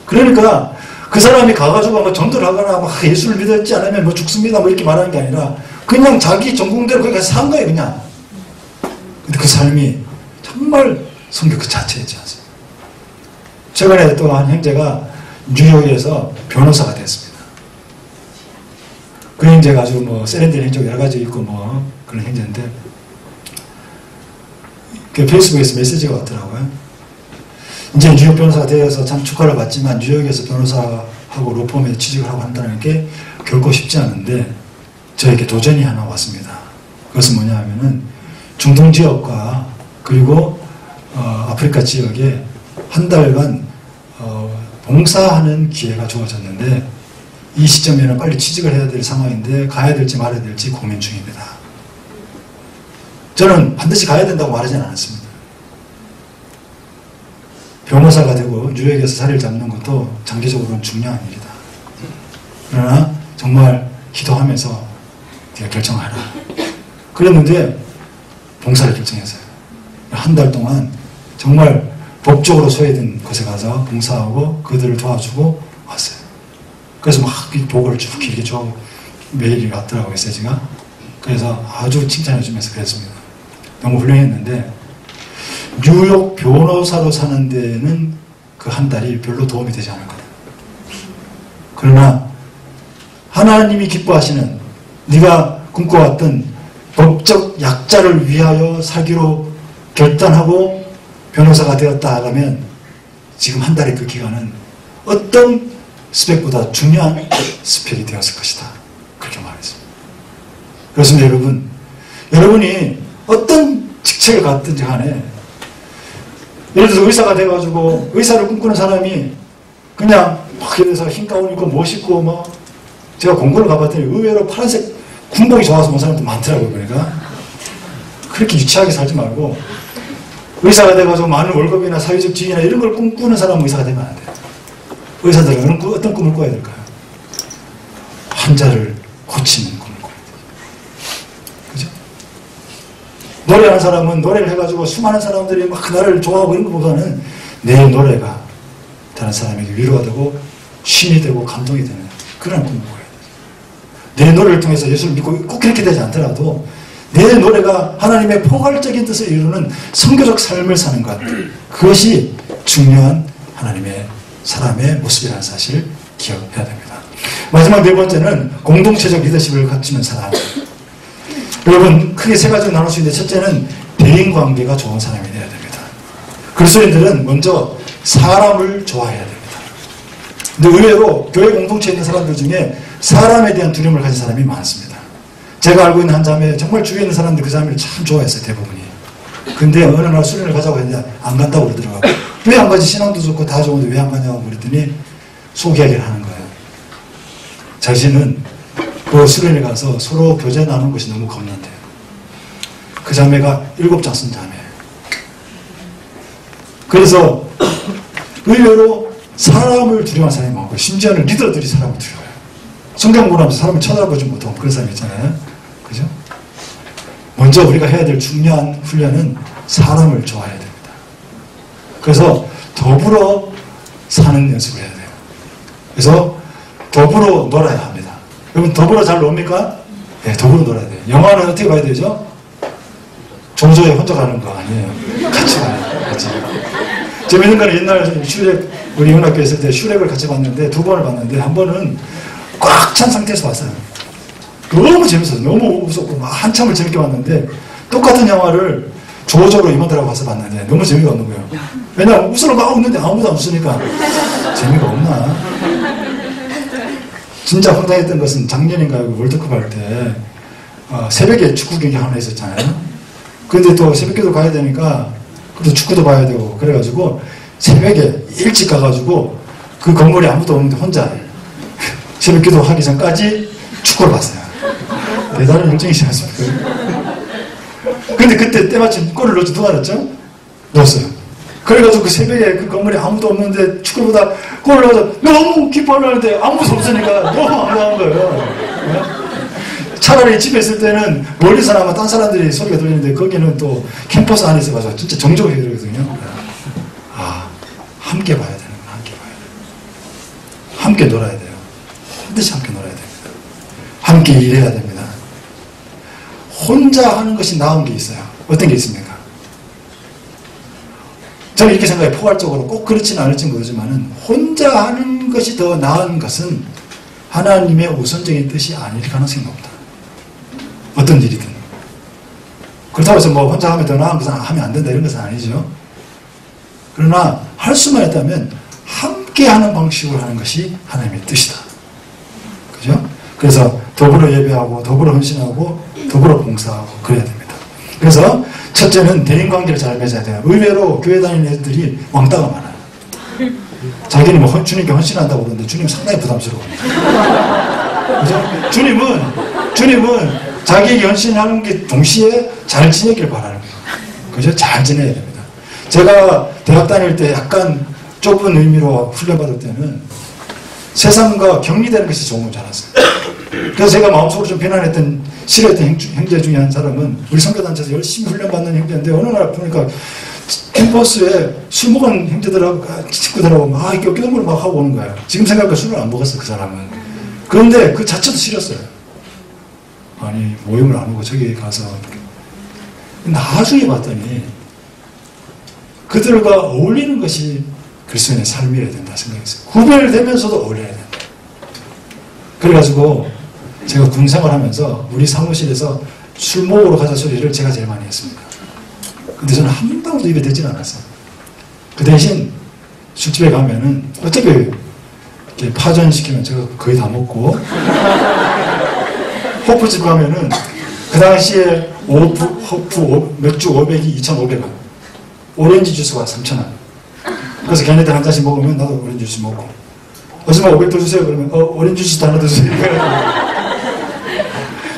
그러니까 그 사람이 가가지고 뭐 전도를 하거나 막 예수를 믿었지 않으면 뭐 죽습니다 뭐 이렇게 말하는 게 아니라 그냥 자기 전공대로 거기 가서 산 거예요, 그냥. 근데 그 삶이 정말 선교 그 자체이지 않습니까? 최근에 또 한 형제가 뉴욕에서 변호사가 됐습니다. 그 형제가 아주 뭐 세련된 행적 여러 가지 있고 뭐 그런 형제인데 그 페이스북에서 메시지가 왔더라고요. 이제 뉴욕 변호사가 되어서 참 축하를 받지만 뉴욕에서 변호사하고 로펌에 취직을 하고 한다는 게 결코 쉽지 않은데 저에게 도전이 하나 왔습니다. 그것은 뭐냐 하면은 중동 지역과 그리고 아프리카 지역에 한 달간 봉사하는 기회가 주어졌는데 이 시점에는 빨리 취직을 해야 될 상황인데 가야 될지 말아야 될지 고민 중입니다. 저는 반드시 가야 된다고 말하지는 않았습니다. 변호사가 되고 뉴욕에서 자리를 잡는 것도 장기적으로는 중요한 일이다. 그러나 정말 기도하면서 네가 결정하라. 그랬는데 봉사를 결정했어요. 한 달 동안 정말 법적으로 소외된 곳에 가서 봉사하고 그들을 도와주고 왔어요. 그래서 막 보고를 쭉 길게 줘 메일이 왔더라고요, 메시지가. 그래서 아주 칭찬해주면서 그랬습니다. 너무 훌륭했는데 뉴욕 변호사로 사는 데는 그 한 달이 별로 도움이 되지 않을 거다. 그러나 하나님이 기뻐하시는 네가 꿈꿔왔던 법적 약자를 위하여 살기로 결단하고 변호사가 되었다 하면 지금 한 달의 그 기간은 어떤 스펙보다 중요한 스펙이 되었을 것이다. 그렇게 말했습니다. 그렇습니다, 여러분. 여러분이 어떤 직책을 갖든지 간에 예를 들어서 의사가 돼가지고 의사를 꿈꾸는 사람이 그냥 막 이래서 흰 가운 입고 멋있고 뭐 제가 공고를 가봤더니 의외로 파란색 군복이 좋아서 온 사람도 많더라고요. 그러니까 그렇게 유치하게 살지 말고 의사가 돼가지고 많은 월급이나 사회적 지위나 이런 걸 꿈꾸는 사람은 의사가 되면 안 돼요. 의사들은 어떤 꿈을 꿔야 될까요? 환자를 고치는 꿈을 꿔야 돼요. 그죠? 노래하는 사람은 노래를 해가지고 수많은 사람들이 막 나를 좋아하고 이런 것보다는 내 노래가 다른 사람에게 위로가 되고 힘이 되고 감동이 되는 그런 꿈을 꿔야 돼요. 내 노래를 통해서 예수를 믿고 꼭 그렇게 되지 않더라도 내 노래가 하나님의 포괄적인 뜻을 이루는 선교적 삶을 사는 것, 그것이 중요한 하나님의 사람의 모습이라는 사실을 기억해야 됩니다. 마지막 네 번째는 공동체적 리더십을 갖추는 사람. 여러분, 크게 세 가지로 나눌 수 있는데, 첫째는 대인관계가 좋은 사람이 되어야 됩니다. 그리스도인들은 먼저 사람을 좋아해야 됩니다. 근데 의외로 교회 공동체에 있는 사람들 중에 사람에 대한 두려움을 가진 사람이 많습니다. 제가 알고 있는 한 자매, 정말 주위에 있는 사람들 그 자매를 참 좋아했어요, 대부분이. 근데 어느 날 수련을 가자고 했는데 안 간다고 그러더라고요. 왜 안 가지? 신앙도 좋고 다 좋은데 왜 안 가냐고 그랬더니 속 이야기를 하는 거예요. 자신은 그 수련회 가서 서로 교제 나누는 것이 너무 겁난대요. 그 자매가 7장 쓴 자매예요. 그래서 의외로 사람을 두려워하는 사람이 많고, 심지어는 리더들이 사람을 두려워해요. 성경 보면서 사람을 쳐다보지 못하고 그런 사람이 있잖아요. 그죠? 먼저 우리가 해야 될 중요한 훈련은 사람을 좋아해야 됩니다. 그래서 더불어 사는 연습을 해야 돼요. 그래서 더불어 놀아야 합니다. 여러분, 더불어 잘 놉니까? 네, 더불어 놀아야 돼요. 영화는 어떻게 봐야 되죠? 종소에 혼자 가는 거 아니에요. 같이 가요. 같이. 재밌는 거는 옛날 슈렉, 우리 영락교에 있을 때 슈렉을 같이 봤는데, 2번을 봤는데, 한 번은 꽉 찬 상태에서 봤어요. 너무 재밌었어요. 너무 웃었고, 막 한참을 재밌게 봤는데, 똑같은 영화를 조조로 임원들하고 가서 봤는데, 너무 재미가 없는 거예요. 왜냐면 웃으러 막 웃는데 아무도 안 웃으니까 재미가 없나? 진짜 황당했던 것은 작년인가 월드컵 할 때 새벽에 축구 경기 하나 있었잖아요. 근데 또 새벽기도 가야 되니까 그래도 축구도 봐야 되고 그래가지고 새벽에 일찍 가가지고 그 건물에 아무도 없는데 혼자 새벽기도 하기 전까지 축구를 봤어요. 대단한 열정이지 않습니까? 근데 그때 때마침 골을 넣지 누가 넣었죠? 넣었어요. 그래가지고 그 새벽에 그 건물에 아무도 없는데 축구보다 골을 넣어서 너무 기뻐하려는데 아무도 없으니까 너무 안가한 거예요. 차라리 집에 있을 때는 멀리서나마 딴 사람들이 소리가 들리는데 거기는 또 캠퍼스 안에 있어가지고 진짜 정적이 되거든요. 아, 함께 봐야 되는구나. 함께 봐야 돼요. 함께 놀아야 돼요. 반드시 함께 놀아야 됩니다. 함께 일해야 됩니다. 혼자 하는 것이 나은 게 있어요. 어떤 게 있습니까? 저는 이렇게 생각해요. 포괄적으로 꼭 그렇지는 않을지 모르지만은 혼자 하는 것이 더 나은 것은 하나님의 우선적인 뜻이 아닐 가능성이 높다. 어떤 일이든. 그렇다고 해서 뭐 혼자 하면 더 나은 것은 하면 안 된다 이런 것은 아니죠. 그러나 할 수만 있다면 함께 하는 방식으로 하는 것이 하나님의 뜻이다. 그죠? 그래서 더불어 예배하고 더불어 헌신하고 더불어 봉사하고 그래야 됩니다. 그래서 첫째는 대인관계를 잘 맺어야 돼요. 의외로 교회 다니는 애들이 왕따가 많아요. 자기는 뭐 주님께 헌신한다고 그러는데 주님은 상당히 부담스러워요. 그죠? 주님은 자기에게 헌신하는 게 동시에 잘 지내길 바라는 거예요. 그죠? 잘 지내야 됩니다. 제가 대학 다닐 때 약간 좁은 의미로 훈련받을 때는 세상과 격리되는 것이 좋은 줄 알았어요. 그래서 제가 마음속으로 좀 비난했던, 싫어했던 형제 중에 한 사람은 우리 선교단체에서 열심히 훈련받는 형제인데 어느 날 보니까 캠퍼스에 술 먹은 형제들하고 친구들하고 막 껴끼동무를 막 하고 오는 거예요. 지금 생각하니까 술을 안 먹었어, 그 사람은. 그런데 그 자체도 싫었어요. 아니, 모임을 안 오고 저기 가서. 나중에 봤더니 그들과 어울리는 것이 그리스도인의 삶이어야 된다 생각했어요. 구별되면서도 어울려야 된다. 그래가지고 제가 군 생활하면서 우리 사무실에서 술 먹으러 가자 소리를 제가 제일 많이 했습니다. 근데 저는 한 방울도 입에 대지는 않았어요. 그 대신 술집에 가면은 어차피 이렇게 파전시키면 제가 거의 다 먹고 호프집 가면은 그 당시에 호프 맥주 500이 2,500원, 오렌지 주스가 3,000원. 그래서 걔네들 한 잔씩 먹으면 나도 오렌지 주스 먹고, 아줌마 500더 주세요 그러면 오렌지 주스 하나 더 주세요.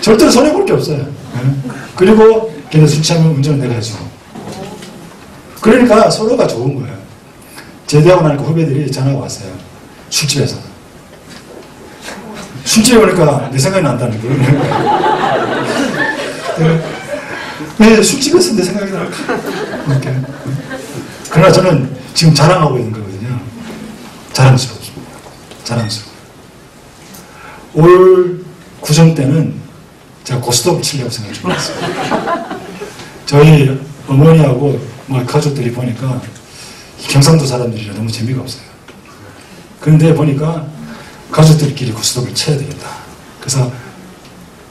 절대로 손해볼 게 없어요. 그리고 걔네 술 취하면 운전은 내가 해주고. 그러니까 서로가 좋은 거예요. 제대하고 나니까 후배들이 전화가 왔어요. 술집에서. 술집에 오니까 내 생각이 난다는 거예요. 왜 술집에서 내 생각이 날까? 이렇게. 그러나 저는 지금 자랑하고 있는 거거든요. 자랑스럽습니다. 자랑스러워. 올 구정 때는 제가 고스톱을 치려고 생각 중이었어요. 저희 어머니하고 뭐 가족들이 보니까 경상도 사람들이라 너무 재미가 없어요. 그런데 보니까 가족들끼리 고스톱을 쳐야 되겠다. 그래서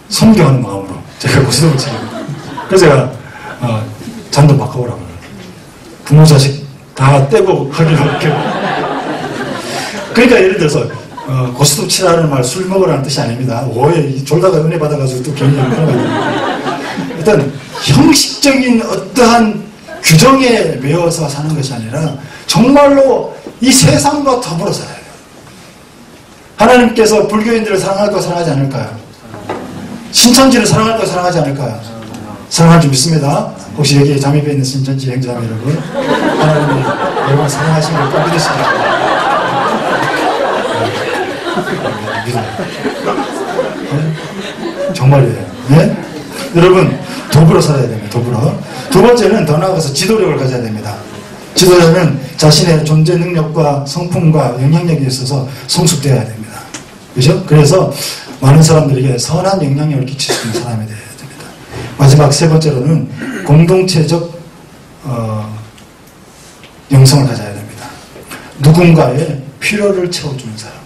손교하는 마음으로 제가 고스톱을 치려고. 그래서 제가 잔도 바꿔오라고. 부모 자식 다 떼고 하기로 이렇게. 그러니까 예를 들어서 고스톱 치라는 말 술 먹으라는 뜻이 아닙니다. 오해 졸다가 은혜 받아가지고 또 괜히 그런 거예요. 일단 형식적인 어떠한 규정에 매여서 사는 것이 아니라 정말로 이 세상과 더불어 살아야 돼요. 하나님께서 불교인들을 사랑할까 사랑하지 않을까요? 신천지를 사랑할까 사랑하지 않을까요? 사랑할 줄 믿습니다. 혹시 여기 잠입해 있는 신천지 행자매 여러분, 하나님이 여러분 사랑하시는 걸 꼭 믿으시죠? 정말이에요. 네? 여러분 더불어 살아야 됩니다. 더불어. 두 번째는 더 나아가서 지도력을 가져야 됩니다. 지도자는 자신의 존재 능력과 성품과 영향력에 있어서 성숙되어야 됩니다. 그죠? 그래서 많은 사람들에게 선한 영향력을 끼칠 수 있는 사람이 되어야 됩니다. 마지막 세 번째로는 공동체적 영성을 가져야 됩니다. 누군가의 필요를 채워주는 사람.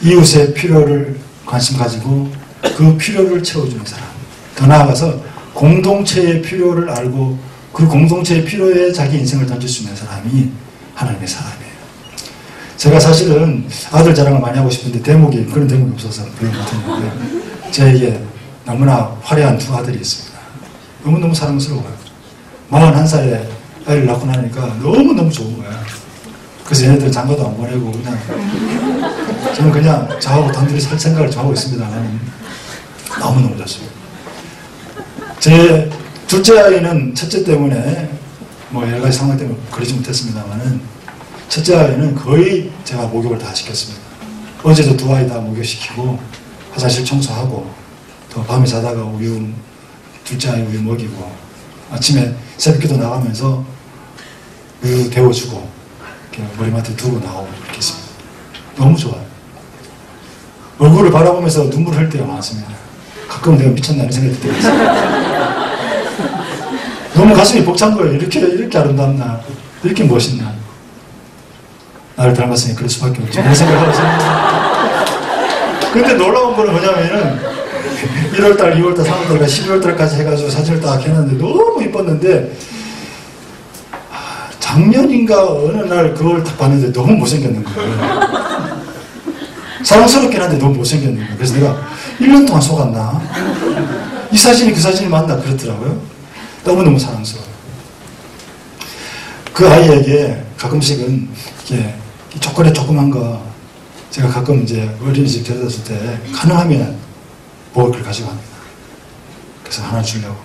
이웃의 필요를 관심 가지고 그 필요를 채워주는 사람. 더 나아가서 공동체의 필요를 알고 그 공동체의 필요에 자기 인생을 던질 수 있는 사람이 하나님의 사람이에요. 제가 사실은 아들 자랑을 많이 하고 싶은데 그런 대목이 없어서 별로 못했는데 저에게 너무나 화려한 두 아들이 있습니다. 너무너무 사랑스러워요. 41살에 아이를 낳고 나니까 너무너무 좋은 거야. 그래서 얘네들 장가도 안 보내고 그냥 저는 그냥 저하고 단둘이 살 생각을 좀 하고 있습니다만 너무너무 좋습니다. 제 둘째 아이는 첫째 때문에 뭐 여러 가지 상황 때문에 그러지 못했습니다만은 첫째 아이는 거의 제가 목욕을 다 시켰습니다. 어제도 두 아이 다 목욕시키고 화장실 청소하고 또 밤에 자다가 우유 둘째 아이 우유 먹이고 아침에 새벽기도 나가면서 우유 데워주고 머리맡에 두고 나오고 이렇게 했습니다. 너무 좋아요. 얼굴을 바라보면서 눈물을 흘 때가 많습니다. 가끔은 내가 미쳤나 이런 생각이 들 때가 있어요. 너무 가슴이 벅찬 거예요. 이렇게 아름답나, 이렇게 멋있나. 나를 닮았으니 그럴 수밖에 없지. 이런 생각을 하고 있었는데. 근데 놀라운 거는 뭐냐면은 1월달, 2월달, 3월달, 12월달까지 해가지고 사진을 딱 해놨는데 너무 이뻤는데 작년인가 어느 날 그걸 딱 봤는데 너무 못생겼는 거예요. 사랑스럽긴 한데 너무 못생겼는 거예요. 그래서 내가 1년 동안 속았나? 이 사진이 그 사진이 맞나? 그렇더라고요. 너무너무 사랑스러워요. 그 아이에게 가끔씩은 이렇게 초콜릿 조그만 거 제가 가끔 이제 어린이집 데려다 줄 때 가능하면 먹을 걸 가지고 갑니다. 그래서 하나 주려고.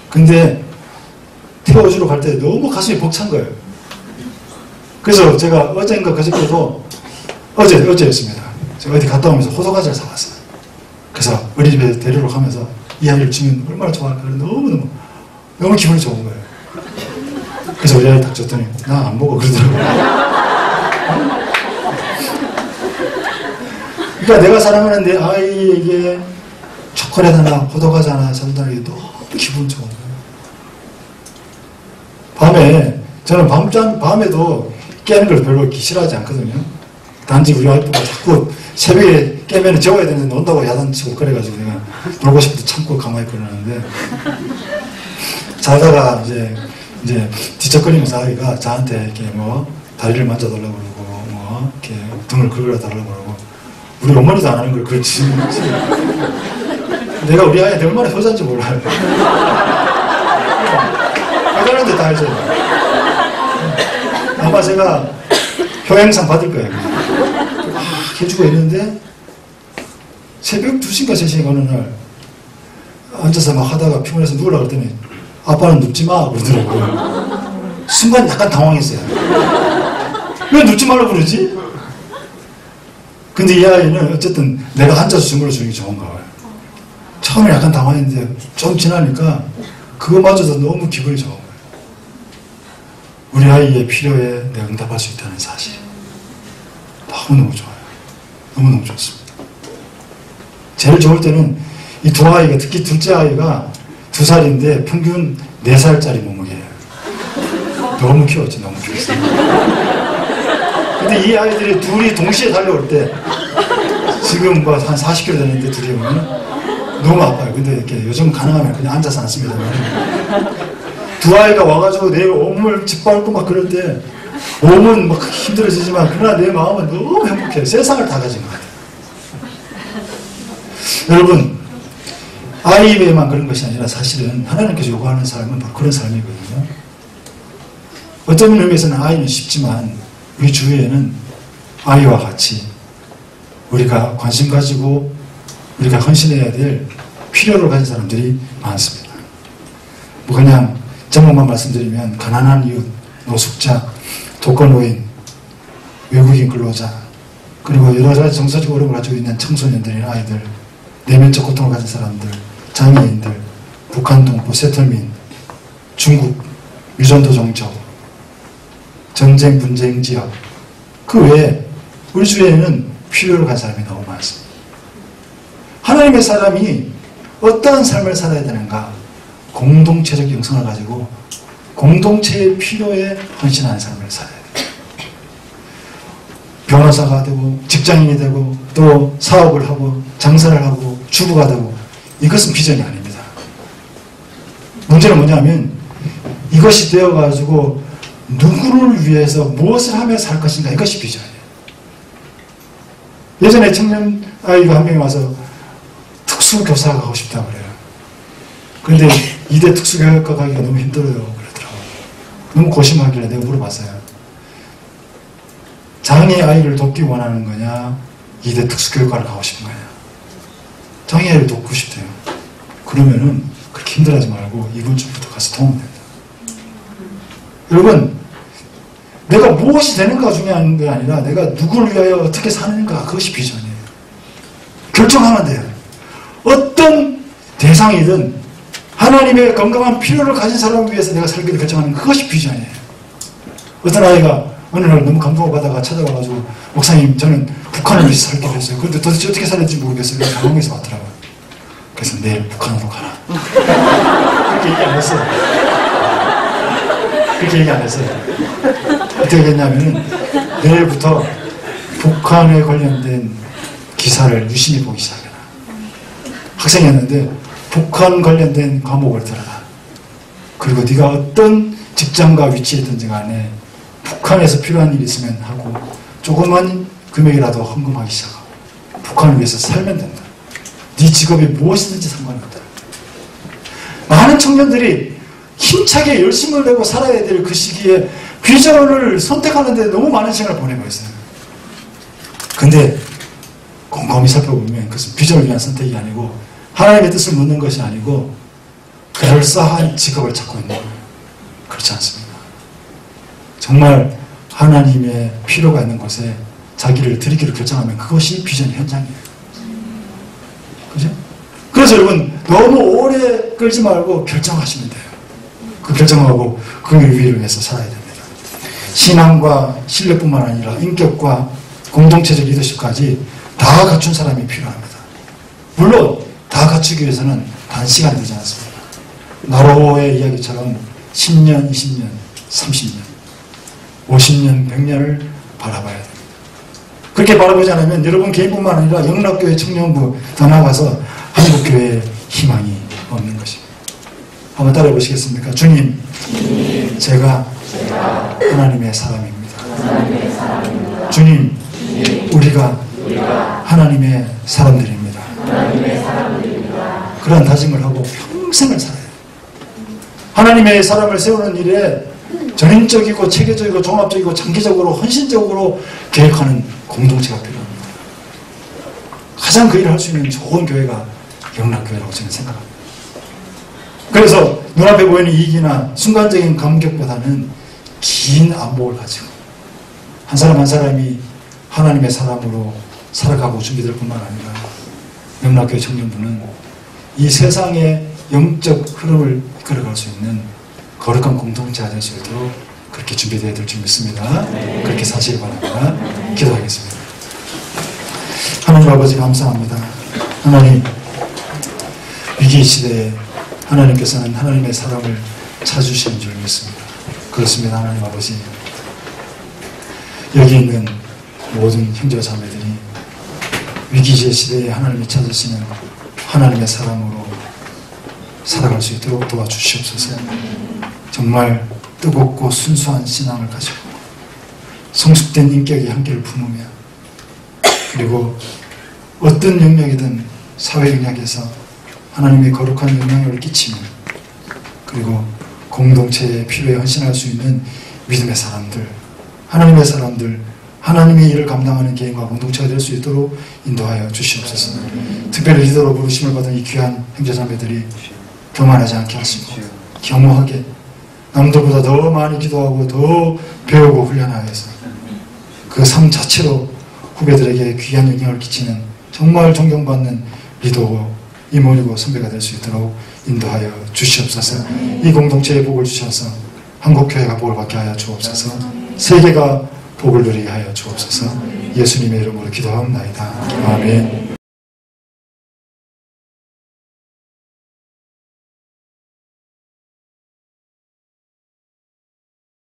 근데 태워주러 갈 때 너무 가슴이 벅찬 거예요. 그래서 제가 어제인가 그저께도 어제였습니다. 제가 어디 갔다 오면서 호두과자를 사왔어요. 그래서 어린이집에 데리러 가면서 이 아이를 주면 얼마나 좋아할까. 너무 기분이 좋은 거예요. 그래서 우리 아이 딱 줬더니 나 안 먹어 그러더라고요. 그러니까 내가 사랑하는 내 아이에게 초콜릿 하나 호두과자 하나 산다는 게 너무 기분 좋은 거예요. 저는 밤에도 깨는 걸 별로 싫어하지 않거든요. 단지 우리 와이프가 자꾸 새벽에 깨면 재워야 되는데 논다고 야단치고 그래가지고 내가 놀고 싶어도 참고 가만히 그러는데 자다가 이제 뒤척거리면서 아이가 저한테 이렇게 뭐 다리를 만져달라고 그러고 뭐 이렇게 등을 긁어달라고 그러고 우리 어머니도 안 하는 걸 그렇지. 내가 우리 아이한테 얼마나 효자인지 몰라요. 효자인데 다 알죠. 아마 제가 효행상 받을 거예요. 막 해주고 있는데 새벽 2시인가 3시인가 어느 날 앉아서 막 하다가 피곤해서 누우려고 했더니 아빠는 눕지 마 그러더라고요. 순간 약간 당황했어요. 왜 눕지 말라고 그러지? 근데 이 아이는 어쨌든 내가 앉아서 주물러 주는 게 좋은가 봐요. 처음에 약간 당황했는데 좀 지나니까 그거마저도 너무 기분이 좋은 거예요. 우리 아이의 필요에 내가 응답할 수 있다는 사실. 너무너무 좋아요. 너무너무 좋습니다. 제일 좋을 때는 이 두 아이가, 특히 둘째 아이가 2살인데 평균 4살짜리 몸무게예요. 너무 키웠지, 너무 키웠어요. 근데 이 아이들이 둘이 동시에 달려올 때 지금 뭐 한 40kg 되는데 둘이 오면 너무 아파요. 근데 이렇게 요즘 가능하면 그냥 앉아서 앉습니다. 두 아이가 와가지고 내 몸을 짓밟고 막 그럴 때 몸은 막 힘들어지지만 그러나 내 마음은 너무 행복해요. 세상을 다 가진 것 같아요. 여러분, 아이에만 그런 것이 아니라 사실은 하나님께서 요구하는 삶은 바로 그런 삶이거든요. 어떤 의미에서는 아이는 쉽지만 우리 주위에는 아이와 같이 우리가 관심 가지고 우리가 헌신해야 될 필요를 가진 사람들이 많습니다. 뭐 그냥 제목만 말씀드리면 가난한 이웃, 노숙자, 독거노인, 외국인 근로자, 그리고 여러 가지 정서적 어려움을 가지고 있는 청소년들이나 아이들, 내면적 고통을 가진 사람들, 장애인들, 북한 동포, 세터민, 중국, 유전도 종족, 전쟁, 분쟁 지역, 그 외에 우리 주위에는 필요를 가진 사람이 너무 많습니다. 하나님의 사람이 어떠한 삶을 살아야 되는가? 공동체적 영성을 가지고 공동체의 필요에 헌신하는 삶을 살아야 돼요. 변호사가 되고 직장인이 되고 또 사업을 하고 장사를 하고 주부가 되고 이것은 비전이 아닙니다. 문제는 뭐냐면 이것이 되어가지고 누구를 위해서 무엇을 하며 살 것인가, 이것이 비전이에요. 예전에 청년 아이가 한 명이 와서 특수교사가 가고 싶다고 그래요. 그런데 이대 특수교육과 가기가 너무 힘들어요 그러더라고요. 너무 고심하길래 내가 물어봤어요. 장애 아이를 돕기 원하는 거냐, 이대 특수교육과를 가고 싶은 거냐. 장애 아이를 돕고 싶대요. 그러면은 그렇게 힘들어하지 말고 이번 주부터 가서 도움 된다. 여러분, 내가 무엇이 되는가 중요한 게 아니라 내가 누구를 위하여 어떻게 사는가, 그것이 비전이에요. 결정하면 돼요. 어떤 대상이든 하나님의 건강한 필요를 가진 사람을 위해서 내가 살기를 결정하는 그것이 비전이에요. 어떤 아이가 어느 날 너무 감동을 받아가 찾아와가지고 목사님, 저는 북한을 위해서 살기로 했어요. 그런데 도대체 어떻게 살아야 될지 모르겠어요. 그래서 당황해서 왔더라고요. 그래서 내일 북한으로 가라. 그렇게 얘기 안 했어요. 그렇게 얘기 안 했어요. 어떻게 했냐면은 내일부터 북한에 관련된 기사를 유심히 보기 시작해라. 학생이었는데 북한 관련된 과목을 들어라. 그리고 네가 어떤 직장과 위치에 있든지 간에 북한에서 필요한 일이 있으면 하고 조그만 금액이라도 헌금하기 시작하고 북한을 위해서 살면 된다. 네 직업이 무엇이든지 상관없다. 많은 청년들이 힘차게 열심을 내고 살아야 될 그 시기에 비전을 선택하는데 너무 많은 시간을 보내고 있어요. 근데 곰곰이 살펴보면 그것은 비전을 위한 선택이 아니고 하나님의 뜻을 묻는 것이 아니고 그럴싸한 직업을 찾고 있는 거예요. 그렇지 않습니다. 정말 하나님의 필요가 있는 곳에 자기를 드리기로 결정하면 그것이 비전의 현장이에요. 그죠? 그래서 여러분, 너무 오래 끌지 말고 결정하시면 돼요. 그 결정하고 그 위를 위해서 살아야 됩니다. 신앙과 실력뿐만 아니라 인격과 공동체적 리더십까지 다 갖춘 사람이 필요합니다. 물론 다 갖추기 위해서는 단시간이 되지 않습니다. 나로의 이야기처럼 10년, 20년, 30년, 50년, 100년을 바라봐야 됩니다. 그렇게 바라보지 않으면 여러분 개인뿐만 아니라 영락교회 청년부 더 나아가서 한국교회에 희망이 없는 것입니다. 한번 따라해 보시겠습니까? 주님, 제가 하나님의 사람입니다. 주님, 우리가 하나님의 사람들입니다. 그런 다짐을 하고 평생을 살아요. 하나님의 사람을 세우는 일에 전인적이고 체계적이고 종합적이고 장기적으로 헌신적으로 계획하는 공동체가 필요합니다. 가장 그 일을 할 수 있는 좋은 교회가 영락교회라고 저는 생각합니다. 그래서 눈앞에 보이는 이익이나 순간적인 감격보다는 긴 안목을 가지고 한 사람 한 사람이 하나님의 사람으로 살아가고 준비될 뿐만 아니라 영락교회 청년부는 이 세상의 영적 흐름을 이끌어갈 수 있는 거룩한 공동체가 될 수 있도록 그렇게 준비되어야 될 줄 믿습니다. 그렇게 사시기 바랍니다. 기도하겠습니다. 하나님 아버지 감사합니다. 하나님, 위기 시대에 하나님께서는 하나님의 사람을 찾으시는 줄 믿습니다. 그렇습니다. 하나님 아버지, 여기 있는 모든 형제자매들이 위기의 시대에 하나님이 찾으시는 하나님의 사람으로 살아갈 수 있도록 도와주시옵소서. 정말 뜨겁고 순수한 신앙을 가지고 성숙된 인격의 향기를 품으며, 그리고 어떤 영역이든 사회 영역에서 하나님의 거룩한 영향력을 끼치며, 그리고 공동체의 필요에 헌신할 수 있는 믿음의 사람들, 하나님의 사람들, 하나님의 일을 감당하는 개인과 공동체가 될 수 있도록 인도하여 주시옵소서. 특별히 리더로 부르심을 받은 이 귀한 형제자매들이 교만하지 않게 하시고 겸허하게 남들보다 더 많이 기도하고 더 배우고 훈련하여서 그 삶 자체로 후배들에게 귀한 영향을 끼치는 정말 존경받는 리더고 이모이고 선배가 될 수 있도록 인도하여 주시옵소서. 이 공동체에 복을 주셔서 한국교회가 복을 받게 하여 주옵소서. 세계가 복을 누리게 하여 주옵소서. 예수님의 이름으로 기도하옵나이다. 아멘.